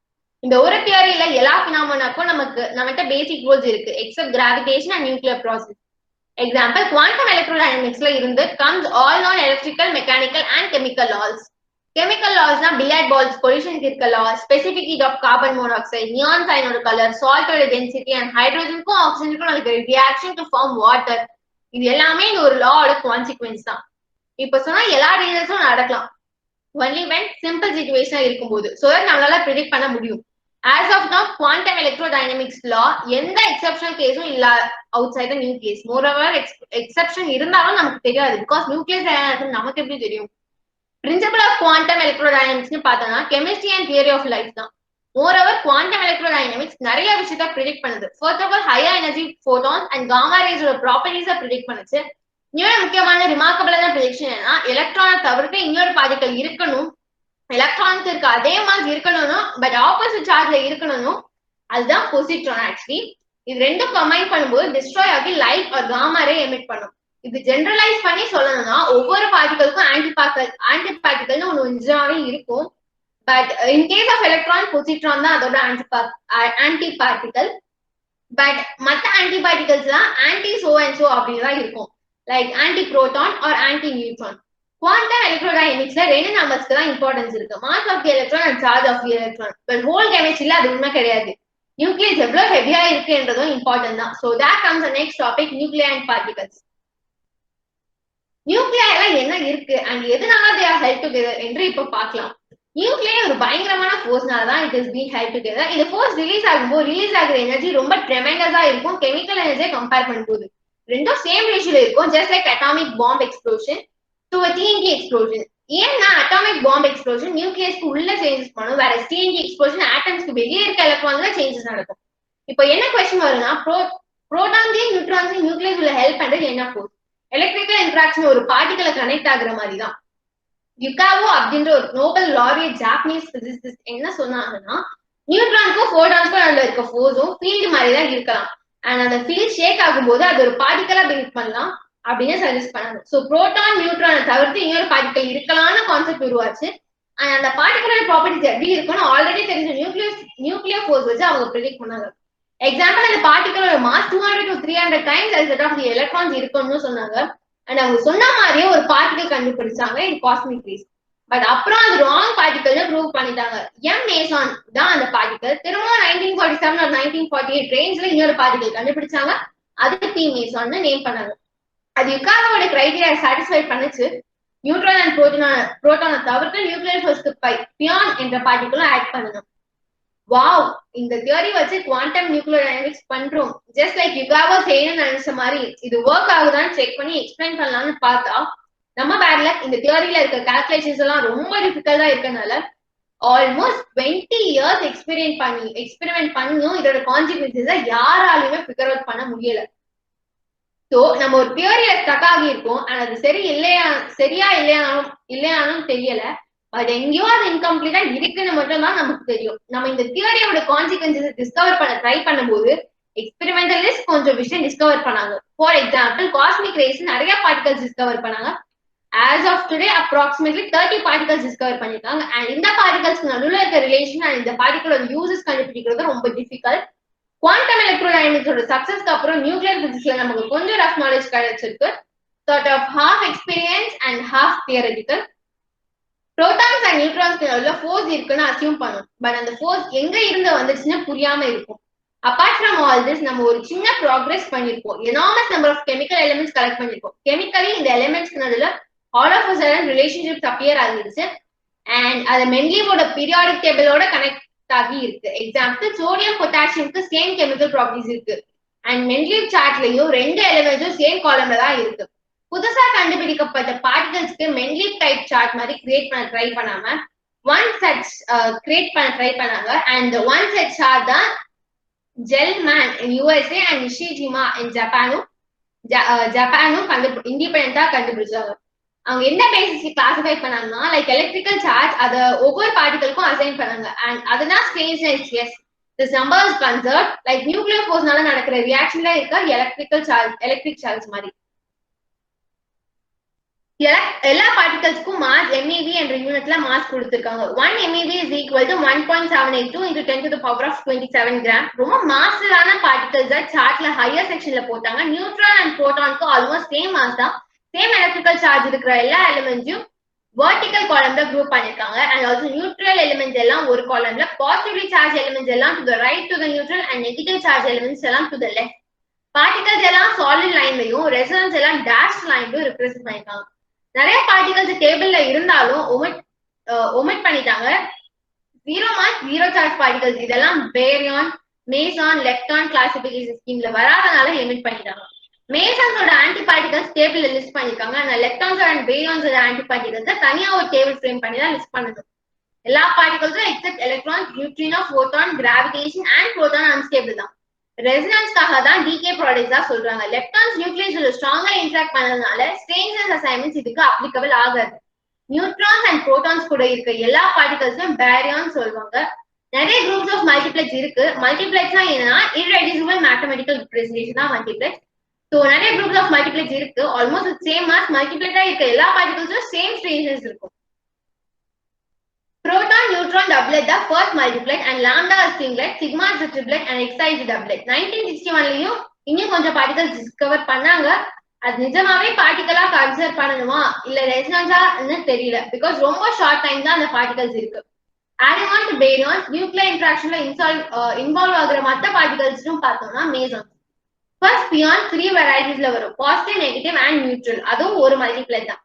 இந்த ஒரு தியரியில எல்லா பினாமினாக்கும் நம்மகிட்ட பேசிக் ரூல்ஸ் இருக்கு except gravitation and nuclear process. Example, quantum எலக்ட்ரோடைனமிக்ஸ்ல இருந்து comes all known electrical, mechanical and chemical laws. Chemical லாஸ்னா பில்லியர்ட் பால்ஸ் பொல்யூஷன் இருக்க laws, specific heat of carbon monoxide, neon சைனோட கலர், சால்ட்டோட டென்சிட்டி அண்ட் ஹைட்ரோஜனுக்கும் ஆக்சிஜனுக்கும் நடக்கிற ரியாக்ஷன் டு ஃபார்ம் வாட்டர். இது எல்லாமே இந்த ஒரு லாவோட கான்சிக்வன்ஸ் தான். இப்ப சொன்னா எல்லா ரீசன்ஸும் நடக்கலாம் ஒன்லி வென் சிம்பிள் சிச்சுவேஷனா இருக்கும்போது. சோ நம்மளால ப்ரிடிக்ட் பண்ண முடியும். As of now, quantum electrodynamics law எந்த எக்ஸெப்ஷனல் கேஸும் இல்ல அவுட்சைட் த நியூக்ளியஸ். மோரோவர் எக்ஸெப்ஷன் இருந்தாலும் நமக்கு தெரியாது, பிகாஸ் நியூக்ளியஸ் நமக்கு எப்படி தெரியும். பிரின்சிபல் ஆஃப் குவாண்டம் எலக்ட்ரோடைனமிக்ஸ்னு பார்த்தோம்னா chemistry and theory of life தான். மோரோவர் குவாண்டம் எலக்ட்ரோடைனமிக்ஸ் நிறைய விஷயத்த ப்ரிடிக்ட் பண்ணுது. First of all higher energy photons and gamma ரேஸோட ப்ராப்பர்ட்டிஸை ப்ரிடிக்ட் பண்ணுச்சு. இன்னொரு முக்கியமான ரிமார்க்கபிளான ப்ரிடிக்ஷன் என்னன்னா, எலக்ட்ரானை தவிர்த்து இன்னொரு பார்ட்டிகல் இருக்கணும், எலக்ட்ரானுக்கு இருக்கு அதே மாதிரி இருக்கணும், பட் ஆப்போசிட் சார்ஜ்ல இருக்கணும், அதுதான் பொசிட்ரான். ஆக்சுவலி இது ரெண்டும் கம்பைன் பண்ணும்போது டிஸ்ட்ராய் ஆகி லைட் ஒரு காமா ரே எமிட் பண்ணும். இது ஜெனரலைஸ் பண்ணி சொல்லணும்னா ஒவ்வொரு பார்ட்டிகளுக்கும் ஆன்டி பார்ட்டிகல்னு ஒன்று நிஜமாவே இருக்கும். But in case of electron, positron தான் அதோட ஆன்டி பார்ட்டிகல். பட் மற்ற ஆன்டி பார்ட்டிகல்ஸ் எல்லாம் ஆன்டி சோ அண்ட் சோ அப்படின்னு தான் இருக்கும், like antiproton or antineutron. Quantum எலக்ட்ரோடைனமிக்ஸ்ல ரெண்டு நம்பர்ஸ்க்கு தான் இம்பார்ட்டன்ஸ் இருக்கு, mass of the electron and charge of the electron. But whole கெமிஸ்ட்ரியில அது உண்மை கிடையாது. நியூக்ளியஸ் எவ்வளவு ஹெவியா இருக்குன்றதும் இம்பார்ட்டன்ட் தான். So that comes the next topic, nuclear and particles. நியூக்ளியர்ல என்ன இருக்கு அண்ட் எதனால தே ஆர் ஹெல்ட் டுகெதர் என்று இப்ப பார்க்கலாம். நியூக்ளியர் ஒரு பயங்கரமான ஃபோர்ஸ்னால தான் it is being held together. இந்த ஃபோர்ஸ் ரிலீஸ் ஆகும்போது ரிலீஸ் ஆகுற எனர்ஜி ரொம்ப ட்ரெமெண்டஸா இருக்கும் கெமிக்கல் எனர்ஜியை கம்பேர் பண்ணும்போது. ரெண்டும் சேம் ரேஷியோல இருக்கும், just like atomic bomb explosion to a TNT explosion. ஏன்னா அட்டாமிக் பாம்ப் எக்ஸ்ப்ளோஷன் நியூக்ளியஸ்க்கு உள்ள சேஞ்சஸ் பண்ணும், வேற TNT எக்ஸ்ப்ளோஷன் ஆட்டம்ஸ்க்கு வெளியே இருக்க எலக்ட்ரான்ல சேஞ்சஸ் நடக்கும். இப்போ என்ன क्वेश्चन வரும்னா, புரோட்டான்ஸையும் நியூட்ரான்ஸையும் நியூக்ளியஸ் உள்ள ஹெல்ப் பண்றது என்ன ஃபோர்ஸ்? எலக்ட்ரிக்கல் இன்டராக்ஷன் ஒரு பார்ட்டிகலை கனெக்ட் ஆகுற மாதிரி தான். யுகாவோ அப்படின்ற ஒரு நோபல் லாரியட் ஜாப்பனீஸ் பிசிசிஸ்ட் என்ன சொன்னாங்கன்னா, நியூட்ரானுக்கும் புரோட்டானுக்கும் அதுல இருக்க ஃபோர்ஸும் ஃபீல்டு மாதிரி தான் இருக்கலாம், அண்ட் அந்த ஃபீல்ட் ஷேக் ஆகும்போது அது ஒரு பார்ட்டிகலா பில்ட் பண்ணலாம் அப்படின்னு சஜஸ்ட் பண்ணாங்க. ஸோ புரோட்டான் நியூட்ரானை தவிர்த்து இன்னொரு பார்ட்டிகல் இருக்கலாம்னு கான்செப்ட் உருவாச்சு. அண்ட் அந்த பார்ட்டிகலோட ப்ராப்பர்ட்டிஸ் எப்படி இருக்குன்னு ஆல்ரெடி தெரிஞ்ச நியூக்ளியர் ஃபோர்ஸ் வச்சு அவங்க ப்ரிடிக்ட் பண்ணாங்க. எக்ஸாம்பிள், அந்த பார்ட்டிகலோட மாஸ் 200 to 300 டைம்ஸ் அது செட் ஆஃப் தி எலக்ட்ரான்ஸ் இருக்கும்னு சொன்னாங்க. அண்ட் அவங்க சொன்ன மாதிரியே ஒரு பார்ட்டிகல் கண்டுபிடிச்சாங்க இன் காஸ்மிக் ரேஸ். பட் அப்புறம் அது ராங் பார்ட்டிகல்னு ப்ரூவ் பண்ணிட்டாங்க. எம் மேசான் தான் அந்த பார்ட்டிகல். திரும்ப 1947 or 1948 ரேஞ்ச்ல இன்னொரு பார்ட்டிகல் கண்டுபிடிச்சாங்க, அது பி மேசான்னு நேம் பண்ணாங்க. அது யுகாவோட கிரைட்டீரியா சாட்டிஸ்ஃபை பண்ணுச்சு. நியூட்ரான் அண்ட் புரோட்டானை தவிர்த்து நியூக்ளியர் ஃபோர்ஸ்க்கு பியான் என்ற பார்ட்டிகலும் ஆட் பண்ணணும். வாவ், இந்த தியரி வச்சு குவாண்டம் நியூக்ளியர் டைனமிக்ஸ் பண்றோம். ஜஸ்ட் லைக் யுகாவோ செய்யணும்னு நினைச்ச மாதிரி இது ஒர்க் ஆகுதான்னு செக் பண்ணி எக்ஸ்பிளைன் பண்ணலாம்னு பார்த்தா நம்ம பேர்ல இந்த தியரியில இருக்க கால்குலேஷன்ஸ் எல்லாம் ரொம்ப டிஃபிகல்ட்டா இருக்கனால ஆல்மோஸ்ட் 20 இயர்ஸ் எக்ஸ்பெரிமெண்ட் பண்ணியும் இதோட கான்சிக்வன்சஸை யாராலையுமே ஃபிகர் அவுட் பண்ண முடியல. ஸோ நம்ம ஒரு தியரியில ஸ்டக் ஆகி இருக்கோம், அண்ட் அது சரியா இல்லையானும் தெரியல. பட் எங்கேயோ அது இன்கம்ப்ளீட்டா இருக்குன்னு மட்டும் தான் நமக்கு தெரியும். நம்ம இந்த தியரியோட கான்சிக்வன்சஸ் டிஸ்கவர் பண்ண ட்ரை பண்ணும்போது எக்ஸ்பெரிமெண்டலிஸ்ட் கொஞ்சம் விஷயம் டிஸ்கவர் பண்ணாங்க. ஃபார் எக்ஸாம்பிள், காஸ்மிக் ரேஸ் நிறைய பார்ட்டிகல்ஸ் டிஸ்கவர் பண்ணாங்க. As of today, approximately 30 particles discover பண்ணிருக்காங்க. அண்ட் இந்த பார்ட்டிகல்ஸ்க்கு நடுவில் இருக்க ரிலேஷன் அண்ட் இந்த பார்ட்டிகளோட யூசஸ் கண்டுபிடிக்கிறது ரொம்ப டிஃபிகல்ட். குவாண்டம் எலக்ட்ரோடைனமிக்ஸோட சக்சஸ்க்கு அப்புறம் நியூக்ளியர் பிசிக்ஸ்ல நமக்கு கொஞ்சம் ரஃப் நாலேஜ் கிடைச்சிருக்கு. Sort of half experience and half theoretical. Protons and நியூட்ரான்ஸ்க்கு நடுவில் ஃபோர்ஸ் இருக்குன்னு அசியூம் பண்ணும், பட் அந்த ஃபோர்ஸ் எங்க இருந்து வந்துச்சுன்னு புரியாம இருக்கும். அப்பார்ட் ஃப்ரம் ஆல் திஸ், நம்ம ஒரு சின்ன ப்ராக்ரஸ் பண்ணிருப்போம். Enormous number of chemical elements collect பண்ணிருப்போம். கெமிக்கலி இந்த எலிமெண்ட்ஸ்க்கு நடுவில் all of a sudden relationships appear ஆகிடுச்சு, அண்ட் அது மென்லியோட பீரியாடிக் டேபிளோட கனெக்ட் ஆகி இருக்கு. எக்ஸாம்பிள், சோடியம் பொட்டாசியம்க்கு சேம் கெமிக்கல் ப்ராப்பர்ட்டிஸ் இருக்கு, அண்ட் மென்லிவ் சார்ட்லயும் ரெண்டு எலிமெண்ட்ஸும் சேம் காலம்ல தான் இருக்கு. புதுசா கண்டுபிடிக்கப்பட்ட பார்ட்டிகல்ஸ்க்கு மென்லிவ் டைப் சார்ட் மாதிரி கிரியேட் பண்ண ட்ரை பண்ணாம ஒன் செட் கிரியேட் பண்ண ட்ரை பண்ணாங்க. அண்ட் ஒன் செட் சார்ட் தான் ஜெல்மேன் இன் USA அண்ட் நிஷிஜிமா இன் ஜப்பானும் இண்டிபெண்டா கண்டுபிடிச்சாங்க. அவங்க என்ன பேசிஸ் கிளாசிஃபை பண்ணாங்கன்னா, லைக் எலக்ட்ரிக்கல் சார்ஜ் அதை ஒவ்வொரு பார்ட்டிகளுக்கும் அசைன் பண்ணாங்க. அண்ட் அதுதான் strangeness. Yes, this number is conserve. Like nuclear ஃபோர்ஸ்னால நடக்கிற ரியாக்ஷன்ல இருக்க எலக்ட்ரிக் சார்ஜ் மாதிரி. எல்லா பார்ட்டிகல்ஸ்க்கும் மாஸ் MeV என்ற யூனிட்ல மாஸ் கொடுத்திருக்காங்க. 1 MeV is equal to 1.782 into 10 to the power of 27 gram. ரொம்ப மாஸான பார்ட்டிகல்ஸ் சார்ட்ல ஹையர் செக்ஷன்ல போட்டாங்க. நியூட்ரான் அண்ட் புரோட்டானுக்கு ஆல்மோஸ்ட் சேம் மாஸ் தான். சேம் எலக்ட்ரிக்கல் சார்ஜ் இருக்கிற எல்லா எலிமெண்ட்ஸையும் வெர்டிகல் காலம்ல குரூப் பண்ணிருக்காங்க. அண்ட் ஆல்சோ நியூட்ரல் எலிமெண்ட்ஸ் எல்லாம் ஒரு காலம்ல, பாசிட்டிவ்லி சார்ஜ் எலிமெண்ட்ஸ் எல்லாம் to the right to the neutral and negative charge elements எல்லாம் டு த லெஃப்ட். பார்ட்டிகல்ஸ் எல்லாம் சாலிட் லைன்லயும் ரெசனன்ஸ் எல்லாம் டேஷ் லைன்லயும் ரெப்ரசென்ட் பண்ணிருக்காங்க. நிறைய பார்ட்டிகல்ஸ் டேபிள்ல இருந்தாலும் ஒமிட் பண்ணிட்டாங்க. 0 மாஸ் 0 சார்ஜ் பார்ட்டிகல்ஸ் இதெல்லாம் பேரியான் மேசான் லெப்டான் கிளாசிபிகேஷன் ஸ்கீம்ல வராதனால லிமிட் பண்ணிட்டாங்க. மேசன்ஸோட ஆன்டி பார்ட்டிகல்ஸ் டேபிள்ல லிஸ்ட் பண்ணிருக்காங்க. ஆனா லெப்டான்ஸ் அண்ட் பேரியான்ஸோட ஆன்டி பார்ட்டிகல்ஸ் தனியா ஒரு டேபிள் ஃப்ரேம் பண்ணி தான் லிஸ்ட் பண்ணணும். எல்லா பார்ட்டிகல்ஸும் எக்ஸப்ட் எலக்ட்ரான், நியூட்ரினோ, போட்டான், கிராவிடேஷன் அண்ட் புரோட்டான் அன்ஸ்டேபிள் தான். ரெசனன்ஸ்க்காக தான் டிகே ப்ராடக்ட்ஸ் தான் சொல்றாங்க. லெப்டான்ஸ் நியூக்ளியஸோட ஸ்ட்ராங்கா இன்டராக்ட் பண்ணதுனால ஸ்ட்ரேஞ்சர்ஸ் அசைன்மெண்ட்ஸ் இதுக்கு அப்ளிகபிள் ஆகாது. நியூட்ரான்ஸ் அண்ட் புரோட்டான்ஸ் கூட இருக்க எல்லா பார்ட்டிகல்ஸும் பேரியான் சொல்லுவாங்க. நிறைய குரூப்ஸ் ஆஃப் மல்டிப்ளெக்ஸ் இருக்கு. மல்டிப்ளெக்ஸ்னா என்னன்னா இர்ரெடியூசிபிள் மேத்தமெட்டிக்கல் ரெப்ரசன்டேஷன் தான் மல்டிப்ளெக்ஸ். ஸோ நிறைய குரூப்ஸ் ஆஃப் மல்டிப்ளெக்ஸ் இருக்கு. ஆல்மோஸ்ட் சேம் மாஸ் மல்டிப்ளெக்ஸா இருக்க எல்லா பார்ட்டிகல்ஸும் சேம் ஸ்ட்ரேஞ்சர்ஸ் இருக்கும். Proton neutron doublet the first multiplet and lambda is singlet, sigma is a triplet and xi is a doublet. 1961லயும் இன்னும் கொஞ்சம் particles discover பண்ணாங்க. அது நிஜமாவே பார்ட்டிகலா கன்சிடர் பண்ணணுமா இல்ல ரெசனன்ஸான்னு தெரியல. பிகாஸ் ரொம்ப ஷார்ட் டைம் தான் அந்த பார்ட்டிகல்ஸ் இருக்கு. Adding on to baryons, nuclear interactionல இன்வால்வ் ஆகுற மற்ற பார்ட்டிகல்ஸும் பார்த்தோம்னா மேசான்ஸ். ஃபர்ஸ்ட் பியான் 3 வெரைட்டிஸ்ல வரும். Positive, negative and neutral. அதுவும் ஒரு மல்டிப்ளெட் தான்.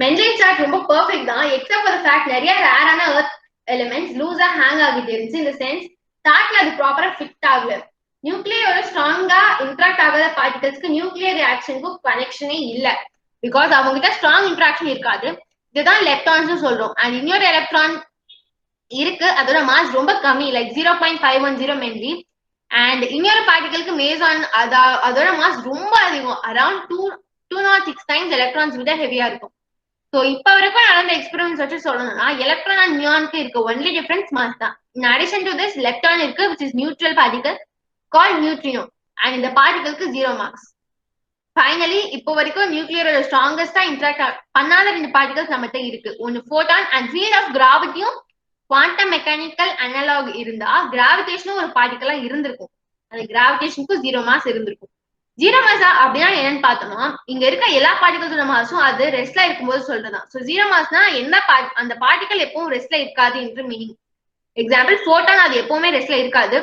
மென்டலைன் சார்ட் ரொம்ப பெர்ஃபெக்ட் தான். எக்ஸப்ட் ஃபார் ஃபேக்ட் நிறைய ரேரான எர்த் எலிமெண்ட்ஸ் லூஸா ஹேங் ஆகிட்டு இருந்துச்சு. இந்த சென்ஸ் சார்ட்ல அது ப்ராப்பரா ஃபிட் ஆகல. நியூக்ளியரோட ஸ்ட்ராங்கா இன்ட்ராக்ட் ஆகாத பார்ட்டிகல்ஸ்க்கு நியூக்ளியர் ரியாக்ஷனுக்கும் கனெக்ஷனே இல்ல. பிகாஸ் அவங்க கிட்ட ஸ்ட்ராங் இன்ட்ராக்ஷன் இருக்காது. இதுதான் லெப்டான்ஸ் சொல்றோம். அண்ட் இன்னொரு எலக்ட்ரான் இருக்கு, அதோட மாஸ் ரொம்ப கம்மி, லைக் 0.510 மென்வி. அண்ட் இன்னொரு பார்ட்டிகலுக்கு மேசான் அதோட மாஸ் ரொம்ப அதிகம், அரௌண்ட் 206 டைம்ஸ் எலக்ட்ரான்ஸ் விட ஹெவியா இருக்கும். ஸோ இப்ப வரைக்கும் நடந்த எக்ஸ்பெரிமெண்ட்ஸ் வச்சு சொல்லணும்னா எலக்ட்ரான் அண்ட் நியானுக்கு இருக்க ஒன்லி டிஃபரன்ஸ் மாஸ் தான். இன் அடிஷன் டு திஸ் லெப்டான் இருக்கு which is neutral particle call neutrino and இந்த பார்ட்டிகலுக்கு 0 மார்க்ஸ். ஃபைனலி இப்போ வரைக்கும் நியூக்ளியரோட ஸ்ட்ராங்கஸ்டா இன்டராக்ட் பண்ணாத 2 பார்ட்டிகல்ஸ் நம்மகிட்ட இருக்கு. ஒன்னு போட்டான் அண்ட் ஃபீல்ட் ஆஃப் கிராவிட்டியும் குவாண்டம் மெக்கானிக்கல் அனலாக் இருந்தா கிராவிடேஷனும் ஒரு பார்ட்டிகலா இருந்திருக்கும். அந்த கிராவிடேஷனுக்கும் 0 மாஸ் இருந்திருக்கும். 0 மாஸ் அப்படின்னா என்னன்னு பார்த்தோம்னா இங்க இருக்க எல்லா பார்ட்டிகல்ஸோட மாஸும் அது ரெஸ்ட்ல இருக்கும்போது சொல்றதுதான். ஸோ 0 மாஸ்னா என்ன அந்த பார்ட்டிகல் எப்பவும் ரெஸ்ட்ல இருக்காது என்று மீனிங். எக்ஸாம்பிள் போட்டான் அது எப்பவுமே ரெஸ்ட்ல இருக்காது.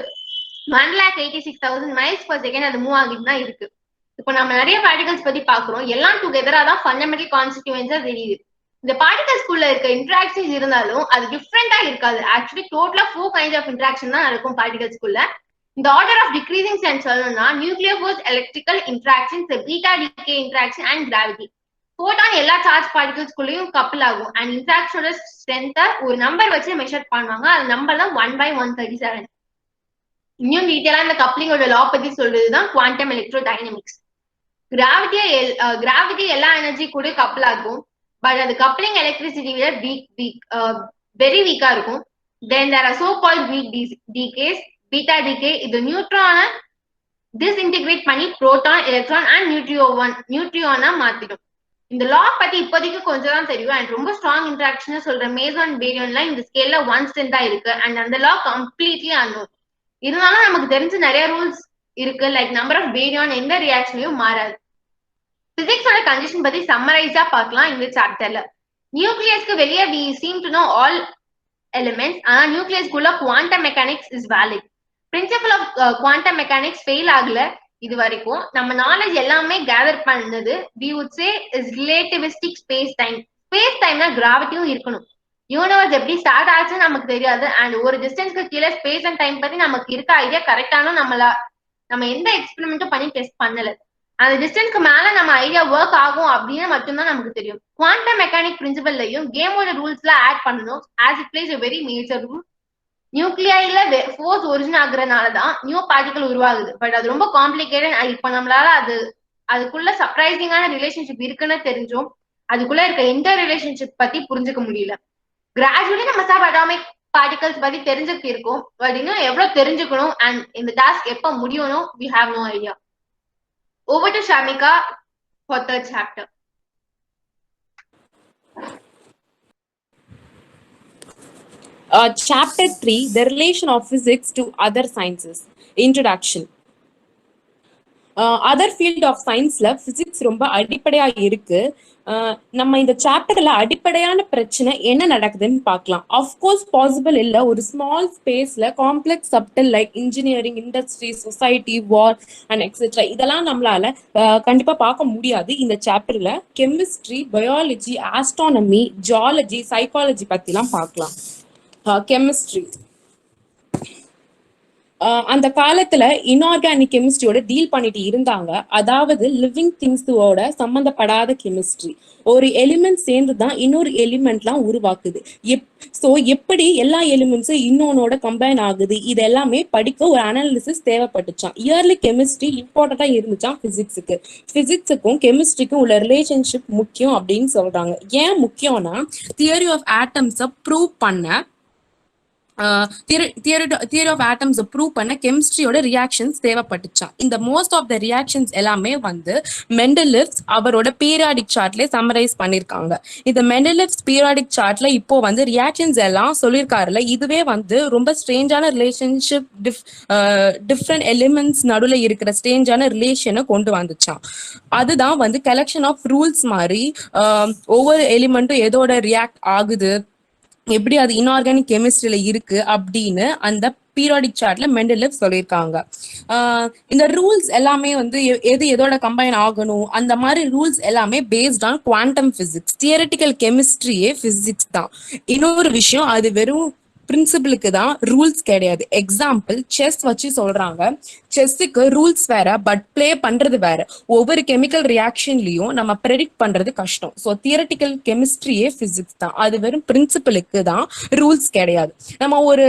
1,86,000 மைல்ஸ் பர் செகண்ட் அது மூவ் ஆகிட்டு தான் இருக்கு. இப்போ நம்ம நிறைய பார்ட்டிகல்ஸ் பத்தி பாக்குறோம். எல்லாம் டுகெதரா தான் ஃபண்டமெண்டல் கான்ஸ்டிடியூவன்ஸா தெரியுது. இந்த பார்ட்டிகல்ஸ்குள்ள இருக்க இன்டராக்ஷன்ஸ் இருந்தாலும் அது டிஃப்ரெண்டா இருக்காது. ஆக்சுவலி டோட்டலா 4 கைண்ட்ஸ் ஆஃப் இன்டராக்ஷன் தான் நடக்கும் பார்ட்டிகல்ஸ்குள்ள. இந்த ஆர்டர் ஆஃப் டிக்ரீசிங் சென்ஸ் சொல்லணும்னா nuclear force, electrical interaction, beta decay interaction and gravity. Photon எல்லா சார்ஜ் பார்ட்டிகல்ஸ்குள்ளேயும் கப்பல் ஆகும் அண்ட் இன்டராக்ஷனோட ஸ்ட்ரென்த்தை ஒரு நம்பர் வச்சு மெஷர் பண்ணுவாங்க. அந்த நம்பர் தான் 1/137. இன்னும் டீட்டெயிலா இந்த கப்ளிங்கோட லா பத்தி சொல்றதுதான் குவாண்டம் எலக்ட்ரோ டைனமிக்ஸ். கிராவிட்டி எல்லா எனர்ஜி கூட கப்பல் ஆகும். பட் அது கப்ளிங் எலக்ட்ரிசிட்டி விட வெரி வீக்கா இருக்கும். Then there are so called weak decays. Beta decay இது நியூட்ரானை டிஸ்இன்டிகிரேட் பண்ணி புரோட்டான், எலக்ட்ரான் அண்ட் நியூட்ரியானா மாத்திடும். இந்த லா பத்தி இப்போதைக்கு கொஞ்சம் தான் தெரியும் அண்ட் ரொம்ப ஸ்ட்ராங் இன்டராக்ஷன் சொல்ற மேசான் பேரியான்ல இந்த ஸ்கேல்ல 1 ஸ்ட்ரென்த் தான் இருக்கு அண்ட் அந்த லா கம்ப்ளீட்லி அன்னோன். இருந்தாலும் நமக்கு தெரிஞ்ச நிறைய ரூல்ஸ் இருக்கு. லைக் நம்பர் ஆஃப் பேரியான் எந்த ரியாக்ஷனையும் மாறாது. பிசிக்ஸோட கண்டிஷன் பத்தி சம்மரைஸா பார்க்கலாம் இந்த சாப்டர்ல. நியூக்ளியஸ்க்கு வெளியே we seem to know all elements. ஆனா நியூக்ளியஸ்க்குள்ள quantum mechanics is valid. Principle of quantum mechanics fail ஆகல இது வரைக்கும். நம்ம நாலேஜ் எல்லாமே கேதர் பண்ணது we would say is relativistic space time. Space டைம்னா கிராவிட்டியும் இருக்கணும். யூனிவர்ஸ் எப்படி ஸ்டார்ட் ஆச்சுன்னு நமக்கு தெரியாது அண்ட் ஒரு டிஸ்டன்ஸ்க்கு கீழே ஸ்பேஸ் அண்ட் டைம் பத்தி நமக்கு இருக்க ஐடியா கரெக்டான நம்ம எந்த எக்ஸ்பெரிமெண்ட்டும் பண்ணி டெஸ்ட் பண்ணல. அந்த டிஸ்டன்ஸ்க்கு மேல நம்ம ஐடியா ஒர்க் ஆகும் அப்படின்னு மட்டும்தான் நமக்கு தெரியும். குவாண்டம் மெக்கானிக் பிரின்சிபல்லையும் கேமோட ரூல்ஸ்ல ஆட் பண்ணணும். As it plays a very major rule. நியூக்ளியர்ல ஃபோர்ஸ் ஒரிஜின் ஆகுறதுனாலதான் நியூ பார்ட்டிகல் உருவாகுது. பட் அது ரொம்ப காம்ப்ளிகேட்டட். இப்ப நம்மளால அதுக்குள்ள சர்ப்ரைசிங்கான ரிலேஷன்ஷிப் இருக்குன்னு தெரிஞ்சோம். அதுக்குள்ள இருக்க இன்டர் ரிலேஷன்ஷிப் பத்தி புரிஞ்சுக்க முடியல. கிராஜுவலி நம்ம சப் அட்டாமிக் பார்ட்டிகல்ஸ் பத்தி தெரிஞ்சுட்டு இருக்கோம். பட் இன்னும் எவ்வளவு தெரிஞ்சுக்கணும் அண்ட் இந்த டாஸ்க் எப்ப முடியணும் we have no idea. Over to Shamika for third chapter. Chapter 3, the relation of physics to other sciences. Introduction. Other field of சயின்ஸ்ல பிசிக்ஸ் ரொம்ப அடிப்படையா இருக்கு. நம்ம இந்த சாப்டர்ல அடிப்படையான பிரச்சனை என்ன நடக்குதுன்னு பார்க்கலாம். அஃப்கோர்ஸ் பாசிபிள் இல்ல ஒரு ஸ்மால் ஸ்பேஸ்ல complex subtle like engineering, industry, society, war and etcetera இதெல்லாம் நம்மளால கண்டிப்பா பார்க்க முடியாது. இந்த சாப்டர்ல chemistry, biology, astronomy, geology, psychology பத்திலாம் பார்க்கலாம். கெமிஸ்ட்ரி. அந்த காலத்துல இன்ஆர்கானிக் கெமிஸ்ட்ரியோட டீல் பண்ணிட்டு இருந்தாங்க. அதாவது லிவிங் திங்ஸோட சம்பந்தப்படாத கெமிஸ்ட்ரி. ஒரு எலிமெண்ட் சேர்ந்து தான் இன்னொரு எலிமெண்ட்லாம் உருவாக்குது. ஸோ எப்படி எல்லா எலிமெண்ட்ஸும் இன்னொன்னோட கம்பைன் ஆகுது, இது எல்லாமே படிக்க ஒரு அனாலிசிஸ் தேவைப்பட்டுச்சான். இயர்லி கெமிஸ்ட்ரி இம்பார்ட்டண்டா இருந்துச்சான் பிசிக்ஸுக்கு. பிசிக்ஸுக்கும் கெமிஸ்ட்ரிக்கும் உள்ள ரிலேஷன்ஷிப் முக்கியம் அப்படின்னு சொல்றாங்க. ஏன் முக்கியம்னா, தியரி ஆஃப் ஆட்டம்ஸை ப்ரூவ் பண்ண தியரி ஆஃப் ஆட்டம்ஸ் ப்ரூவ் பண்ண கெமிஸ்ட்ரியோட ரியாக்ஷன்ஸ் தேவைப்பட்டுச்சான். இந்த மோஸ்ட் ஆஃப் த ரியாக்ஷன்ஸ் எல்லாமே வந்து மெண்டலிவ்ஸ் அவரோட பீரியாடிக் சார்ட்ல சம்மரைஸ் பண்ணிருக்காங்க. இந்த மெண்டலிவ்ஸ் பீரியாடிக் சார்ட்ல இப்போ வந்து ரியாக்ஷன்ஸ் எல்லாம் சொல்லியிருக்காருல, இதுவே வந்து ரொம்ப ஸ்ட்ரேஞ்சான ரிலேஷன்ஷிப், டிஃப்ரெண்ட் எலிமெண்ட்ஸ் நடுவில் இருக்கிற ஸ்ட்ரேஞ்சான ரிலேஷனை கொண்டு வந்துச்சான். அதுதான் வந்து கலெக்ஷன் ஆஃப் ரூல்ஸ் மாதிரி ஒவ்வொரு எலிமெண்ட்டும் எதோட ரியாக்ட் ஆகுது, எப்படி அது இன்ஆர்கானிக் கெமிஸ்ட்ரியில இருக்கு அப்படின்னு அந்த பீரியாடிக் சார்ட்ல மெண்டலிவ் சொல்லியிருக்காங்க. இந்த ரூல்ஸ் எல்லாமே வந்து எது எதோட கம்பைன் ஆகணும், அந்த மாதிரி ரூல்ஸ் எல்லாமே based on quantum physics. Theoretical கெமிஸ்ட்ரியே பிசிக்ஸ் தான். இன்னொரு விஷயம், அது வெறும் பிரின்சிபிளுக்கு தான், ரூல்ஸ் கிடையாது. எக்ஸாம்பிள் செஸ் வச்சு சொல்றாங்க. செஸ்ஸுக்கு ரூல்ஸ் வேற, பட் பிளே பண்றது வேற. ஒவ்வொரு கெமிக்கல் ரியாக்ஷன்லயும் நம்ம ப்ரெடிக்ட் பண்றது கஷ்டம். ஸோ தியரிட்டிக்கல் கெமிஸ்ட்ரியே பிசிக்ஸ் தான். அது வெறும் பிரின்சிபிளுக்கு தான், ரூல்ஸ் கிடையாது. நம்ம ஒரு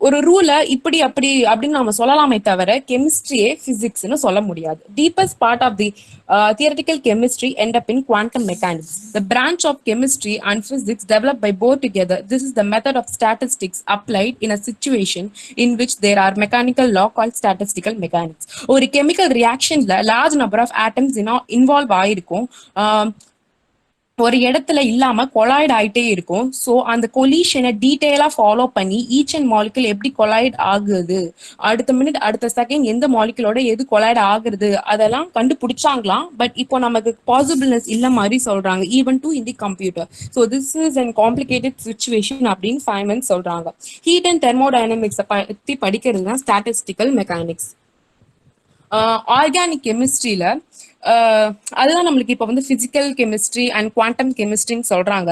ஒரு ரூலை இப்படி அப்படி அப்படின்னு நம்ம சொல்லலாமே தவிர கெமிஸ்ட்ரியே பிசிக்ஸ்னு சொல்ல முடியாது. Deepest part of the theoretical chemistry end up in quantum mechanics, the branch of chemistry and physics developed by both together. This is the method of statistics applied in a situation in which there are mechanical law called statistical mechanics. ஒரு chemical reactionல large number of atoms involve ஆயிருக்கும், ஒரு இடத்துல இல்லாம colloid ஆயிட்டே இருக்கும். So அந்த கொலிஷனை டீட்டெயிலா follow பண்ணி ஈச் அண்ட் மாலிகுல் எப்படி கொலாய்ட் ஆகுது, அடுத்த மினிட் அடுத்த செகண்ட் எந்த மாலிகுலோட எது கொலாய்ட் ஆகுறது, அதெல்லாம் கண்டுபிடிச்சாங்களாம். பட் இப்போ நமக்கு பாசிபிள்னஸ் இல்ல மாதிரி சொல்றாங்க, even to in the computer. So this is an complicated situation அப்படின்னு ஃபைமன் சொல்றாங்க. ஹீட் அண்ட் தெர்மோடைனமிக்ஸை பத்தி படிக்கிறது தான் ஸ்டாட்டிஸ்டிக்கல் மெக்கானிக்ஸ். ஆர்கானிக் கெமிஸ்ட்ரியில அதுதான் நம்மளுக்கு இப்போ வந்து பிசிக்கல் கெமிஸ்ட்ரி அண்ட் குவாண்டம் கெமிஸ்ட்ரின்னு சொல்றாங்க.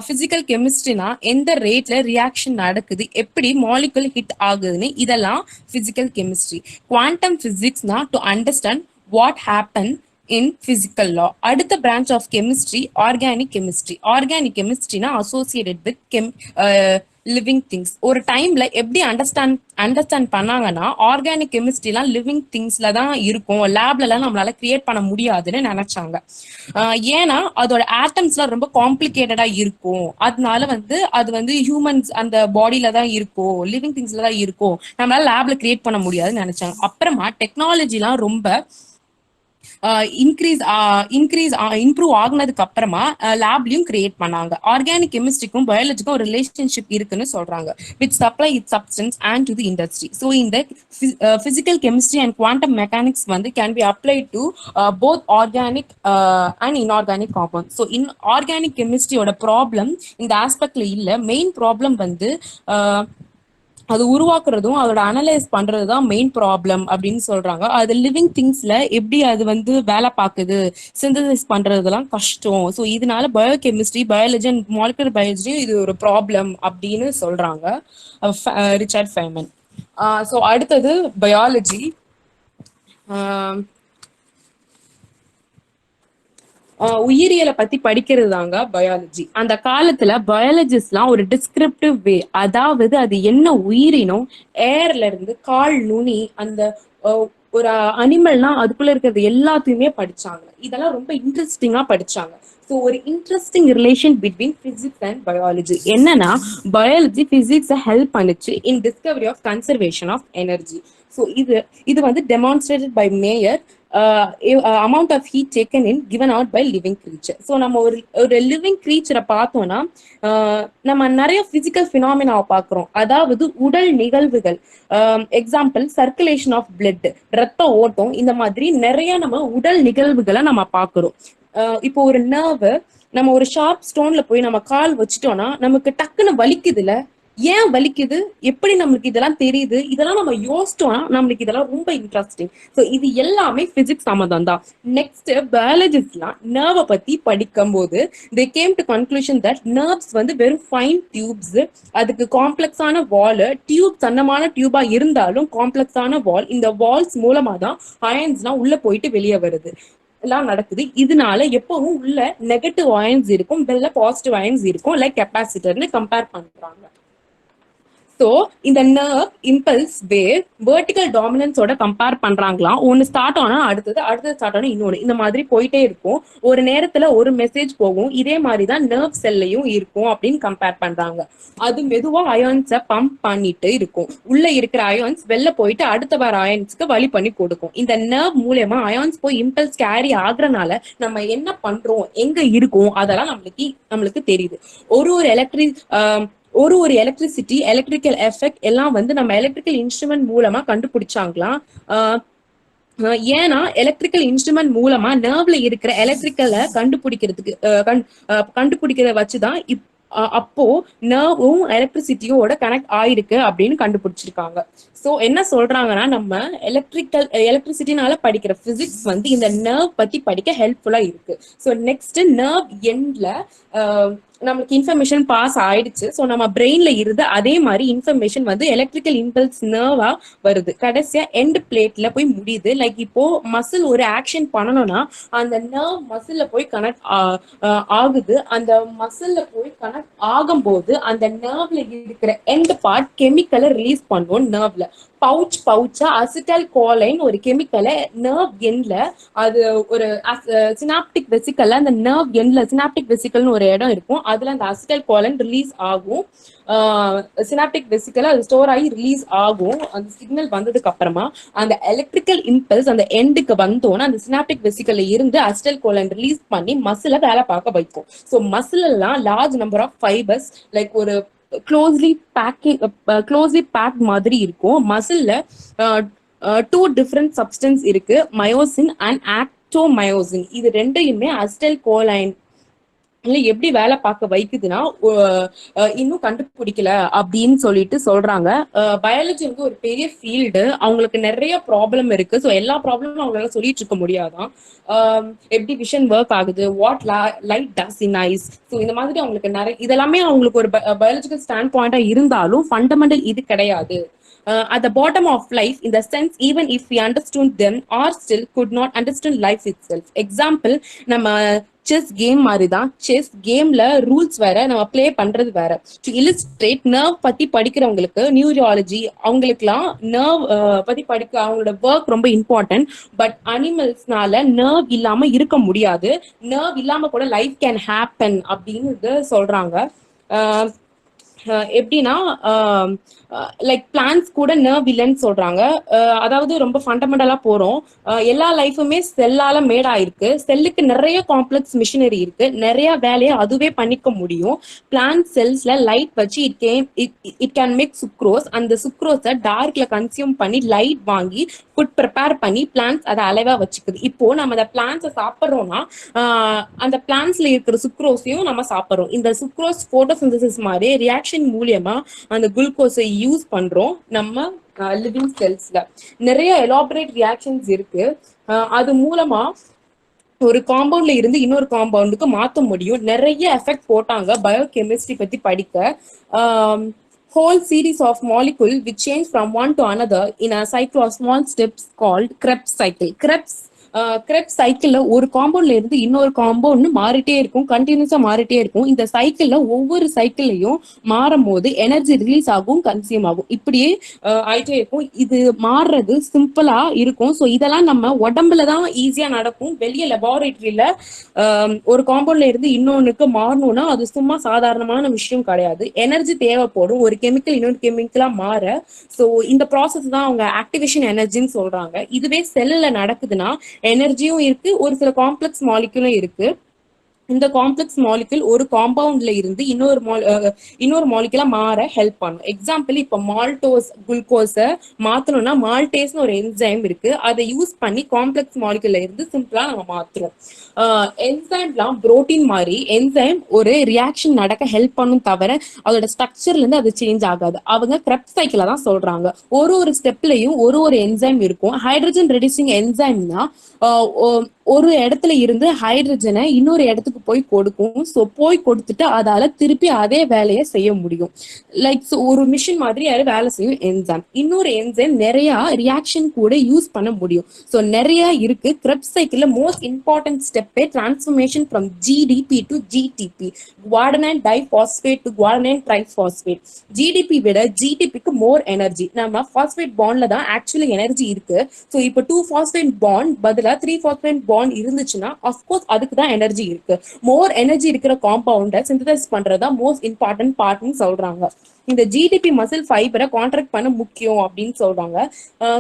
பிசிக்கல் கெமிஸ்ட்ரினா எந்த ரேட்ல ரியாக்ஷன் நடக்குது, எப்படி மாலிகுல் ஹிட் ஆகுதுன்னு, இதெல்லாம் பிசிக்கல் கெமிஸ்ட்ரி. குவாண்டம் பிசிக்ஸ்னா to understand what happen in physical law. அடுத்த branch of chemistry organic chemistry. Organic chemistry na associated with living things. ஒரு டைம்ல எப்படி அண்டர்ஸ்டாண்ட் பண்ணாங்கன்னா, ஆர்கானிக் கெமிஸ்ட்ரிலாம் லிவிங் திங்ஸ்ல தான் இருக்கும், லேப்லலாம் நம்மளால கிரியேட் பண்ண முடியாதுன்னு நினைச்சாங்க. ஏன்னா அதோட ஆட்டம்ஸ்லாம் ரொம்ப காம்ப்ளிகேட்டடா இருக்கும், அதனால வந்து அது வந்து ஹியூமன்ஸ் அந்த பாடியில தான் இருக்கும், லிவிங் திங்ஸ்ல தான் இருக்கும், நம்மளால லேப்ல கிரியேட் பண்ண முடியாதுன்னு நினைச்சாங்க. அப்புறமா டெக்னாலஜிலாம் ரொம்ப இம்ப்ரூவ் ஆகுனதுக்கு அப்புறமா லேப்லயும் கிரியேட் பண்ணாங்க. ஆர்கானிக் கெமிஸ்ட்ரிக்கும் பயாலஜிக்கும் ஒரு ரிலேஷன்ஷிப் இருக்குன்னு சொல்றாங்க, which supply it substance and to the industry. So இந்த physical chemistry and quantum mechanics வந்து can be apply to both organic and inorganic compound. So organic கெமிஸ்ட்ரியோட ப்ராப்ளம் இந்த ஆஸ்பெக்ட்ல இல்லை. மெயின் ப்ராப்ளம் வந்து அது உருவாக்குறதும் அதோட அனலைஸ் பண்றது தான் மெயின் ப்ராப்ளம் அப்படின்னு சொல்றாங்க. அது லிவிங் திங்ஸ்ல எப்படி அது வந்து வேலை பார்க்குது, சிந்தசைஸ் பண்றதுலாம் கஷ்டம். ஸோ இதனால biochemistry, biology and molecular biology இது ஒரு ப்ராப்ளம் அப்படின்னு சொல்றாங்க ரிச்சர்ட் ஃபெய்மன். ஸோ அடுத்தது பயாலஜி. உயிரியலை பத்தி படிக்கிறது தாங்க பயாலஜி. அந்த காலத்துல பயாலஜிஸ்ட்லாம் ஒரு டிஸ்கிரிப்டிவ் வே, அதாவது அது என்ன உயிரினம், ஏர்ல இருந்து கால் நுனி, அந்த ஒரு அனிமல்னா அதுக்குள்ள இருக்கிறது எல்லாத்தையுமே படிச்சாங்க. இதெல்லாம் ரொம்ப இன்ட்ரெஸ்டிங்கா படிச்சாங்க. ஸோ ஒரு interesting relation between physics and biology என்னன்னா, பயாலஜி பிசிக்ஸை ஹெல்ப் பண்ணுச்சு in discovery of conservation of energy. So இது வந்து demonstrated by Mayer amount of heat taken in given out by living creature. So நம்ம ஒரு லிவிங் கிரீச்சரை பார்த்தோம்னா நம்ம நிறைய பிசிக்கல் ஃபினாமினாவை பார்க்குறோம், அதாவது உடல் நிகழ்வுகள். எக்ஸாம்பிள் சர்க்குலேஷன் ஆஃப் பிளட், ரத்த ஓட்டம், இந்த மாதிரி நிறைய நம்ம உடல் நிகழ்வுகளை நம்ம பார்க்குறோம். இப்போ ஒரு நர்வு, நம்ம ஒரு ஷார்ப் ஸ்டோன்ல போய் நம்ம கால் வச்சுட்டோம்னா நமக்கு டக்குன்னு வலிக்குதுல, ஏன் வலிக்குது, எப்படி நம்மளுக்கு இதெல்லாம் தெரியுது, இதெல்லாம் நம்ம யோசிச்சோம்னா நம்மளுக்கு இதெல்லாம் ரொம்ப இன்ட்ரெஸ்டிங். ஸோ இது எல்லாமே பிசிக்ஸ் சம்மந்தம் தான். நெக்ஸ்ட் பயாலஜிஸ்ட்லாம் நர்வை பத்தி படிக்கும் போது they came to conclusion that nerves வந்து வெறும் ஃபைன் டியூப்ஸ், அதுக்கு காம்ப்ளெக்ஸான வால், டியூப் சன்னமான டியூபா இருந்தாலும் காம்ப்ளெக்ஸான வால், இந்த வால்ஸ் மூலமா தான் அயன்ஸ்லாம் உள்ள போயிட்டு வெளியே வருது எல்லாம் நடக்குது. இதனால எப்பவும் உள்ள நெகட்டிவ் அயன்ஸ் இருக்கும், வெளில பாசிட்டிவ் அயன்ஸ் இருக்கும், லைக் கெப்பாசிட்டர்னு கம்பேர் பண்றாங்க. ஸோ இந்த நர்வ் இம்பல்ஸ் வேவ் வெர்டிகல் டாமினன்ஸோட கம்பேர் பண்றாங்களாம். ஒன்னு ஸ்டார்ட் ஆனா அடுத்தது ஸ்டார்ட் ஆனா இன்னொன்னு, இந்த மாதிரி போயிட்டே இருக்கும். ஒரு நேரத்துல ஒரு மெசேஜ் போகும், இதே மாதிரிதான் நர்வ் செல்லையும் இருக்கும் அப்படின்னு கம்பேர் பண்றாங்க. அது மெதுவா அயான்ஸை பம்ப் பண்ணிட்டு இருக்கும். உள்ள இருக்கிற அயான்ஸ் வெளில போயிட்டு அடுத்த வர அயான்ஸ்க்கு வழி பண்ணி கொடுக்கும். இந்த நர்வ் மூலமா அயான்ஸ் போய் இம்பல்ஸ் கேரி ஆகுறனால நம்ம என்ன பண்றோம், எங்க இருக்கோம், அதெல்லாம் நம்மளுக்கு தெரியுது. ஒரு ஒரு எலக்ட்ரிசிட்டி, எலக்ட்ரிக்கல் எஃபெக்ட் எல்லாம் வந்து நம்ம எலக்ட்ரிக்கல் இன்ஸ்ட்ருமெண்ட் மூலமா கண்டுபிடிச்சாங்களாம். ஏன்னா எலக்ட்ரிக்கல் இன்ஸ்ட்ருமெண்ட் மூலமா நர்வ்ல இருக்கிற எலக்ட்ரிக்கலை கண்டுபிடிக்கிறத வச்சுதான் அப்போ நர்வும் எலக்ட்ரிசிட்டியோட கனெக்ட் ஆயிருக்கு அப்படின்னு கண்டுபிடிச்சிருக்காங்க. ஸோ என்ன சொல்றாங்கன்னா, நம்ம எலக்ட்ரிசிட்டினால படிக்கிற பிசிக்ஸ் வந்து இந்த நர்வ் பத்தி படிக்க ஹெல்ப்ஃபுல்லா இருக்கு. ஸோ நெக்ஸ்ட் நர்வ் எண்ட்ல நம்மளுக்கு இன்ஃபர்மேஷன் பாஸ் ஆயிடுச்சு. ஸோ நம்ம பிரெயின்ல இருந்து அதே மாதிரி இன்ஃபர்மேஷன் வந்து எலக்ட்ரிக்கல் இம்பல்ஸ் நர்வா வருது, கடைசியா எண்ட் பிளேட்ல போய் முடியுது. லைக் இப்போ மசில் ஒரு ஆக்ஷன் பண்ணணும்னா அந்த நர்வ் மசில்ல போய் கனெக்ட் ஆகுது. அந்த மசில்ல போய் கனெக்ட் ஆகும்போது அந்த நர்வ்ல இருக்கிற எண்ட் பார்ட் கெமிக்கலை ரிலீஸ் பண்ணுவோம். நர்வ்ல பவுச்சா அசிட்டல் கோலைன் ஒரு கெமிக்கலை நர்வ் எண்ட்ல, அது ஒரு சினாப்டிக் வெசிக்கல்ல, அந்த நர்வ் எண்ட்ல சினாப்டிக் வெசிக்கல்னு ஒரு இடம் இருக்கும், அதுல அந்த அசிட்டல் கோலைன் ரிலீஸ் ஆகும். சினாப்டிக் வெசிக்கல் அது ஸ்டோர் ஆகி ரிலீஸ் ஆகும். அந்த சிக்னல் வந்ததுக்கு அப்புறமா அந்த எலக்ட்ரிக்கல் இம்பல்ஸ் அந்த எண்டுக்கு வந்தோன்னா அந்த சினாப்டிக் வெசிக்கல்ல இருந்து அசிட்டல் கோலைன் ரிலீஸ் பண்ணி மசில வேலை பார்க்க வைக்கும். ஸோ மசில் எல்லாம் large number of fibres, like ஒரு க்ளோஸ்லி பேக்ட் மாதிரி இருக்கும். மசில்ல டூ டிஃப்ரெண்ட் சப்ஸ்டன்ஸ் இருக்கு, மயோசின் அண்ட் ஆக்டோமயோசின். இது ரெண்டையுமே அசிட்டல் கோலைன் எப்படி வேலை பார்க்க வைக்குதுன்னா இன்னும் கண்டுபிடிக்கல அப்படின்னு சொல்லிட்டு சொல்றாங்க. பயாலஜி வந்து ஒரு பெரிய ஃபீல்டு, அவங்களுக்கு நிறைய ப்ராப்ளம் இருக்கு. ஸோ எல்லா ப்ராப்ளமும் அவங்களால சொல்லிட்டு இருக்க முடியாதான். எப்படி விஷன் ஒர்க் ஆகுது, what light does in eyes, so இந்த மாதிரி அவங்களுக்கு நிறைய இதெல்லாமே அவங்களுக்கு ஒரு பயாலஜிக்கல் ஸ்டாண்ட் பாயிண்டா இருந்தாலும் ஃபண்டமெண்டல் இது கிடையாது. At the bottom of life, in the sense, even if we understood them, or still could not understand life itself. Example, நம்ம செஸ் கேம் மாதிரி தான். செஸ் கேம்ல ரூல்ஸ் வேற, நம்ம பிளே பண்றது வேற. டு இல்லஸ்ட்ரேட், நர்வ் பத்தி படிக்கிறவங்களுக்கு, நியூரியாலஜி அவங்களுக்குலாம் நர்வ் பத்தி படிக்க அவங்களோட ஒர்க் ரொம்ப இம்பார்ட்டன்ட். பட் அனிமல்ஸ்னால நர்வ் இல்லாம இருக்க முடியாது, நர்வ் இல்லாம கூட லைஃப் கேன் ஹேப்பன் அப்படின்னு சொல்றாங்க. எப்படின்னா லைக் பிளான்ஸ் கூட நர்வ் இல்லைன்னு சொல்றாங்க. அதாவது ரொம்ப ஃபண்டமெண்டலா போறோம். எல்லா லைஃபுமே செல்லால மேடா இருக்கு. செல்லுக்கு நிறைய காம்ப்ளெக்ஸ் மிஷினரி இருக்கு, நிறைய வேலையை அதுவே பண்ணிக்க முடியும். பிளான்ட் செல்ஸ்ல லைட் வச்சு இட் கேன் மேக் சுக்ரோஸ். அந்த சுக்ரோஸை டார்க்ல கன்சியூம் பண்ணி லைட் வாங்கி ஃபுட் ப்ரிப்பேர் பண்ணி பிளான்ஸ் அதை அலைவா வச்சுக்குது. இப்போ நம்ம அந்த பிளான்ஸை சாப்பிட்றோம்னா அந்த பிளான்ஸ்ல இருக்கிற சுக்ரோஸையும் நம்ம சாப்பிட்றோம். இந்த சுக்ரோஸ் போட்டோசிந்தசிஸ் மாதிரி ரியாக்ஷன் மூலியமா அந்த குளுக்கோஸை யூஸ் பண்றோம் நம்ம லிவிங் செல்ஸ்ல. நிறைய எலாபரேட் ரியாக்ஷன்ஸ் இருக்கு. அது மூலமா ஒரு காம்பவுண்ட்ல இருந்து இன்னொரு காம்பவுண்டுக்கு மாற்ற முடியும். நிறைய எஃபெக்ட் போட்டாங்க பயோகெமிஸ்ட்ரி பத்தி படிக்க. whole series of molecule which change from one to another in a cycle of small steps called Krebs cycle. Krebs சைக்கிள்ல ஒரு காம்பவுண்ட்ல இருந்து இன்னொரு காம்பவுண்ட் மாறிட்டே இருக்கும், கண்டினியூஸா மாறிட்டே இருக்கும். இந்த சைக்கிள்ல ஒவ்வொரு சைக்கிள்லையும் மாறும் போது எனர்ஜி ரிலீஸ் ஆகும், கன்சியூம் ஆகும், இப்படியே ஆயிட்டே இருக்கும். இது மாறுறது சிம்பிளா இருக்கும். ஸோ இதெல்லாம் நம்ம உடம்புல தான் ஈஸியா நடக்கும். வெளியே லெபார்டரியில ஒரு காம்பவுண்ட்ல இருந்து இன்னொன்னுக்கு மாறணும்னா அது சும்மா சாதாரணமான விஷயம் கிடையாது. எனர்ஜி தேவைப்படும் ஒரு கெமிக்கல் இன்னொரு கெமிக்கலா மாற. ஸோ இந்த ப்ராசஸ் தான் அவங்க ஆக்டிவேஷன் எனர்ஜின்னு சொல்றாங்க. இதுவே செல்லுல நடக்குதுன்னா எனர்ஜியும் இருக்கு, ஒரு சில காம்ப்ளெக்ஸ் மாலிகுலும் இருக்கு. இந்த காம்ப்ளெக்ஸ் மாலிகுல் ஒரு காம்பவுண்ட்ல இருந்து இன்னொரு மாலிகுலா மாற ஹெல்ப் பண்ணும். எக்ஸாம்பிள், இப்ப மால்டோஸ் குளுக்கோஸை மாத்தணும்னா மால்டேஸ்னு ஒரு என்சைம் இருக்கு, அதை யூஸ் பண்ணி காம்ப்ளெக்ஸ் மாலிகுல்ல இருந்து சிம்பிளா நம்ம மாத்துறோம். என்சைம்லாம் புரோட்டீன் மாதிரி என்சைம் ஒரு ரியாக்ஷன் நடக்க ஹெல்ப் பண்ணும் தவிர அதோட ஸ்ட்ரக்சர்ல இருந்து அது சேஞ்ச் ஆகாது. அவங்க கிரெப்ஸ் சைக்கிள தான் சொல்றாங்க. ஒரு ஸ்டெப்லயும் ஒரு என்சைம் இருக்கும். ஹைட்ரஜன் ரெடியூசிங் என்சைம்னா ஒரு இடத்துல இருந்து ஹைட்ரஜனை இன்னொரு இடத்துக்கு போய் கொடுக்கும். ஸோ போய் கொடுத்துட்டு அதால திருப்பி அதே வேலையை செய்ய முடியும். லைக் ஒரு மிஷின் மாதிரி யாரும் வேலை செய்யும் என்சைம். இன்னொரு என்சைம் நிறைய ரியாக்ஷன் கூட யூஸ் பண்ண முடியும். ஸோ நிறைய இருக்கு. கிரெப்ஸ் சைக்கிள்ல மோஸ்ட் இம்பார்ட்டன்ட் ஸ்டெப்பே transformation from GDP to GDP, guanine diphosphate to guanine triphosphate. GDP விட ஜிடிபிக்கு மோர் எனர்ஜி. நம்ம பாஸ்பேட் பாண்ட்ல தான் ஆக்சுவலி எனர்ஜி இருக்கு. ஸோ இப்போ 2 பாஸ்பேட் பாண்ட் பதிலா 3 பாஸ்பேட் பாண்ட் இருந்துச்சுன்னா அஃப்கோர்ஸ் அதுக்கு தான் எனர்ஜி இருக்கு. மோர் எனர்ஜி இருக்கிற காம்பவுண்டை சிந்தசைஸ் பண்றதா மோஸ்ட் இம்பார்ட்டன்ட் பார்ட்னு சொல்றாங்க. இந்த ஜிடிபி மசில் ஃபைபரை கான்ட்ராக்ட் பண்ண முக்கியம் அப்படின்னு சொல்றாங்க.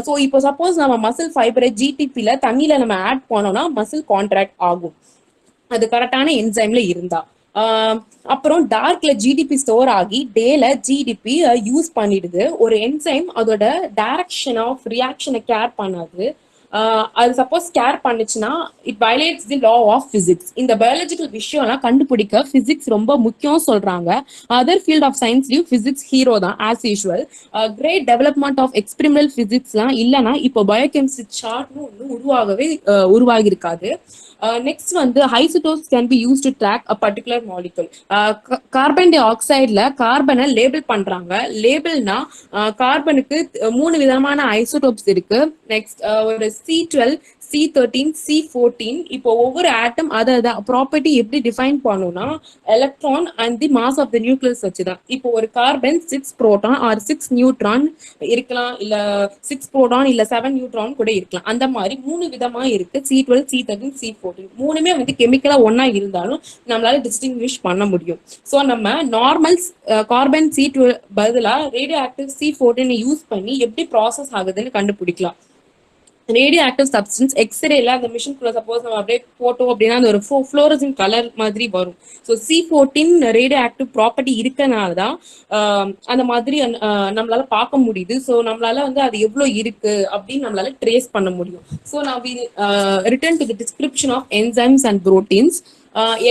ஸோ இப்போ சப்போஸ் நம்ம மசில் ஃபைபரை ஜிடிபில தண்ணியில நம்ம ஆட் பண்ணோம்னா மசில் கான்ட்ராக்ட் ஆகும், அது கரெக்டான என்சைம்ல இருந்தா. அப்புறம் டார்க்ல ஜிடிபி ஸ்டோர் ஆகி டேல ஜிடிபி யூஸ் பண்ணிடுது. ஒரு என்சைம் அதோட டைரக்ஷன் ஆஃப் ரியாக்ஷனை கேர் பண்ணாது. அது சப்போஸ் கேர் பண்ணுச்சுன்னா it violates the law of physics. இந்த பயாலஜிக்கல் விஷயம்லாம் கண்டுபிடிக்க பிசிக்ஸ் ரொம்ப முக்கியம் சொல்றாங்க. அதர் ஃபீல்ட் ஆஃப் சயின்ஸ்லயும் பிசிக்ஸ் ஹீரோ தான் as usual. Great development of experimental பிசிக்ஸ்லாம் இல்லைன்னா இப்போ பயோகெமிஸ்ட்ரி சார்ட்னு ஒன்று உருவாகி இருக்காது. நெக்ஸ்ட் வந்து isotopes can be use to track a particular molecule. Carbon டை ஆக்சைடுல கார்பனை லேபிள் பண்றாங்க. லேபிள்னா கார்பனுக்கு 3 விதமான ஐசோடோப்ஸ் இருக்கு. நெக்ஸ்ட் ஒரு C12, C13, C14. இப்போ ஒவ்வொரு ஆட்டம் அதை ப்ராப்பர்ட்டி எப்படி டிஃபைன் பண்ணும்னா electron and the mass of the nucleus வச்சுதான். இப்போ ஒரு கார்பன் 6 புரோட்டான் ஆர் 6 நியூட்ரான் இருக்கலாம், இல்ல 6 புரோட்டான் இல்ல 7 நியூட்ரான் கூட இருக்கலாம். அந்த மாதிரி 3 விதமா இருக்கு. C12, C13, C14 மூணுமே வந்து கெமிக்கலா ஒன்னா இருந்தாலும் நம்மளால டிஸ்டிங்விஷ் பண்ண முடியும். ஸோ நம்ம நார்மல் கார்பன் C12 பதிலா ரேடியோ ஆக்டிவ் C14 யூஸ் பண்ணி எப்படி ப்ராசஸ் ஆகுதுன்னு கண்டுபிடிக்கலாம். ரேடியோ ஆக்டிவ் சப்ஸ்டன்ஸ் எக்ஸ்ரேல அந்த மிஷின்குள்ள சப்போஸ் நம்ம அப்படியே போட்டோம் அப்படின்னா அந்த ஒரு ஃப்ளோரசன் கலர் மாதிரி வரும். So C14 radio active property இருக்கனால தான் அந்த மாதிரி நம்மளால பார்க்க முடியுது. ஸோ நம்மளால வந்து அது எவ்வளோ இருக்கு அப்படின்னு நம்மளால ட்ரேஸ் பண்ண முடியும். ஸோ நான் return to the description of enzymes and proteins.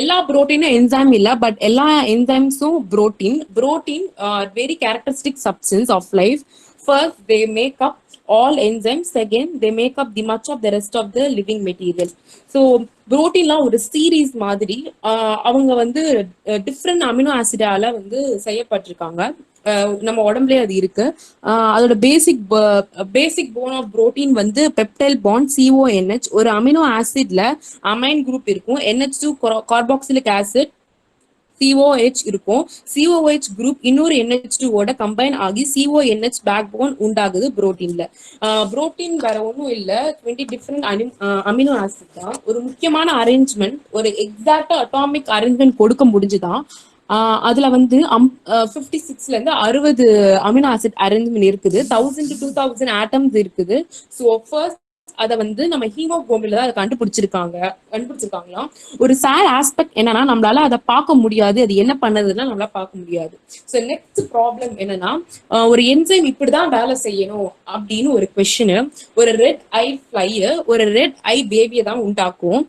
எல்லா புரோட்டீனும் என்சைம் இல்ல, பட் எல்லா என்சைம்ஸும் protein very characteristic substance of life. First, they make up all enzymes. Second, they make up the much of the rest of the living material. So புரோட்டீன்லாம் ஒரு series மாதிரி அவங்க வந்து different amino ஆசிடால வந்து செய்யப்பட்டிருக்காங்க. நம்ம உடம்புலயே அது இருக்கு. அதோட பேசிக் போன் ஆஃப் புரோட்டீன் வந்து பெப்டைல் பாண்ட் CONH. ஒரு அமினோ ஆசிட்ல அமைன் குரூப் இருக்கும், NH2 கார்பாக்சிலிக் ஆசிட் COH இருக்கும். COH குரூப் இன்னொரு NH2 ஓட கம்பைன் ஆகி CONH பேக் போன் உண்டாகுது புரோட்டீன்ல. புரோட்டீன் வேற ஒன்றும் இல்லை, 20 டிஃப்ரெண்ட் அமினோ ஆசிட் தான். ஒரு முக்கியமான அரேஞ்ச்மெண்ட், ஒரு எக்ஸாக்டா அட்டாமிக் அரேஞ்ச்மெண்ட் கொடுக்க முடிஞ்சுதான். அதுல வந்து 56ல இருந்து 60 அமினோ ஆசிட் அரேஞ்ச்மெண்ட் இருக்குது. 1000 to 2000 ஆட்டம்ஸ் இருக்குது. ஸோ ஃபர்ஸ்ட் அதை வந்து நம்ம ஹீமோகுளோபின்ல தான் அதை கண்டுபிடிச்சிருக்காங்களாம். ஒரு சேட் ஆஸ்பெக்ட் என்னன்னா நம்மளால அதை பார்க்க முடியாது, அது என்ன பண்ணதுன்னா நம்மளால பார்க்க முடியாது. ஸோ நெக்ஸ்ட் ப்ராப்ளம் என்னன்னா ஒரு என்சைம் இப்படிதான் வேலை செய்யணும் அப்படின்னு ஒரு கொஸ்டின். ஒரு ரெட் ஐ ஃபிளைய ஒரு ரெட் ஐ பேபியை தான் உண்டாக்கும்.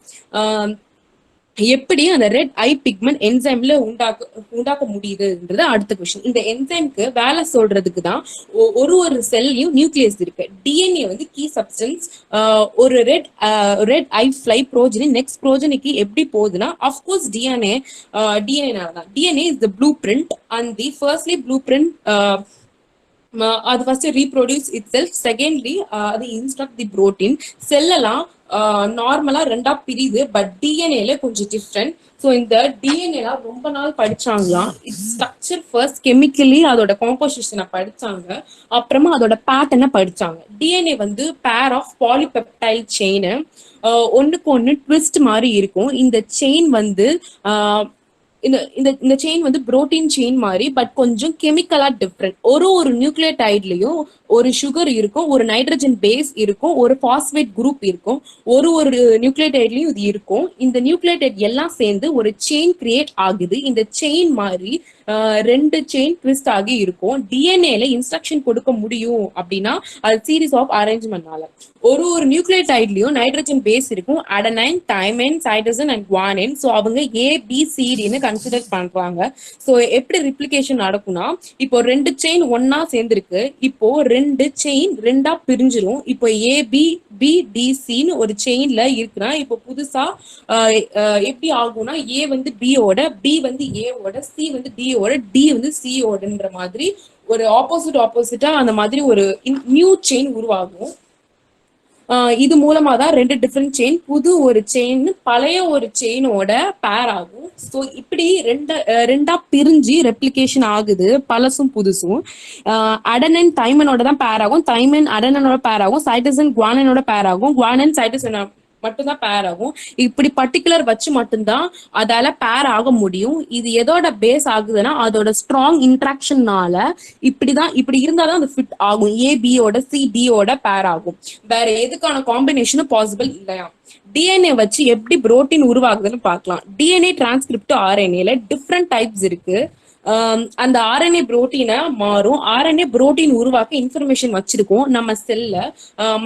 எப்படி அந்த ரெட் ஐ பிக்மெண்ட் என்சைம்ல உண்டாக்க முடியுதுன்றது அடுத்த கொஸ்டின். இந்த என்சைம்க்கு வேலை சொல்றதுக்கு தான் ஒரு செல்லையும் நியூக்ளியஸ் இருக்கு. டிஎன்ஏ வந்து கீ சப்ஸ்டன்ஸ். ஒரு red eye fly progeny next ப்ரோஜனிக்கு எப்படி போகுதுன்னா அஃப்கோர்ஸ் டிஎன்ஏனால தான். DNA is the blueprint and the firstly blueprint அது first reproduce itself. Secondly அது இன்ஸ்ட்ரக்ட் தி புரோட்டீன். செல்லெல்லாம் நார்மலா ரெண்டா பிரியுது, பட் டிஎன்ஏல கொஞ்சம் டிஃப்ரெண்ட். ஸோ இந்த டிஎன்ஏலாம் ரொம்ப நாள் படிச்சாங்களாம். இட்ஸ் ஸ்ட்ரக்சர் ஃபர்ஸ்ட், கெமிக்கலி அதோட காம்போசிஷனை படிச்சாங்க, அப்புறமா அதோட பேட்டர்னை படிச்சாங்க. டிஎன்ஏ வந்து பேர் ஆஃப் பாலிபெப்டைல் செயின், ஒன்றுக்கு ஒன்று ட்விஸ்ட் மாதிரி இருக்கும். இந்த செயின் வந்து இந்த இந்த இந்த செயின் வந்து புரோட்டீன் செயின் மாதிரி, பட் கொஞ்சம் கெமிக்கலா டிஃப்ரெண்ட். ஒரு நியூக்ளியோடைட்லயும் ஒரு சுகர் இருக்கும், ஒரு நைட்ரஜன் பேஸ் இருக்கும், ஒரு பாஸ்பேட் குரூப் இருக்கும். ஒரு நியூக்ளியோடைட்லயும் இது இருக்கும். இந்த நியூக்ளியோடைட் எல்லாம் சேர்ந்து ஒரு செயின் கிரியேட் ஆகுது. இந்த செயின் மாதிரி 2 செயின் ட்விஸ்ட் ஆகி இருக்கும். டிஎன்ஏல இன்ஸ்ட்ரக்ஷன் கொடுக்க முடியும் அப்படின்னா அது சீரீஸ் ஆஃப் அரேஞ்ச்மெண்ட்னால. ஒரு நியூக்ளியோடைட்லயும் நைட்ரஜன் பேஸ் இருக்கும், adenine, thymine, cytosine and guanine. So அவங்க ABCDன்னு கன்சிடர் பண்றாங்க. ஸோ எப்படி ரிப்ளிகேஷன் நடக்கும்னா, இப்போ 2 செயின் ஒன்னா சேர்ந்துருக்கு, இப்போ 2 செயின் 2ஆ பிரிஞ்சிரும். இப்போ ABBDCன்னு ஒரு செயின்ல இருக்குன்னா, இப்போ புதுசா எப்படி ஆகும்னா, A வந்து B ஓட, B வந்து A ஓட, C வந்து D ஓட, D வந்து C ஓடன்ற மாதிரி ஒரு ஆப்போசிட்டா அந்த மாதிரி ஒரு நியூ செயின் உருவாகும். இது மூலமா தான் 2 டிஃப்ரெண்ட் செயின் புது ஒரு செயின் பழைய ஒரு செயினோட பேர் ஆகும். ஸோ இப்படி ரெண்டா பிரிஞ்சு ரெப்ளிகேஷன் ஆகுது, பழசும் புதுசும். அடனின் தைமனோட தான் பேர் ஆகும், தைமன் அடனனோட பேர் ஆகும், சைட்டோசின் குவானினோட பேர் ஆகும், குவானின் சைட்டோசின் மட்டும்தான் பேர் ஆகும். இப்படி பர்டிகுலர் வச்சு மட்டும்தான் அதால பேர் ஆக முடியும். இது எதோட பேஸ் ஆகுதுன்னா அதோட ஸ்ட்ராங் இன்ட்ராக்ஷன்னால இப்படி இருந்தாதான் அது ஃபிட் ஆகும். ABயோட CDயோட பேர் ஆகும். வேற எதுக்கான காம்பினேஷனும் பாசிபிள் இல்லையா? டிஎன்ஏ வச்சு எப்படி புரோட்டீன் உருவாகுதுன்னு பார்க்கலாம். டிஎன்ஏ டிரான்ஸ்கிரிப்ட் RNAல டிஃப்ரெண்ட் டைப்ஸ் இருக்கு. அந்த RNA புரோட்டீனை மாறும். RNA புரோட்டீன் உருவாக்க இன்ஃபர்மேஷன் வச்சிருக்கோம் நம்ம செல்ல.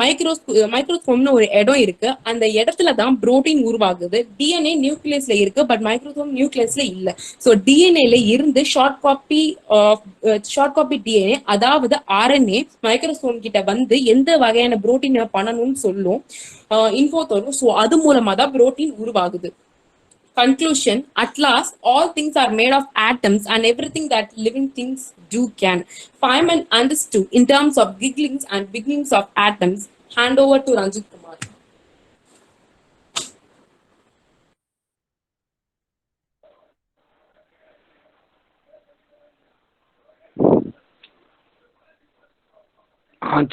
மைக்ரோஸ்கோப்னு ஒரு இடம் இருக்கு, அந்த இடத்துல தான் புரோட்டீன் உருவாகுது. டிஎன்ஏ நியூக்ளியஸ்ல இருக்கு, பட் மைக்ரோஸ்கோப் நியூக்ளியஸ்ல இல்ல. ஸோ டிஎன்ஏல இருந்து ஷார்ட் காப்பி டிஎன்ஏ, அதாவது RNA மைக்ரோஸ்கோப் கிட்ட வந்து எந்த வகையான புரோட்டீனை பண்ணணும்னு சொல்லும், இன்ஃபோ தரும். ஸோ அது மூலமா தான் புரோட்டீன் உருவாகுது. Conclusion: at last, all things are made of atoms, and everything that living things do can. Feynman understood in terms of gigglings and beginnings of atoms. Hand over to Ranjit Kumar.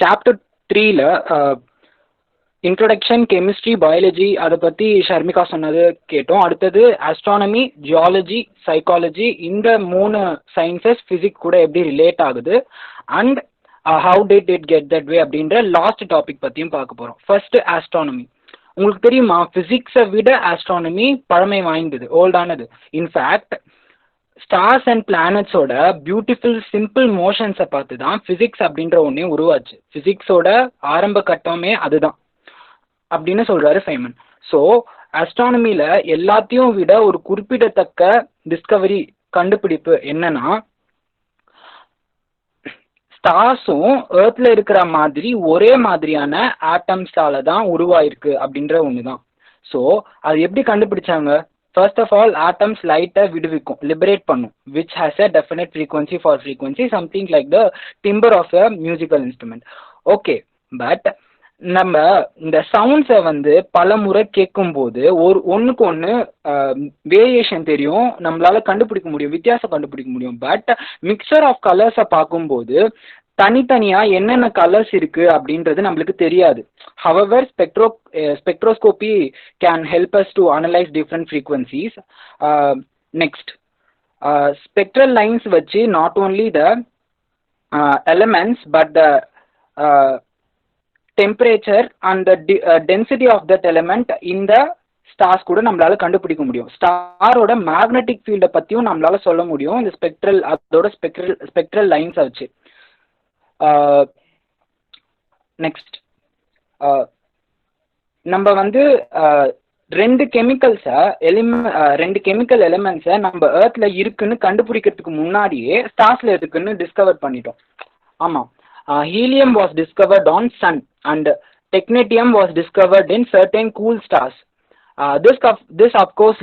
Chapter 3 introduction, chemistry, biology அதை பற்றி ஷர்மிகா சொன்னது கேட்டோம். அடுத்தது astronomy, geology, psychology, இந்த 3 sciences physics கூட எப்படி relate ஆகுது and how did it get that way அப்படின்ற லாஸ்ட் டாபிக் பற்றியும் பார்க்க போகிறோம். First astronomy. உங்களுக்கு தெரியுமா, ஃபிசிக்ஸை விட ஆஸ்ட்ரானமி பழமை வாய்ந்தது, ஓல்டானது. இன்ஃபேக்ட் ஸ்டார்ஸ் அண்ட் பிளானட்ஸோட பியூட்டிஃபுல் சிம்பிள் மோஷன்ஸை பார்த்து தான் ஃபிசிக்ஸ் அப்படின்ற ஒன்றே உருவாச்சு. ஃபிசிக்ஸோட ஆரம்ப கட்டமே அதுதான் அப்படின்னு சொல்றாரு ஃபைமன். ஸோ ஆஸ்ட்ரானமியில எல்லாத்தையும் விட ஒரு குறிப்பிடத்தக்க டிஸ்கவரி, கண்டுபிடிப்பு என்னன்னா, ஸ்டார்ஸும் எர்த்ல இருக்கிற மாதிரி ஒரே மாதிரியான ஆட்டம்ஸால தான் உருவாயிருக்கு அப்படின்ற ஒண்ணுதான். ஸோ அது எப்படி கண்டுபிடிச்சாங்க? First of all, atoms light விடுவிக்கும், லிபரேட் பண்ணும், which has a definite frequency for frequency, something like the timbre of a musical instrument. Okay, but நம்ம இந்த சவுண்ட்ஸை வந்து பல முறை கேட்கும் போது ஒன்றுக்கு ஒன்று வேரியேஷன் தெரியும், நம்மளால கண்டுபிடிக்க முடியும், வித்தியாசம் கண்டுபிடிக்க முடியும். பட் மிக்சர் ஆஃப் கலர்ஸை பார்க்கும்போது தனித்தனியா என்னென்ன கலர்ஸ் இருக்கு அப்படின்றது நம்மளுக்கு தெரியாது. However, spectroscopy can help us to analyze different frequencies. Next, spectral lines வச்சு not only the elements but the temperature and the density of that element in the stars கூட நம்மளால கண்டுபிடிக்க முடியும். ஸ்டாரோட மேக்னெட்டிக் ஃபீல்டை பற்றியும் நம்மளால சொல்ல முடியும் இந்த அதோட ஸ்பெக்ட்ரல் லைன்ஸை வச்சு. நெக்ஸ்ட், நம்ம வந்து 2 கெமிக்கல் எலிமெண்ட்ஸை நம்ம எர்த்ல இருக்குன்னு கண்டுபிடிக்கிறதுக்கு முன்னாடியே ஸ்டார்ஸ்ல இருக்குன்னு டிஸ்கவர் பண்ணிட்டோம். ஆமா, helium was discovered on sun and technetium was discovered in certain cool stars. This of course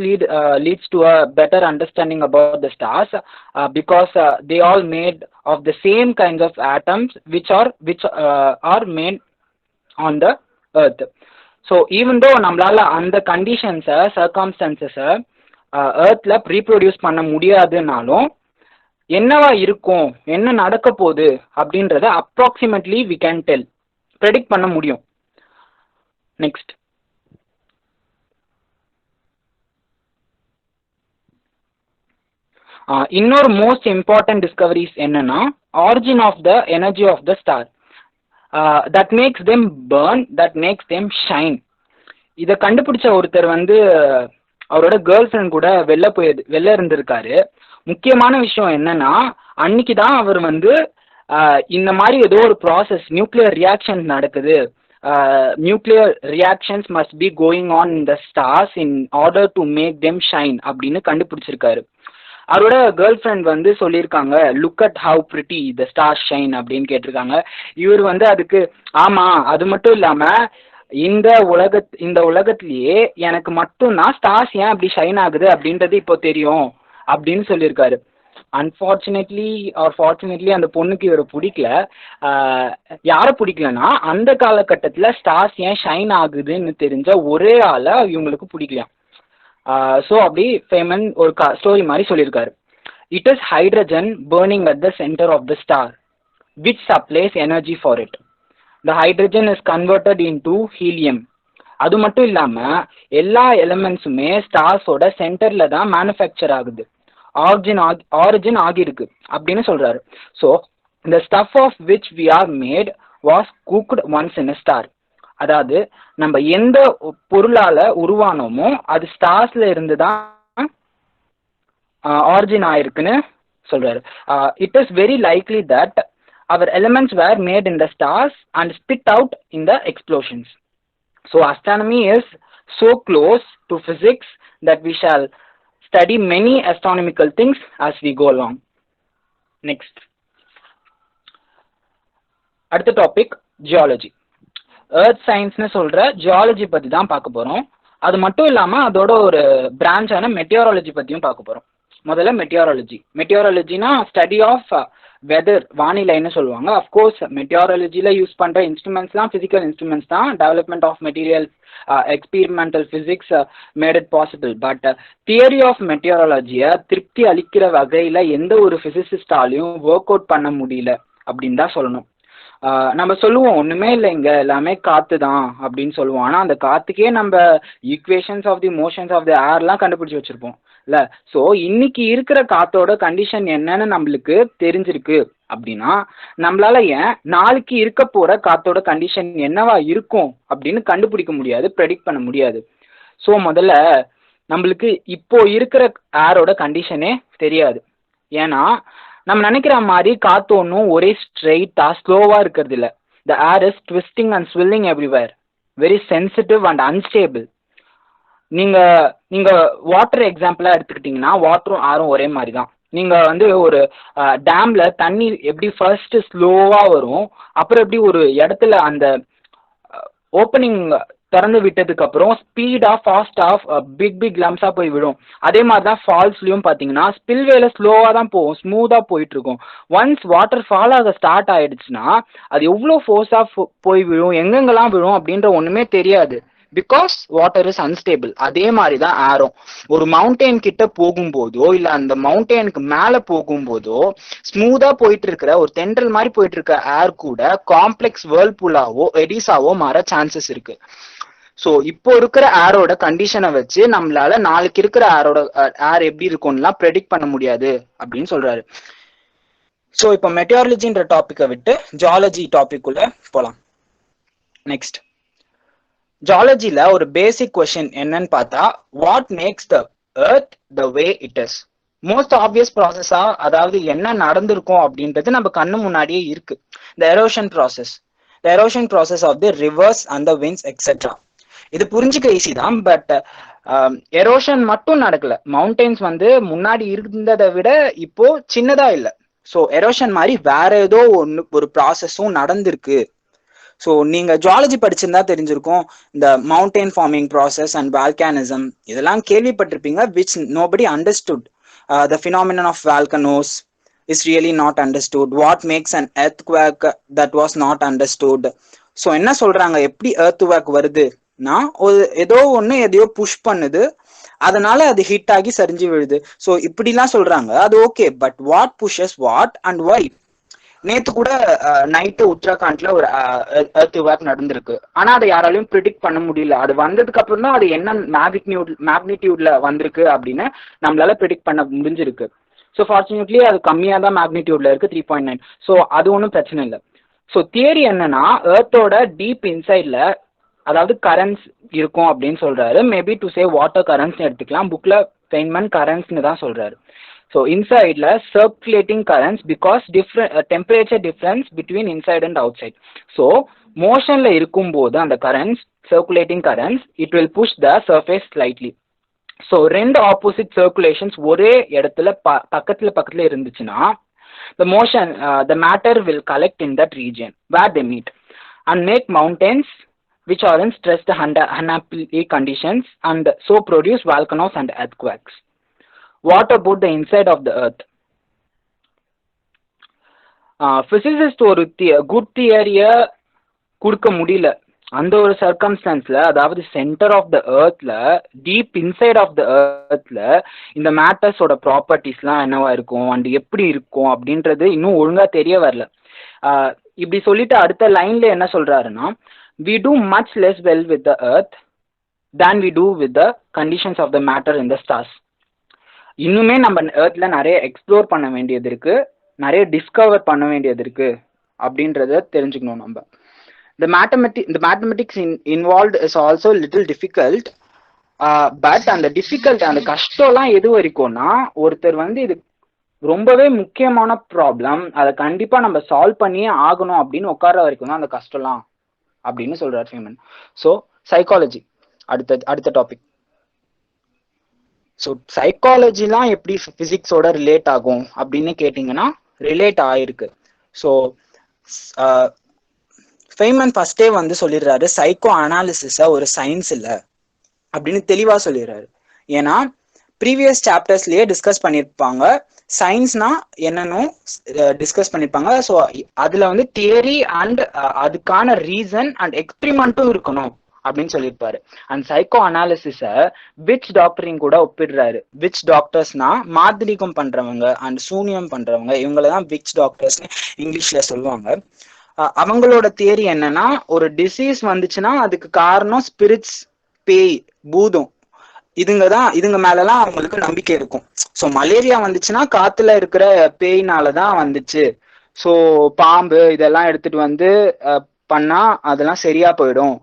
leads to a better understanding about the stars because they all made of the same kinds of atoms which are made on the earth. So even though நம்மளால அந்த கண்டிஷன்ஸை, சர்க்கம்ஸ்டன்சஸை எர்த்ல reproduce பண்ண முடியாதுனாலும் என்னவா இருக்கும், என்ன நடக்க போகுது அப்படின்றத approximately we can tell, predict பண்ண முடியும். நெக்ஸ்ட், இன்னொரு மோஸ்ட் இம்பார்ட்டன்ட் டிஸ்கவரிஸ் என்னன்னா origin of the energy of the star, that makes them burn, that makes them shine. இதை கண்டுபிடிச்ச ஒருத்தர் வந்து அவரோட கேர்ள் ஃப்ரெண்ட் கூட வெளில இருந்திருக்காரு. முக்கியமான விஷயம் என்னன்னா அன்னைக்கு தான் அவர் வந்து இந்த மாதிரி ஏதோ ஒரு ப்ராசஸ், நியூக்ளியர் ரியாக்ஷன் நடக்குது, nuclear reactions must be going on in the stars in order to make them shine அப்படின்னு கண்டுபிடிச்சிருக்காரு. அவரோட கேர்ள் ஃப்ரெண்ட் வந்து சொல்லியிருக்காங்க, look at how pretty the star shine அப்படின்னு கேட்டிருக்காங்க. இவர் வந்து அதுக்கு ஆமா, அது மட்டும் இல்லாம இந்த உலகத்திலேயே எனக்கு மட்டும்தான் ஸ்டார்ஸ் ஏன் அப்படி ஷைன் ஆகுது அப்படின்றது இப்போ தெரியும் அப்படின்னு சொல்லியிருக்காரு. அன்பார்ச்சுனேட்லி ஆர் ஃபார்ச்சுனேட்லி அந்த பொண்ணுக்கு இவரை பிடிக்கல. யாரை பிடிக்கலன்னா அந்த காலகட்டத்தில் ஸ்டார்ஸ் ஏன் ஷைன் ஆகுதுன்னு தெரிஞ்ச ஒரே ஆளை இவங்களுக்கு பிடிக்கலாம். ஸோ அப்படி ஃபேமன் ஒரு ஸ்டோரி மாதிரி சொல்லியிருக்காரு. It is hydrogen burning at the center of the star which supplies energy for it. The hydrogen is converted into helium. அது மட்டும் இல்லாம எல்லா எலிமெண்ட்ஸுமே ஸ்டார்ஸோட சென்டர்ல தான் மேனுஃபேக்சர் ஆகுது, ஆரிஜின் ஆகிருக்கு அப்படின்னு சொல்றாரு. So the stuff of which we are made was cooked once in a star. அதாவது நம்ம எந்த பொருளால உருவானோமோ அது ஸ்டார்ஸ்ல இருந்து தான் ஆரிஜின் ஆயிருக்குன்னு சொல்றாரு. It is very likely that our elements were made in the stars and spit out in the explosions. So astronomy is so close to physics that we shall study many astronomical things as we go along. Next, அடுத்த topic geology. Earth சயின்ஸ்னு சொல்ற geology பத்தி தான் பார்க்க போறோம். அது மட்டும் இல்லாம அதோட ஒரு பிரான்ச்சான மெட்டியாரலஜி பத்தியும் பார்க்க போறோம். முதல்ல மெட்டியாரலஜினா ஸ்டடி ஆஃப் வெதர், வானிலைன்னு சொல்லுவாங்க. அஃப்கோர்ஸ் மெட்டியாரலஜியில் யூஸ் பண்ணுற இன்ஸ்ட்ருமெண்ட்ஸ்லாம் ஃபிசிக்கல் இன்ஸ்ட்ருமெண்ட்ஸ் தான். Development of material, experimental physics made it possible. But theory of மெட்டியாரலஜியை திருப்தி அளிக்கிற வகையில் எந்த ஒரு ஃபிசிசிஸ்டாலையும் ஒர்க் அவுட் பண்ண முடியல அப்படின்னு தான் சொல்லணும். நம்ம சொல்லுவோம் ஒன்றுமே இல்லை, இங்கே எல்லாமே காற்று தான் அப்படின்னு சொல்லுவோம். ஆனால் அந்த காற்றுக்கே நம்ம equations of the motions of the ஏர்லாம் கண்டுபிடிச்சி வச்சுருப்போம் இல்லை. ஸோ இன்னைக்கு இருக்கிற காற்றோட கண்டிஷன் என்னன்னு நம்மளுக்கு தெரிஞ்சிருக்கு அப்படின்னா நம்மளால ஏன் நாளைக்கு இருக்க போகிற காற்றோட கண்டிஷன் என்னவா இருக்கும் அப்படின்னு கண்டுபிடிக்க முடியாது, ப்ரெடிக்ட் பண்ண முடியாது. ஸோ முதல்ல நம்மளுக்கு இப்போ இருக்கிற ஏரோட கண்டிஷனே தெரியாது. ஏன்னா நம்ம நினைக்கிற மாதிரி காற்று ஒன்றும் ஒரே ஸ்ட்ரெயிட்டாக ஸ்லோவாக இருக்கிறது இல்லை. The air is twisting and swirling everywhere, very sensitive and unstable. நீங்கள் வாட்டர் எக்ஸாம்பிளாக எடுத்துக்கிட்டிங்கன்னா வாட்டரும் ஏரும் ஒரே மாதிரி தான். நீங்கள் வந்து ஒரு டேமில் தண்ணி எப்படி ஃபர்ஸ்ட் ஸ்லோவாக வரும், அப்புறம் எப்படி ஒரு இடத்துல அந்த ஓப்பனிங் திறந்து விட்டதுக்கு அப்புறம் ஃபாஸ்டாக பிக் லம்ஸாக போய் விடும். அதே மாதிரி தான் ஃபால்ஸ்லையும் பார்த்தீங்கன்னா ஸ்பில்வேல ஸ்லோவாக தான் போகும், ஸ்மூத்தாக போயிட்டு இருக்கும். ஒன்ஸ் வாட்டர் ஃபால் ஆக ஸ்டார்ட் ஆயிடுச்சுன்னா அது எவ்வளோ ஃபோர்ஸாக போய் விழும், எங்கெங்கெல்லாம் விழும் அப்படின்ற ஒன்றுமே தெரியாது. Because water is unstable. அதே மாதிரி தான் ஏரும். ஒரு மவுண்டெயின் கிட்ட போகும்போதோ இல்லை அந்த மவுண்டெயினுக்கு மேலே போகும்போதோ ஸ்மூதா போயிட்டு இருக்கிற ஒரு தென்றல் மாதிரி போயிட்டு இருக்க ஏர் கூட காம்ப்ளெக்ஸ் வேர்ல்பூலாவோ எடிஸாவோ மாற சான்சஸ் இருக்கு. ஸோ இப்போ இருக்கிற ஏரோட கண்டிஷனை வச்சு நம்மளால நாளைக்கு இருக்கிற ஏர் எப்படி இருக்கும்லாம் ப்ரெடிக்ட் பண்ண முடியாது அப்படின்னு சொல்றாரு. ஸோ இப்போ மெட்டியாரலஜின்ற டாபிக்கை விட்டு ஜியாலஜி டாபிக் உள்ள போலாம். நெக்ஸ்ட், ஜியாலஜில ஒரு பேசிக் கொஸ்டின் என்னன்னு பார்த்தா, what makes the earth the way it is? Most obvious ப்ராசஸா, அதாவது என்ன நடந்திருக்கும் அப்படின்றது நம்ம கண்ணு முன்னாடியே இருக்கு. The erosion process of the rivers and the winds etcetera. இது புரிஞ்சுக்க ஈஸி தான். பட் எரோஷன் மட்டும் நடக்கல. மவுண்டெயின்ஸ் வந்து முன்னாடி இருந்ததை விட இப்போ சின்னதா இல்லை. ஸோ எரோஷன் மாதிரி வேற ஏதோ ஒரு ப்ராசஸும் நடந்திருக்கு. ஸோ நீங்க ஜியாலஜி படிச்சிருந்தா தெரிஞ்சிருக்கும், இந்த mountain forming process and volcanism இதெல்லாம் கேள்விப்பட்டிருப்பீங்க. Which nobody understood. The phenomenon of volcanoes is really not understood. What makes an earthquake that was not understood. So என்ன சொல்றாங்க, எப்படி எர்த்குவேக் வருதுன்னா ஏதோ ஒன்று எதையோ புஷ் பண்ணுது, அதனால அது ஹிட் ஆகி சரிஞ்சு விழுது. ஸோ இப்படிலாம் சொல்றாங்க. அது okay, but what pushes what and why? நேத்து கூட நைட்டு உத்தரகாண்ட்ல ஒரு எர்த்குவேக் நடந்திருக்கு. ஆனா அதை யாராலையும் ப்ரிடிக்ட் பண்ண முடியல. அது வந்ததுக்கு அப்புறம் தான் அது என்ன மேக்னிடியூட்ல வந்திருக்கு அப்படின்னு நம்மளால ப்ரிடிக்ட் பண்ண முடிஞ்சிருக்கு. ஸோ ஃபார்ச்சுனேட்லி அது கம்மியாக தான் மேக்னிடியூட்ல இருக்கு 3.9. ஸோ அது ஒன்றும் பிரச்சனை இல்லை. ஸோ தியரி என்னன்னா எர்த்தோட டீப் இன்சைட்ல அதாவது கரண்ட்ஸ் இருக்கும் அப்படின்னு சொல்றாரு. மேபி டு சே வாட்டர் கரண்ட்ஸ்னு எடுத்துக்கலாம். புக்ல ஃபெய்ன்மன் கரண்ட்ஸ்னு தான் சொல்றாரு. ஸோ இன்சைட்ல circulating currents because temperature difference between inside and outside. So மோஷன்ல இருக்கும்போது அந்த currents circulating currents it will push the surface slightly. So ரெண்டு ஆப்போசிட் சர்க்குலேஷன்ஸ் ஒரே இடத்துல பக்கத்துல இருந்துச்சுன்னா the matter will collect in that region where they meet and make mountains which are in stressed unhappy conditions and so produce volcanoes and earthquakes. What about the inside of the earth? Physicists ஒரு good theory கொடுக்க முடியல அந்த ஒரு சர்க்கம்ஸ்டான்ஸ்ல, அதாவது centre of the எர்த்ல deep inside of the எர்த்ல இந்த மேட்டர்ஸோட ப்ராப்பர்ட்டிஸ்லாம் என்னவா இருக்கும் அண்ட் எப்படி இருக்கும் அப்படின்றது இன்னும் ஒழுங்கா தெரிய வரல. இப்படி சொல்லிட்டு அடுத்த லைன்ல என்ன சொல்றாருன்னா, we do much less well with the earth than we do with the conditions of the matter in the stars. இன்னுமே நம்ம எர்த்ல நிறைய எக்ஸ்ப்ளோர் பண்ண வேண்டியது இருக்கு, நிறைய டிஸ்கவர் பண்ண வேண்டியது இருக்கு அப்படின்றத தெரிஞ்சுக்கணும் நம்ம. The mathematics involved is also little difficult, but அந்த டிஃபிகல்ட் அந்த கஷ்டம்லாம் எது வரைக்கும்னா ஒருத்தர் இது ரொம்பவே முக்கியமான ப்ராப்ளம் அதை கண்டிப்பா நம்ம சால்வ் பண்ணியே ஆகணும் அப்படின்னு உட்கார வரைக்கும் தான் அந்த கஷ்டம்லாம் அப்படின்னு சொல்றாரு ஃபெய்ன்மன். ஸோ சைக்காலஜி அடுத்த டாபிக். ஸோ சைக்காலஜிலாம் எப்படி பிசிக்ஸோட ரிலேட் ஆகும் அப்படின்னு கேட்டிங்கன்னா ரிலேட் ஆயிருக்கு. ஸோ ஃபெய்ன்மன் ஃபர்ஸ்டே சொல்லிடுறாரு சைக்கோ அனாலிசிஸ ஒரு சயின்ஸ் இல்லை அப்படின்னு தெளிவா சொல்லிடுறாரு. ஏன்னா ப்ரீவியஸ் சாப்டர்ஸ்லயே டிஸ்கஸ் பண்ணியிருப்பாங்க சயின்ஸ்னா என்னன்னு டிஸ்கஸ் பண்ணியிருப்பாங்க. ஸோ அதுல தியரி அண்ட் அதுக்கான ரீசன் அண்ட் எக்ஸ்பிரிமெண்ட்டும் இருக்கணும் அப்படின்னு சொல்லியிருப்பாரு. And psycho analysis which doctoring கூட ஒப்பிடுறாரு. விச் டாக்டர்ஸ்னா மாந்திரீகம் பண்றவங்க அண்ட் சூனியம் பண்றவங்க இவங்களதான் விச் டாக்டர்ஸ்னு இங்கிலீஷ்ல சொல்லுவாங்க. அவங்களோட தியரி என்னன்னா ஒரு டிசீஸ் வந்துச்சுன்னா அதுக்கு காரணம் ஸ்பிரிட்ஸ், பேய், பூதம், இதுங்க மேலலாம் அவங்களுக்கு நம்பிக்கை இருக்கும். ஸோ மலேரியா வந்துச்சுன்னா காத்துல இருக்கிற பேயினாலதான் வந்துச்சு, ஸோ பாம்பு இதெல்லாம் எடுத்துட்டு பண்ணா அதெல்லாம் சரியா போயிடும்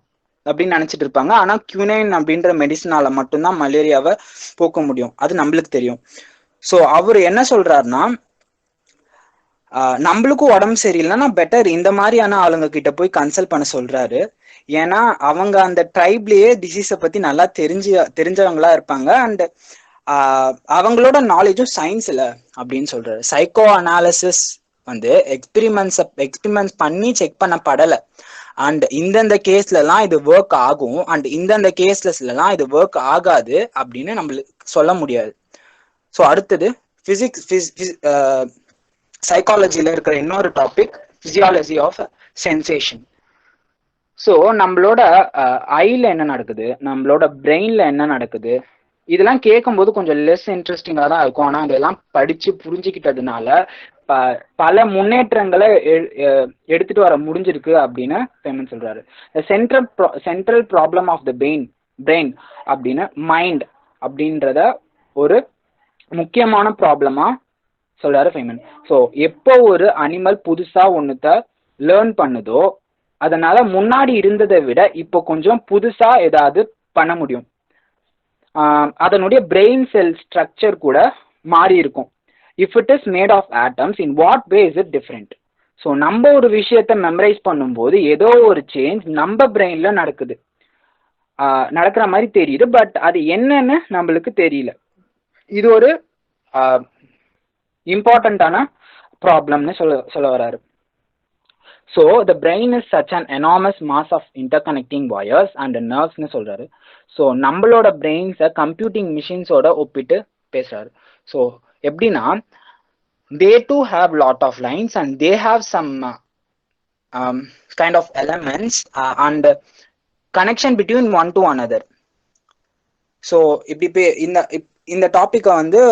அப்படின்னு நினைச்சிட்டு இருப்பாங்க. ஆனா குனைன் அப்படின்ற மெடிசனால மட்டும்தான் மலேரியாவை போக்க முடியும், அது நம்மளுக்கு தெரியும். ஸோ அவர் என்ன சொல்றாருன்னா நம்மளுக்கும் உடம்பு சரியில்லைன்னா பெட்டர் இந்த மாதிரியான ஆளுங்க கிட்ட போய் கன்சல்ட் பண்ண சொல்றாரு. ஏன்னா அவங்க அந்த ட்ரைப்லயே டிசீஸை பத்தி நல்லா தெரிஞ்சவங்களா இருப்பாங்க அண்ட் அவங்களோட நாலேஜும் சயின்ஸ் இல்லை அப்படின்னு சொல்றாரு. சைக்கோ அனாலிசிஸ் எக்ஸ்பிரிமெண்ட்ஸ் பண்ணி செக் பண்ணப்படலை அண்ட் இந்தந்த கேஸ்லலாம் இது ஒர்க் ஆகும் அண்ட் இந்தந்த கேஸ்லலாம் இது ஒர்க் ஆகாது அப்படின்னு நம்மளுக்கு சொல்ல முடியாது. ஸோ அடுத்தது சைக்காலஜில இருக்கிற இன்னொரு topic physiology of sensation. So நம்மளோட ஐல என்ன நடக்குது, நம்மளோட பிரெயின்ல என்ன நடக்குது, இதெல்லாம் கேட்கும்போது கொஞ்சம் லெஸ் இன்ட்ரெஸ்டிங்காக தான் இருக்கும். ஆனால் அதெல்லாம் படிச்சு புரிஞ்சுக்கிட்டதுனால பல முன்னேற்றங்களை எடுத்துட்டு வர முடிஞ்சிருக்கு அப்படின்னு ஃபெய்ன்மன் சொல்றாரு. Central problem of the brain அப்படின்னு மைண்ட் அப்படின்றத ஒரு முக்கியமான ப்ராப்ளமா சொல்றாரு ஃபெய்ன்மன். ஸோ எப்போ ஒரு அனிமல் புதுசா ஒன்னுத்த லேர்ன் பண்ணுதோ அதனால முன்னாடி இருந்ததை விட இப்போ கொஞ்சம் புதுசா ஏதாவது பண்ண முடியும். அதனுடைய பிரெயின் செல் ஸ்ட்ரக்சர் கூட மாறி இருக்கும். If it is made of atoms in what way is it different. So நம்ம ஒரு விஷயத்த மெமரைஸ் பண்ணும்போது ஏதோ ஒரு சேஞ்ச் நம்ம பிரெயின்ல நடக்கிற மாதிரி தெரியுது, பட் அது என்னன்னு நம்மளுக்கு தெரியல. இது ஒரு இம்பார்ட்டண்டான ப்ராப்ளம்னு சொல்ல வராரு. So the brain is such an enormous mass of interconnecting wires and நர்வ்ஸ்னு சொல்றாரு. ஸோ நம்மளோட பிரெயின்ஸை கம்ப்யூட்டிங் மிஷின்ஸோட ஒப்பிட்டு பேசுறாரு. ஸோ எப்படின்னா they too have lot of lines and they have some kind of elements and connection between one to another. So இப்படி இந்த டாபிக்கை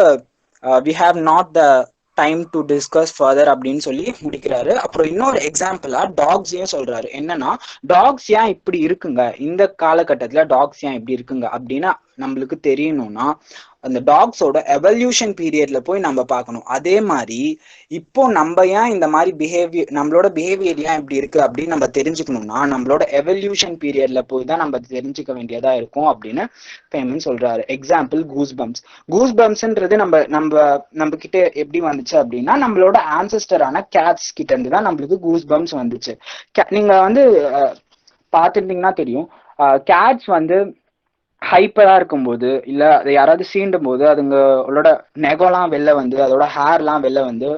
we have not the time to discuss further அப்படின்னு சொல்லி முடிக்கிறாரு. அப்புறம் இன்னொரு எக்ஸாம்பிளா டாக்ஸையும் சொல்றாரு. என்னன்னா டாக்ஸ் ஏன் இப்படி இருக்குங்க, இந்த காலகட்டத்துல டாக்ஸ் ஏன் இப்படி இருக்குங்க அப்படின்னா நம்மளுக்கு தெரியணும்னா அந்த டாக்ஸோட எவல்யூஷன் பீரியட்ல போய் நம்ம பார்க்கணும். அதே மாதிரி இப்போ நம்ம ஏன் இந்த மாதிரி நம்மளோட பிஹேவியர் ஏன் இப்படி இருக்கு அப்படின்னு நம்ம தெரிஞ்சுக்கணும்னா நம்மளோட எவல்யூஷன் பீரியட்ல போய் தான் நம்ம தெரிஞ்சுக்க வேண்டியதா இருக்கும் அப்படின்னு ஃபேமன் சொல்றாரு. எக்ஸாம்பிள் கூஸ் பம்ப்ஸ்ன்றது நம்ம கிட்ட எப்படி வந்துச்சு அப்படின்னா நம்மளோட ஆன்செஸ்டரான கேட்ஸ் கிட்ட இருந்து தான் நம்மளுக்கு கூஸ் பம்ப்ஸ் வந்துச்சு. நீங்க வந்து பார்த்துட்டீங்கன்னா தெரியும், கேட்ஸ் வந்து ஹைப்பரா இருக்கும்போது இல்ல அதை யாராவது சீண்டும் போது அதுங்களோட நெகம்லாம் வெளில வந்து அதோட ஹேர்லாம் வெளில வந்து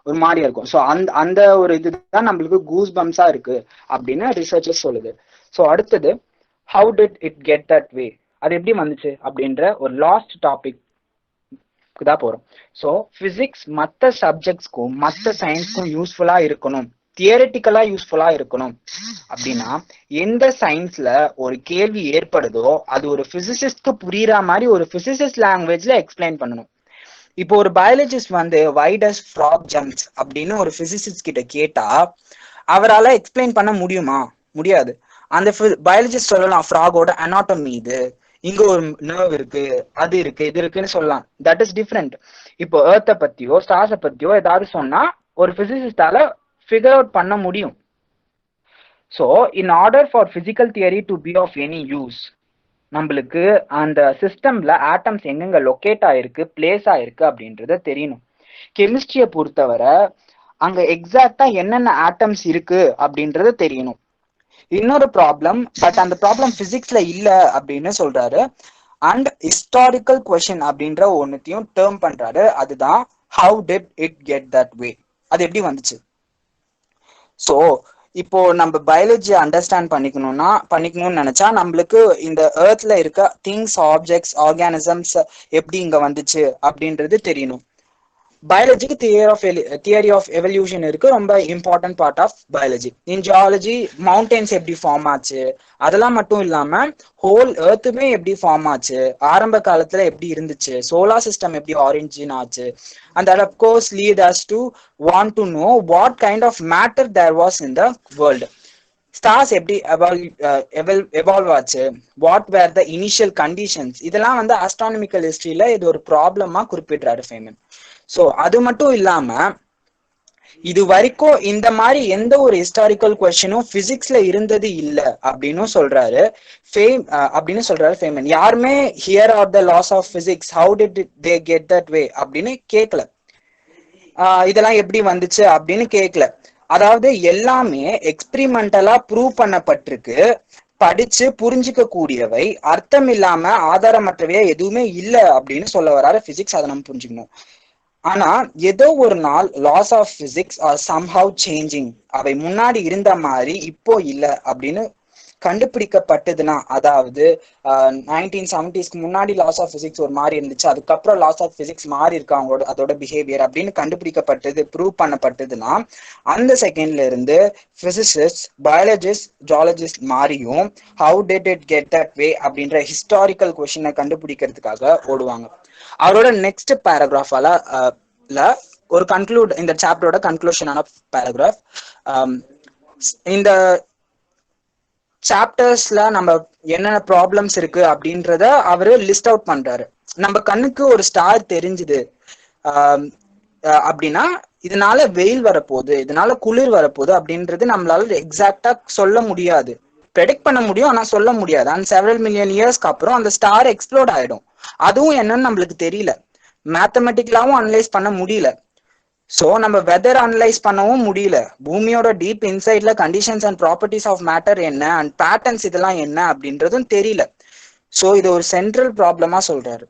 ஒரு மாதிரியா இருக்கும். ஸோ அந்த ஒரு இதுதான் நம்மளுக்கு கூஸ் பம்ப்ஸா இருக்கு அப்படின்னு ரிசர்ச்சர்ஸ் சொல்லுது. ஸோ அடுத்தது how did it get that வே, அது எப்படி வந்துச்சு அப்படின்ற ஒரு லாஸ்ட் டாபிக் தான் போறோம். ஸோ பிசிக்ஸ் மற்ற சப்ஜெக்ட்ஸ்க்கும் மற்ற சயின்ஸ்க்கும் யூஸ்ஃபுல்லா இருக்கணும், தியரிட்டிக்கலா யூஸ்ஃபுல்லா இருக்கணும் அப்படின்னா எந்த சயின்ஸ்ல ஒரு கேள்வி ஏற்படுதோ அது ஒரு பிசிசிஸ்ட்க்கு புரியுற மாதிரி ஒரு பிசிசிஸ்ட் லாங்குவேஜ்ல எக்ஸ்பிளைன் பண்ணணும். இப்போ ஒரு பயாலஜிஸ்ட் வந்து வை டஸ் ஃப்ராக் ஜம்ப்ஸ் அப்படின்னு ஒரு பிசிசிஸ்ட் கிட்ட கேட்டா அவரால் எக்ஸ்பிளைன் பண்ண முடியுமா? முடியாது. அந்த பயாலஜிஸ்ட் சொல்லலாம் ஃப்ராகோட அனாட்டமி இது, இங்க ஒரு நர்வ் இருக்கு, அது இருக்கு, இது இருக்குன்னு சொல்லலாம். That is different. இப்போ எர்த்தை பத்தியோ ஸ்டார்ஸை பத்தியோ ஏதாவது சொன்னா ஒரு பிசிசிஸ்டால figure out பண்ண முடியும். So in order for physical theory to be of any use நம்மளுக்கு அந்த சிஸ்டம்ல ஆட்டம்ஸ் எங்கெங்க லொக்கேட் ஆயிருக்கு, பிளேஸ் ஆயிருக்கு அப்படின்றத தெரியணும். கெமிஸ்ட்ரியை பொறுத்தவரை அங்க எக்ஸாக்டா என்னென்ன ஆட்டம்ஸ் இருக்கு அப்படின்றத தெரியணும். இன்னொரு ப்ராப்ளம், பட் அந்த ப்ராப்ளம் பிசிக்ஸ்ல இல்ல அப்படின்னு சொல்றாரு. அண்ட் ஹிஸ்டாரிக்கல் கொஸ்டின் அப்படின்ற ஒன்னுத்தையும் டேர்ம் பண்றாரு. அதுதான் how did it get that way, அது எப்படி வந்துச்சு. ஸோ இப்போ நம்ம பயாலஜி அண்டர்ஸ்டாண்ட் பண்ணிக்கணும்னு நினைச்சா நம்மளுக்கு இந்த எர்த்ல இருக்க திங்ஸ், ஆப்ஜெக்ட்ஸ், ஆர்கானிசம்ஸ் எப்படி இங்க வந்துச்சு அப்படின்றது தெரியணும். பயாலஜிக்கு தியரி ஆஃப் எவல்யூஷன் இருக்கு, ரொம்ப important part of biology. In geology mountains எப்படி ஃபார்ம் ஆச்சு, அதெல்லாம் மட்டும் இல்லாம ஹோல் எர்த்துமே எப்படி ஃபார்ம் ஆச்சு, ஆரம்ப காலத்துல எப்படி இருந்துச்சு, சோலார் சிஸ்டம் எப்படி ஆரிஜின் ஆச்சு, and that of course lead us to want to know what kind of matter there was in the world. Stars எப்படி evolve ஆச்சு, what were the initial conditions, இதெல்லாம் வந்து astronomical historyல இது ஒரு ப்ராப்ளமா குறிப்பிடுறாரு ஃபேமன். ஸோ அது மட்டும் இல்லாம இது வரைக்கும் இந்த மாதிரி எந்த ஒரு ஹிஸ்டாரிக்கல் கொஸ்டினும் பிசிக்ஸ்ல இருந்தது இல்லை அப்படின்னு சொல்றாரு ஃபேமன். யாருமே here are the laws of physics, how did they get that way அப்படின்னு கேட்கல. இதெல்லாம் எப்படி வந்துச்சு அப்படின்னு கேட்கல. அதாவது எல்லாமே எக்ஸ்பிரிமெண்டலா ப்ரூவ் பண்ணப்பட்டிருக்கு, படிச்சு புரிஞ்சுக்க கூடியவை, அர்த்தம் இல்லாம ஆதாரமற்றவையா எதுவுமே இல்லை அப்படின்னு சொல்ல வராரு பிசிக்ஸ். அதை நம்ம புரிஞ்சுக்கணும். ஆனா ஏதோ ஒரு நாள் laws of physics are somehow changing, அவை முன்னாடி இருந்த மாதிரி இப்போ இல்லை அப்படின்னு கண்டுபிடிக்கப்பட்டதுன்னா, அதாவது 1970s முன்னாடி லாஸ் ஆஃப் பிசிக்ஸ் ஒரு மாதிரி இருந்துச்சு, அதுக்கப்புறம் லாஸ் ஆஃப் பிசிக்ஸ் மாறி இருக்கு அவங்களோட அதோட பிஹேவியர் அப்படின்னு கண்டுபிடிக்கப்பட்டது, ப்ரூவ் பண்ணப்பட்டதுன்னா அந்த செகண்ட்ல இருந்து பிசிசிஸ்ட், பயாலஜிஸ்ட், ஜியாலஜிஸ்ட் மாறியும் how did it get that way அப்படின்ற ஹிஸ்டாரிக்கல் கொஸ்டினை கண்டுபிடிக்கிறதுக்காக ஓடுவாங்க. அவரோட நெக்ஸ்ட் பேராகிராஃபால ஒரு இந்த சாப்டரோட கன்க்ளூஷனான பேராகிராஃப், இந்த சாப்டர்ஸ்ல நம்ம என்னென்ன ப்ராப்ளம்ஸ் இருக்கு அப்படின்றத அவரு லிஸ்ட் அவுட் பண்றாரு. நம்ம கண்ணுக்கு ஒரு ஸ்டார் தெரிஞ்சுது அப்படின்னா இதனால வெயில் வரப்போகுது, இதனால குளிர் வரப்போகுது அப்படின்றது நம்மளால எக்ஸாக்டா சொல்ல முடியாது. ப்ரெடிக்ட் பண்ண முடியும், ஆனா சொல்ல முடியாது. அண்ட் செவரல் மில்லியன் இயர்ஸ்க்கு அப்புறம் அந்த ஸ்டார் எக்ஸ்ப்ளோட் ஆயிடும். அதுவும் என்னன்னு நம்மளுக்கு தெரியல, மேத்தமெட்டிக்கலாவும் அனலைஸ் பண்ண முடியல. ஸோ நம்ம வெதர் அனலைஸ் பண்ணவும் முடியல, பூமியோட டீப் இன்சைட்ல conditions and properties of matter என்ன அண்ட் பேட்டர்ன்ஸ் இதெல்லாம் என்ன அப்படின்றதும் தெரியல. ஸோ இது ஒரு சென்ட்ரல் ப்ராப்ளமா சொல்றாரு.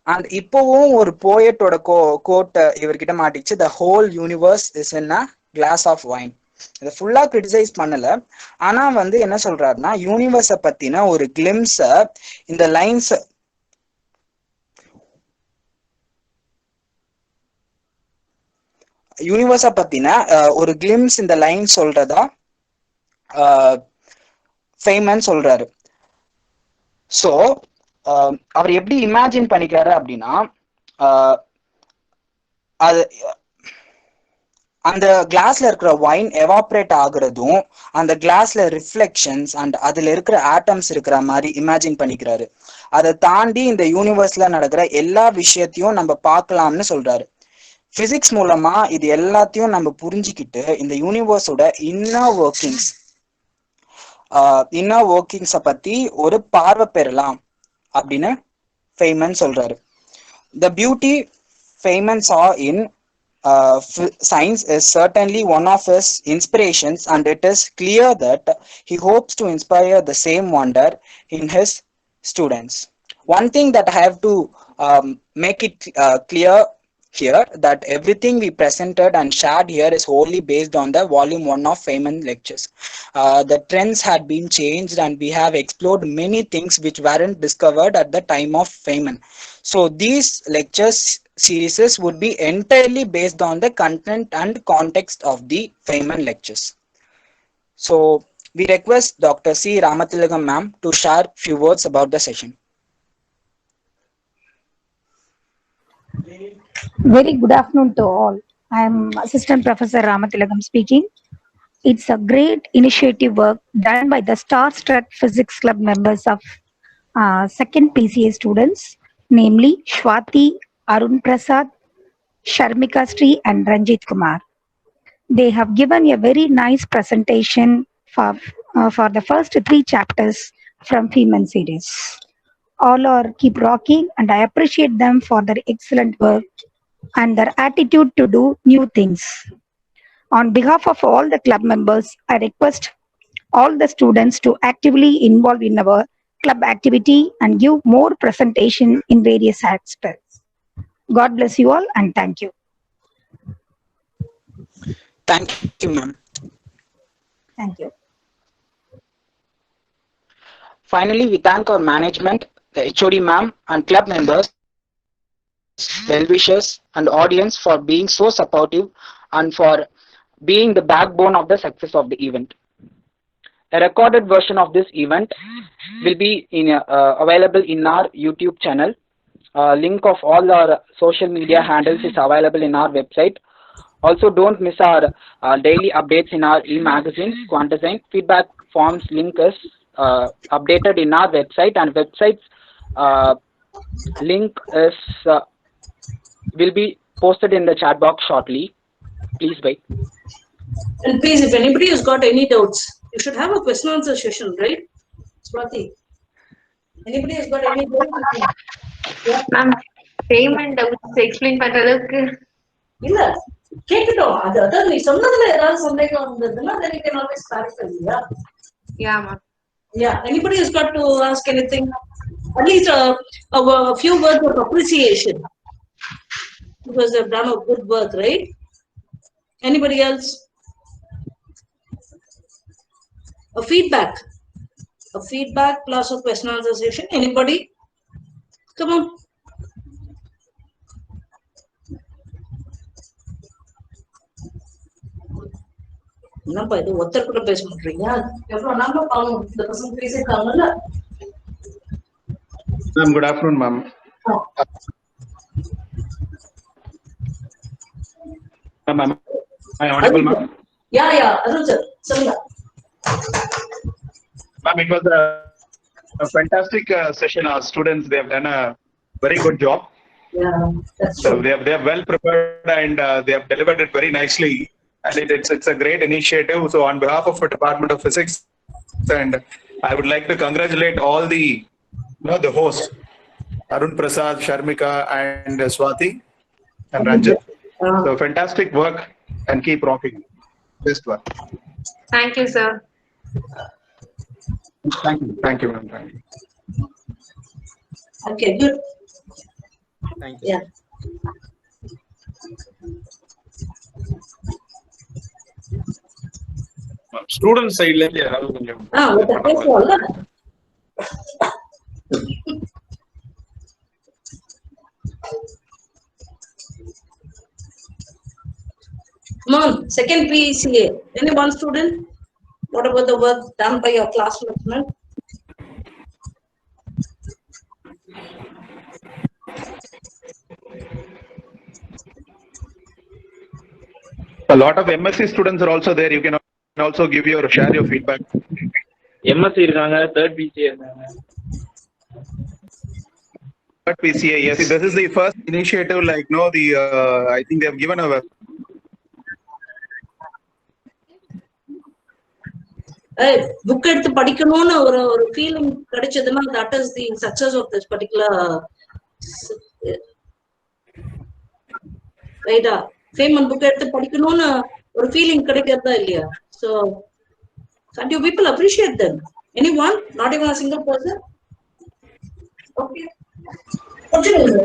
அண்ட் இப்போவும் ஒரு போயட்டோட கோட் இவர்கிட்ட மாட்டிச்சு, the whole universe is in a glass of wine. இதை ஃபுல்லா கிரிட்டிசைஸ் பண்ணல, ஆனா வந்து என்ன சொல்றாருன்னா யூனிவர்ஸை பத்தின ஒரு கிளிம்ஸ இந்த லைன்ஸ் பத்தின ஒரு கிளிம்ஸ் இந்த லைன் சொல்றதா ஃபேமன் சொல்றாரு. சோ அவர் எப்படி இமேஜின் பண்ணிக்கிறாரு அப்படின்னா அது அந்த கிளாஸ்ல இருக்கிற வைன் எவாப்ரேட் ஆகுறதும் அந்த கிளாஸ்ல ரிஃப்ளெக்ஷன்ஸ் அண்ட் அதுல இருக்கிற ஆட்டம்ஸ் இருக்கிற மாதிரி இமேஜின் பண்ணிக்கிறாரு. அதை தாண்டி இந்த யூனிவர்ஸ்ல நடக்கிற எல்லா விஷயத்தையும் நம்ம பார்க்கலாம்னு சொல்றாரு. பிசிக்ஸ் மூலமா இது எல்லாத்தையும் நம்ம புரிஞ்சுக்கிட்டு இந்த யூனிவர்ஸோட இன்னர் ஒர்க்கிங்ஸ பத்தி ஒரு பார்வை பெறலாம் அப்படின்னு ஃபெய்மன் சொல்றாரு. The beauty Feynman saw in science is certainly one of his inspirations, and it is clear that he hopes to inspire the same wonder in his students. One thing that I have to make it clear here, that everything we presented and shared here is wholly based on the volume 1 of Feynman lectures. The trends had been changed and we have explored many things which weren't discovered at the time of Feynman. So these lectures series would be entirely based on the content and context of the Feynman lectures. So we request Dr. C. Ramatilakam ma'am to share few words about the session. Very good afternoon to all. I am Assistant Professor Ramatilakam speaking. It's a great initiative work done by the Star Trek Physics Club members of second PCA students, namely Swati, Arun Prasad, Sharmika Sri and Ranjit Kumar. They have given a very nice presentation for the first 3 chapters from Feynman series. All are keep rocking and I appreciate them for their excellent work and their attitude to do new things. On behalf of all the club members, I request all the students to actively involve in our club activity and give more presentation in various aspects. God bless you all and thank you. Thank you, ma'am. Thank you. Finally, we thank our management, the HOD ma'am and club members, well-wishers and audience for being so supportive and for being the backbone of the success of the event. A recorded version of this event will be available in our YouTube channel. Link of all our social media handles is available in our website. Also, don't miss our daily updates in our e-magazine, Quantasign. Feedback forms link is updated in our website, and website's link is will be posted in the chat box shortly. Please wait. And please, if anybody has got any doubts, you should have a question answer session, right? Swati, anybody has got any doubts? Yeah. Ma'am, payment doubts explain பண்றதுக்கு இல்ல கேட்கட்டும். அதான் நீ சொன்னதுல ஏதாவது சந்தேகம் வந்ததுன்னா then you can always clarify. Yeah, ma'am. Yeah, anybody has got to ask anything? At least a few words of appreciation because they've done a good work, right? Anybody else? A feedback plus a question answer session. Anybody? Come on. என்னப்பா இது ஒருத்தர் கூட பேச மாட்டீங்க? எவ்வளவு நாம பாவம் இந்த பசங்க பேசிருக்காங்கல்ல. Ma'am, good afternoon, ma'am. Ma'am, am I audible, ma'am? Yeah, Arun sir, சொல்லுங்க. Ma'am, it was a fantastic session. Our students, they have done a very good job. Yeah, that's so true. they are well prepared and they have delivered it very nicely. And it's a great initiative. So on behalf of the Department of Physics, and I would like to congratulate all the the hosts, Arun Prasad, Sharmika, and Swati, and Ranjit. So fantastic work and keep rocking. Best work. Thank you, sir. Thank you, ma'am. Thank you. Okay, good. Thank you. Yeah. Student side la yaravadu konjam ஒருத்தர் பேசுவாங்கல்ல. Come on, second PCA. Any one student? What about the work done by your classmates? A lot of MSc students are also there. You can also share your feedback. MSc இருக்காங்க, third BCA இருக்காங்க. Third BCA, yes. This is the first initiative. Like I think they have given a. Book எடுத்து படிக்கணும்னு ஒரு feeling கிடைச்சதுன்னா that is the success of this particular ரைட்டா. Famine book எடுத்து படிக்கணும்னு ஒரு ஃபீலிங் கிடைக்கிறதா இல்லையா? So can't you people appreciate them? Anyone? Not even a single person? Okay. Continue.